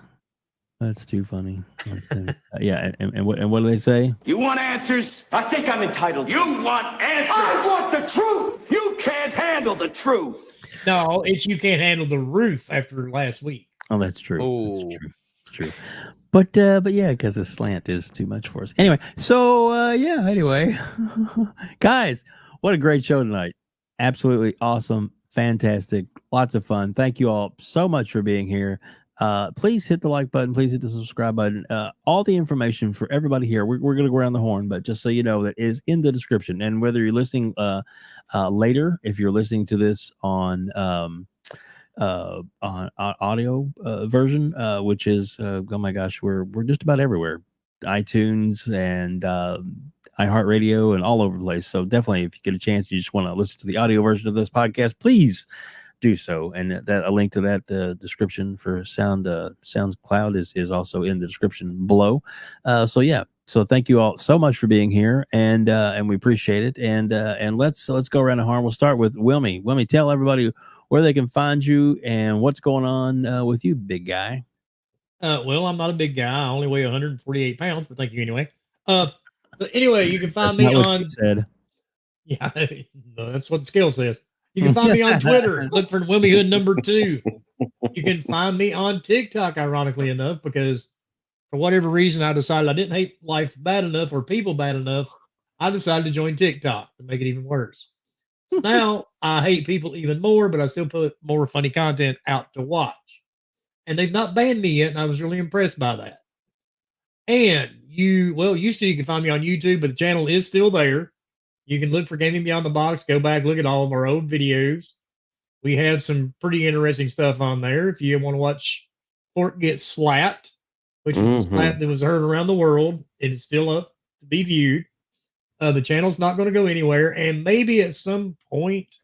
that's too funny. Yeah, and what do they say? You want answers? I think I'm entitled. You want answers? I want the truth. You can't handle the truth. No, it's you can't handle the roof after last week. Oh, that's true. Oh. That's true. It's true. But yeah, because the slant is too much for us. Anyway, so yeah. Anyway, guys, what a great show tonight! Absolutely awesome, fantastic, lots of fun. Thank you all so much for being here. Please hit the like button. Please hit the subscribe button. All the information for everybody here, we're going to go around the horn, but just so you know, that is in the description. And whether you're listening later, if you're listening to this on audio version, which is oh my gosh, we're just about everywhere, iTunes and iHeartRadio and all over the place. So definitely, if you get a chance, you just want to listen to the audio version of this podcast, please do so. And that a link to that description for SoundCloud is also in the description below. So yeah, so thank you all so much for being here, and we appreciate it. And let's go around the horn. We'll start with Wilmy. Wilmy, tell everybody where they can find you and what's going on with you, big guy. Well, I'm not a big guy. I only weigh 148 pounds, but thank you anyway. But anyway, you can find That's me not what on. you said. Yeah, no, that's what the scale says. You can find me on Twitter. Look for WilmyHood #2. You can find me on TikTok, ironically enough, because for whatever reason I decided I didn't hate life bad enough or people bad enough. I decided to join TikTok to make it even worse. So now I hate people even more, but I still put more funny content out to watch. And they've not banned me yet, and I was really impressed by that. And you can find me on YouTube, but the channel is still there. You can look for Gaming Beyond the Box. Go back, look at all of our old videos. We have some pretty interesting stuff on there. If you want to watch Fork get slapped, which was a slap that was heard around the world, it is still up to be viewed. The channel's not going to go anywhere. And maybe at some point,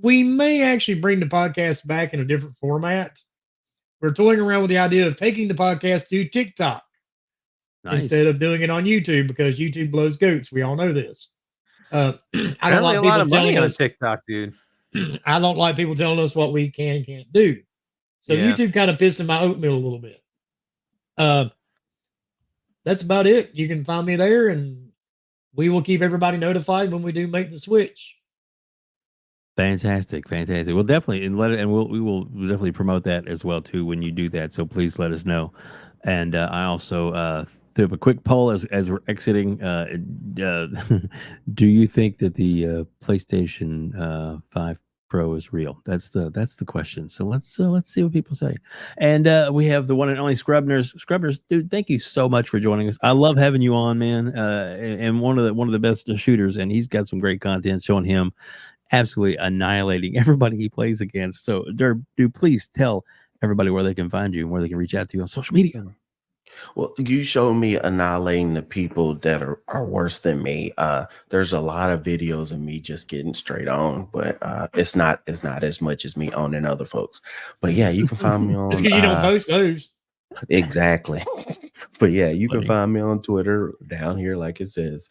we may actually bring the podcast back in a different format. We're toying around with the idea of taking the podcast to TikTok. Nice. Instead of doing it on YouTube, because YouTube blows goats. We all know this. I don't Apparently like a lot people of money telling on us. TikTok, dude. I don't like people telling us what we can and can't do. So Yeah. YouTube kind of pissed in my oatmeal a little bit. That's about it. You can find me there, and we will keep everybody notified when we do make the switch. Fantastic. We'll definitely we will definitely promote that as well too when you do that. So please let us know. And I also threw up a quick poll as we're exiting. Do you think that the PlayStation 5 Pro is real? That's the question. So let's see what people say. And we have the one and only Scrubners, dude. Thank you so much for joining us. I love having you on, man. And one of the best shooters, and he's got some great content showing him absolutely annihilating everybody he plays against. So, dude, please tell everybody where they can find you and where they can reach out to you on social media. Well, you showed me annihilating the people that are worse than me. There's a lot of videos of me just getting straight on, but it's not as much as me owning other folks. But yeah, you can find me on It's because you don't post those. exactly. But yeah, you can Funny. find me on Twitter down here, like it says,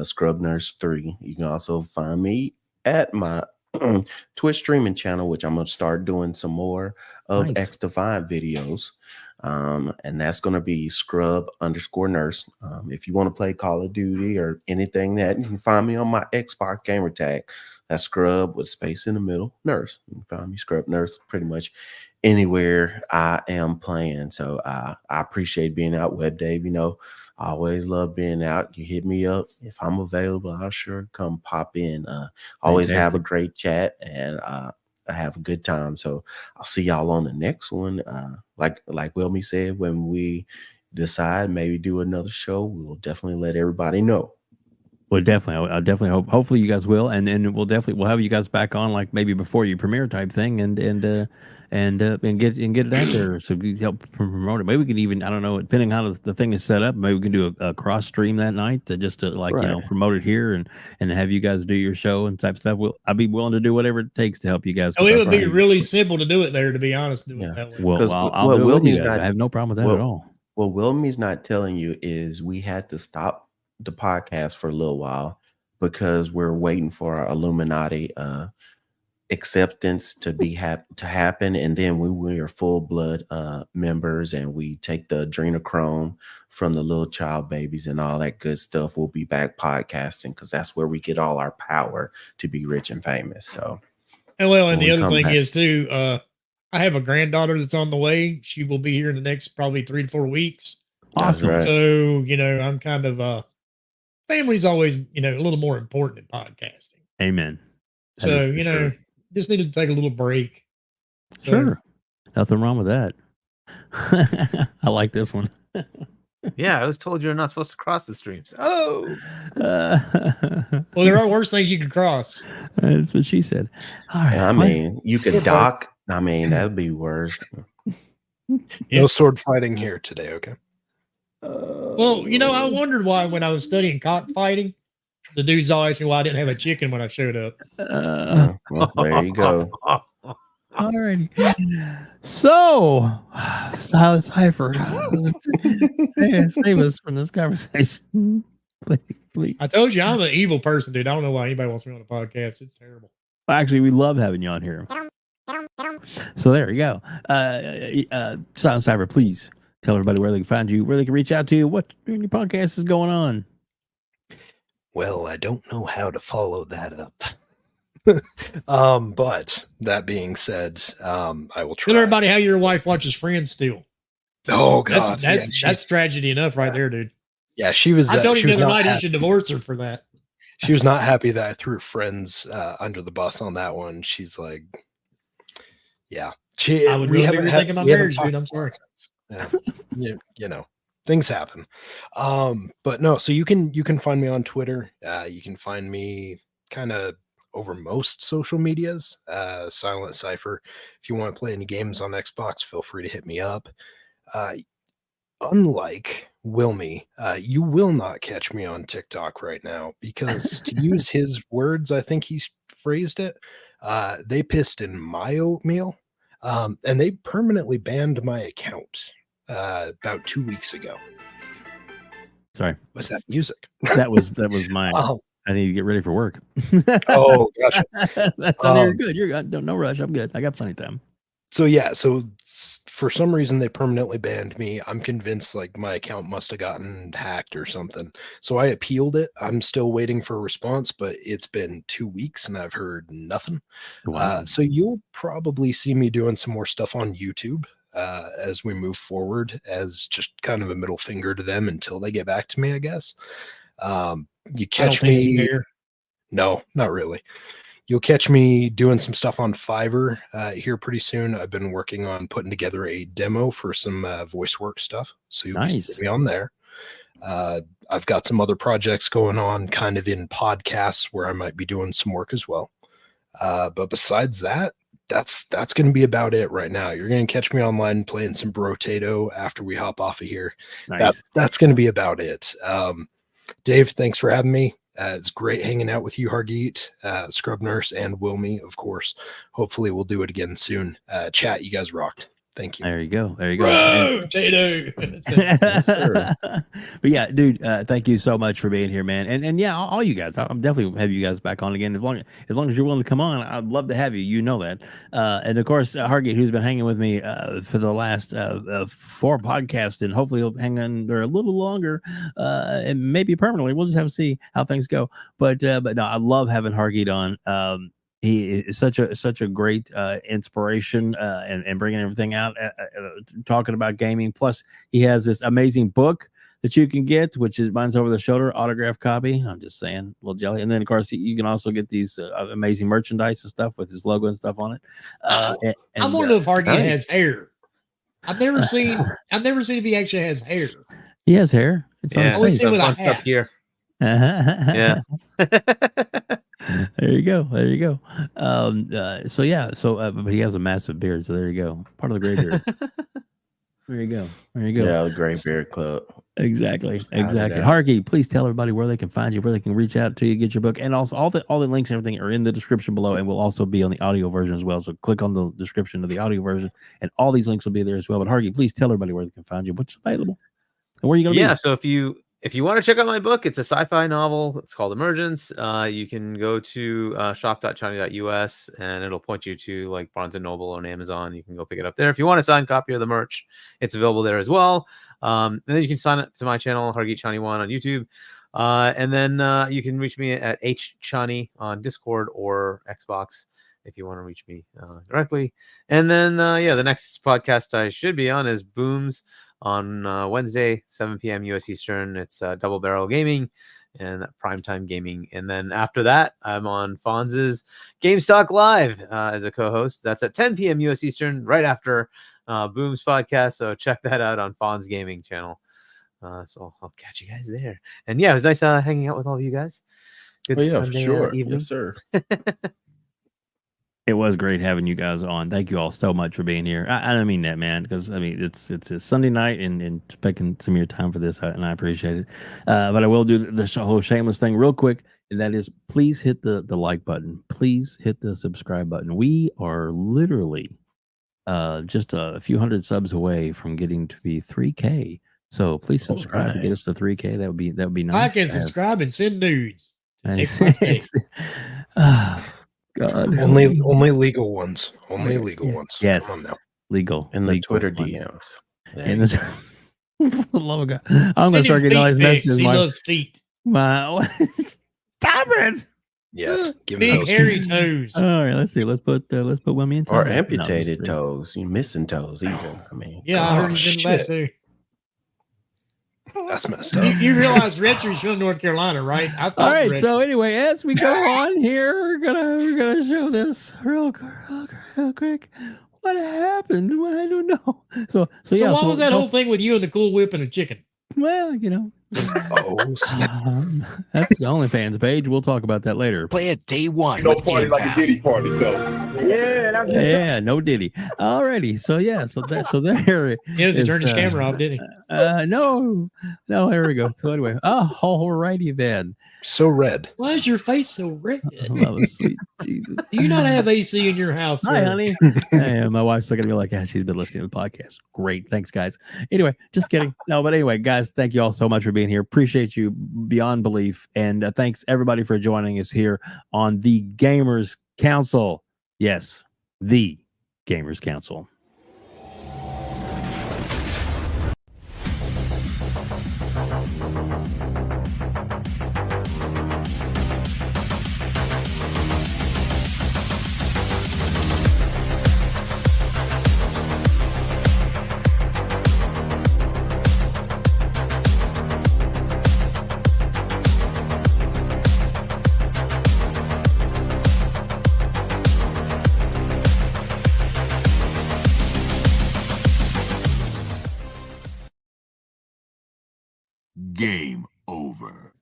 Scrub Nurse 3. You can also find me at my Twitch streaming channel, which I'm gonna start doing some more of Nice. X to 5 videos. And that's gonna be Scrub_Nurse. If you want to play Call of Duty or anything that, you can find me on my Xbox gamer tag. That's Scrub with space in the middle, Nurse. You can find me Scrub Nurse pretty much anywhere I am playing. So I appreciate being out, WebDave. You know, I always love being out. You hit me up if I'm available. I'll sure come pop in. Always have a Fantastic. great chat, and I have a good time. So I'll see y'all on the next one. Like Wilmy said, when we decide maybe do another show, we will definitely let everybody know. Well, definitely. I definitely hope. Hopefully, you guys will, and then we'll have you guys back on, like maybe before you premiere type thing, and get it out there so we help promote it. Maybe we can even, I don't know, depending on how the thing is set up, maybe we can do a cross stream that night to just to like Right. promote it here and have you guys do your show and type stuff. I'd be willing to do whatever it takes to help you guys. Oh, it would be Right. really simple to do it there, to be honest. Do Yeah. it that way. Well, 'Cause I'll what do it with you Wilmy's guys. not- I have no problem with that well- at all. What Wilmy's not telling you is we had to stop the podcast for a little while because we're waiting for our Illuminati acceptance to happen, and then we are full blood members, and we take the adrenochrome from the little child babies and all that good stuff. We'll be back podcasting because that's where we get all our power to be rich and famous. So, And well, when and we the other come thing back- is too, I have a granddaughter that's on the way. She will be here in the next probably 3 to 4 weeks. That's Awesome. right. So, I'm kind of family's always, a little more important than podcasting. Amen. That So, is for sure. just needed to take a little break. So, Sure. Nothing wrong with that. I like this one. Yeah, I was told you're not supposed to cross the streams. Oh, Well, there are worse things you could cross. That's what she said. All right. I well, mean, you could dock. I mean, that'd be worse. Yeah. No sword fighting here today, okay? Well, I wondered why when I was studying cockfighting, the dudes all asked me why I didn't have a chicken when I showed up. Well, there you go. all righty. So, Cypher, save us from this conversation. Please. I told you I'm an evil person, dude. I don't know why anybody wants me on a podcast. It's terrible. Actually, we love having you on here. So there you go. Silent Cypher, please tell everybody where they can find you, where they can reach out to you, what in your podcast is going on. Well, I don't know how to follow that up. But that being said, I will try. Tell everybody how your wife watches Friends still. Oh God, That's tragedy enough right there, dude. yeah. She was. I told she him the was other not night he happy. should divorce her for that. She was not happy that I threw Friends under the bus on that one. She's like, yeah. I would really be rethinking my marriage, dude. I'm sorry. Yeah, things happen. But no, so you can find me on Twitter. You can find me kind of over most social medias. Silent Cypher. If you want to play any games on Xbox, feel free to hit me up. Unlike Wilmy, you will not catch me on TikTok right now because, to use his words, I think he phrased it, they pissed in my oatmeal, and they permanently banned my account about 2 weeks ago. Sorry, Was that music? that was mine. Oh, I need to get ready for work. oh, gotcha. That's you're good. You're good. No rush. I'm good. I got plenty of time. So yeah, for some reason they permanently banned me. I'm convinced like my account must have gotten hacked or something. So I appealed it. I'm still waiting for a response, but it's been 2 weeks and I've heard nothing. Wow. So you'll probably see me doing some more stuff on YouTube as we move forward, as just kind of a middle finger to them until they get back to me, I guess. You catch me. No, not really. You'll catch me doing some stuff on Fiverr here pretty soon. I've been working on putting together a demo for some voice work stuff. So you'll Nice. see me on there. I've got some other projects going on kind of in podcasts where I might be doing some work as well. But besides that, that's going to be about it right now. You're going to catch me online playing some Brotato after we hop off of here. Nice. That's going to be about it. Dave, thanks for having me. It's great hanging out with you, Hargeet, Scrub Nurse, and Wilmy, of course. Hopefully we'll do it again soon. Chat, you guys rocked. Thank you. There you go. There you go. Potato. Yes, sir. But yeah, dude, thank you so much for being here, man. And yeah, all you guys, I'm definitely have you guys back on again as long as you're willing to come on. I'd love to have you. You know that. And of course, Hargeet, who's been hanging with me for the last 4 podcasts, and hopefully he'll hang on there a little longer, and maybe permanently. We'll just have to see how things go. But no, I love having Hargeet on. He is such a great inspiration and bringing everything out, talking about gaming. Plus, he has this amazing book that you can get, which is mine's over the shoulder, autographed copy. I'm just saying, a little jelly. And then, of course, you can also get these amazing merchandise and stuff with his logo and stuff on it. I'm wondering if Hargeet has hair. I've never seen if he actually has hair. He has hair. It's on his always face. see with a Up hat. here. Yeah. Yeah. There you go. There you go. But he has a massive beard, so there you go. Part of the gray beard. There you go. There you go. Yeah, the Gray Beard Club. Exactly. Shout it Exactly. out. Hargeet, please tell everybody where they can find you, where they can reach out to you, get your book, and also all the links and everything are in the description below, and will also be on the audio version as well. So click on the description of the audio version, and all these links will be there as well. But Hargeet, please tell everybody where they can find you, what's available, and where you gonna be. Yeah, so if you want to check out my book, it's a sci-fi novel. It's called Emergence. You can go to shop.chani.us and it'll point you to like Barnes & Noble on Amazon. You can go pick it up there. If you want a signed copy of the merch, it's available there as well. And then you can sign up to my channel, Hargeet Chani 1 on YouTube. And then you can reach me at hchani on Discord or Xbox if you want to reach me directly. And then, the next podcast I should be on is Booms on Wednesday, 7 p.m. US Eastern. It's Double Barrel Gaming and Primetime Gaming. And then after that, I'm on Fonz's GameStalk Live as a co-host. That's at 10 p.m. US Eastern, right after Boom's podcast. So check that out on Fonz Gaming channel. So I'll catch you guys there. And yeah, it was nice hanging out with all of you guys. Good Sunday, for sure. evening. Yes, sir. It was great having you guys on. Thank you all so much for being here. I don't mean that, man, because I mean it's a Sunday night and taking some of your time for this, and I appreciate it. But I will do the whole shameless thing real quick, and that is please hit the like button. Please hit the subscribe button. We are literally just a few hundred subs away from getting to be 3K. So please subscribe to get us to 3K. That would be nice. Like and subscribe and send nudes. And God, Only legal ones. Only legal ones. Yes. Come on now. Legal In the legal Twitter ones. DMs. In the for the love of God, I'm gonna Send start him getting all feet these pics. messages. He loves feet. Stop it! Yes. Give me Big those hairy feet. toes. All right, let's see. Let's put Wilmy in. Or time. No, amputated just- toes. You missing toes even. I mean, Yeah, I heard Oh, he's into that too. That's messed You, up. you realize Retry's from North Carolina, right? I've All talked right. to So Retry. anyway, as we go on here, we're gonna show this real quick. What happened? Well, I don't know. So yeah. what was that whole thing with you and the Cool Whip and a chicken? Well, you know. Oh, snap. That's the OnlyFans page. We'll talk about that later. Play it day one. No party like a Diddy party, so. Yeah, no Diddy. Alrighty, so yeah, so there. He was to is, turn his camera off, didn't he? No, here we go. So anyway, alrighty then. So red. Why is your face so red? Oh, sweet Jesus. Do you not have AC in your house? Hi, sir? honey. And my wife's looking at me like, yeah, she's been listening to the podcast. Great, thanks, guys. Anyway, just kidding. No, but anyway, guys, thank you all so much for being here. Appreciate you beyond belief, and thanks everybody for joining us here on the Gamers Council. Yes, the Gamers Council. Game over.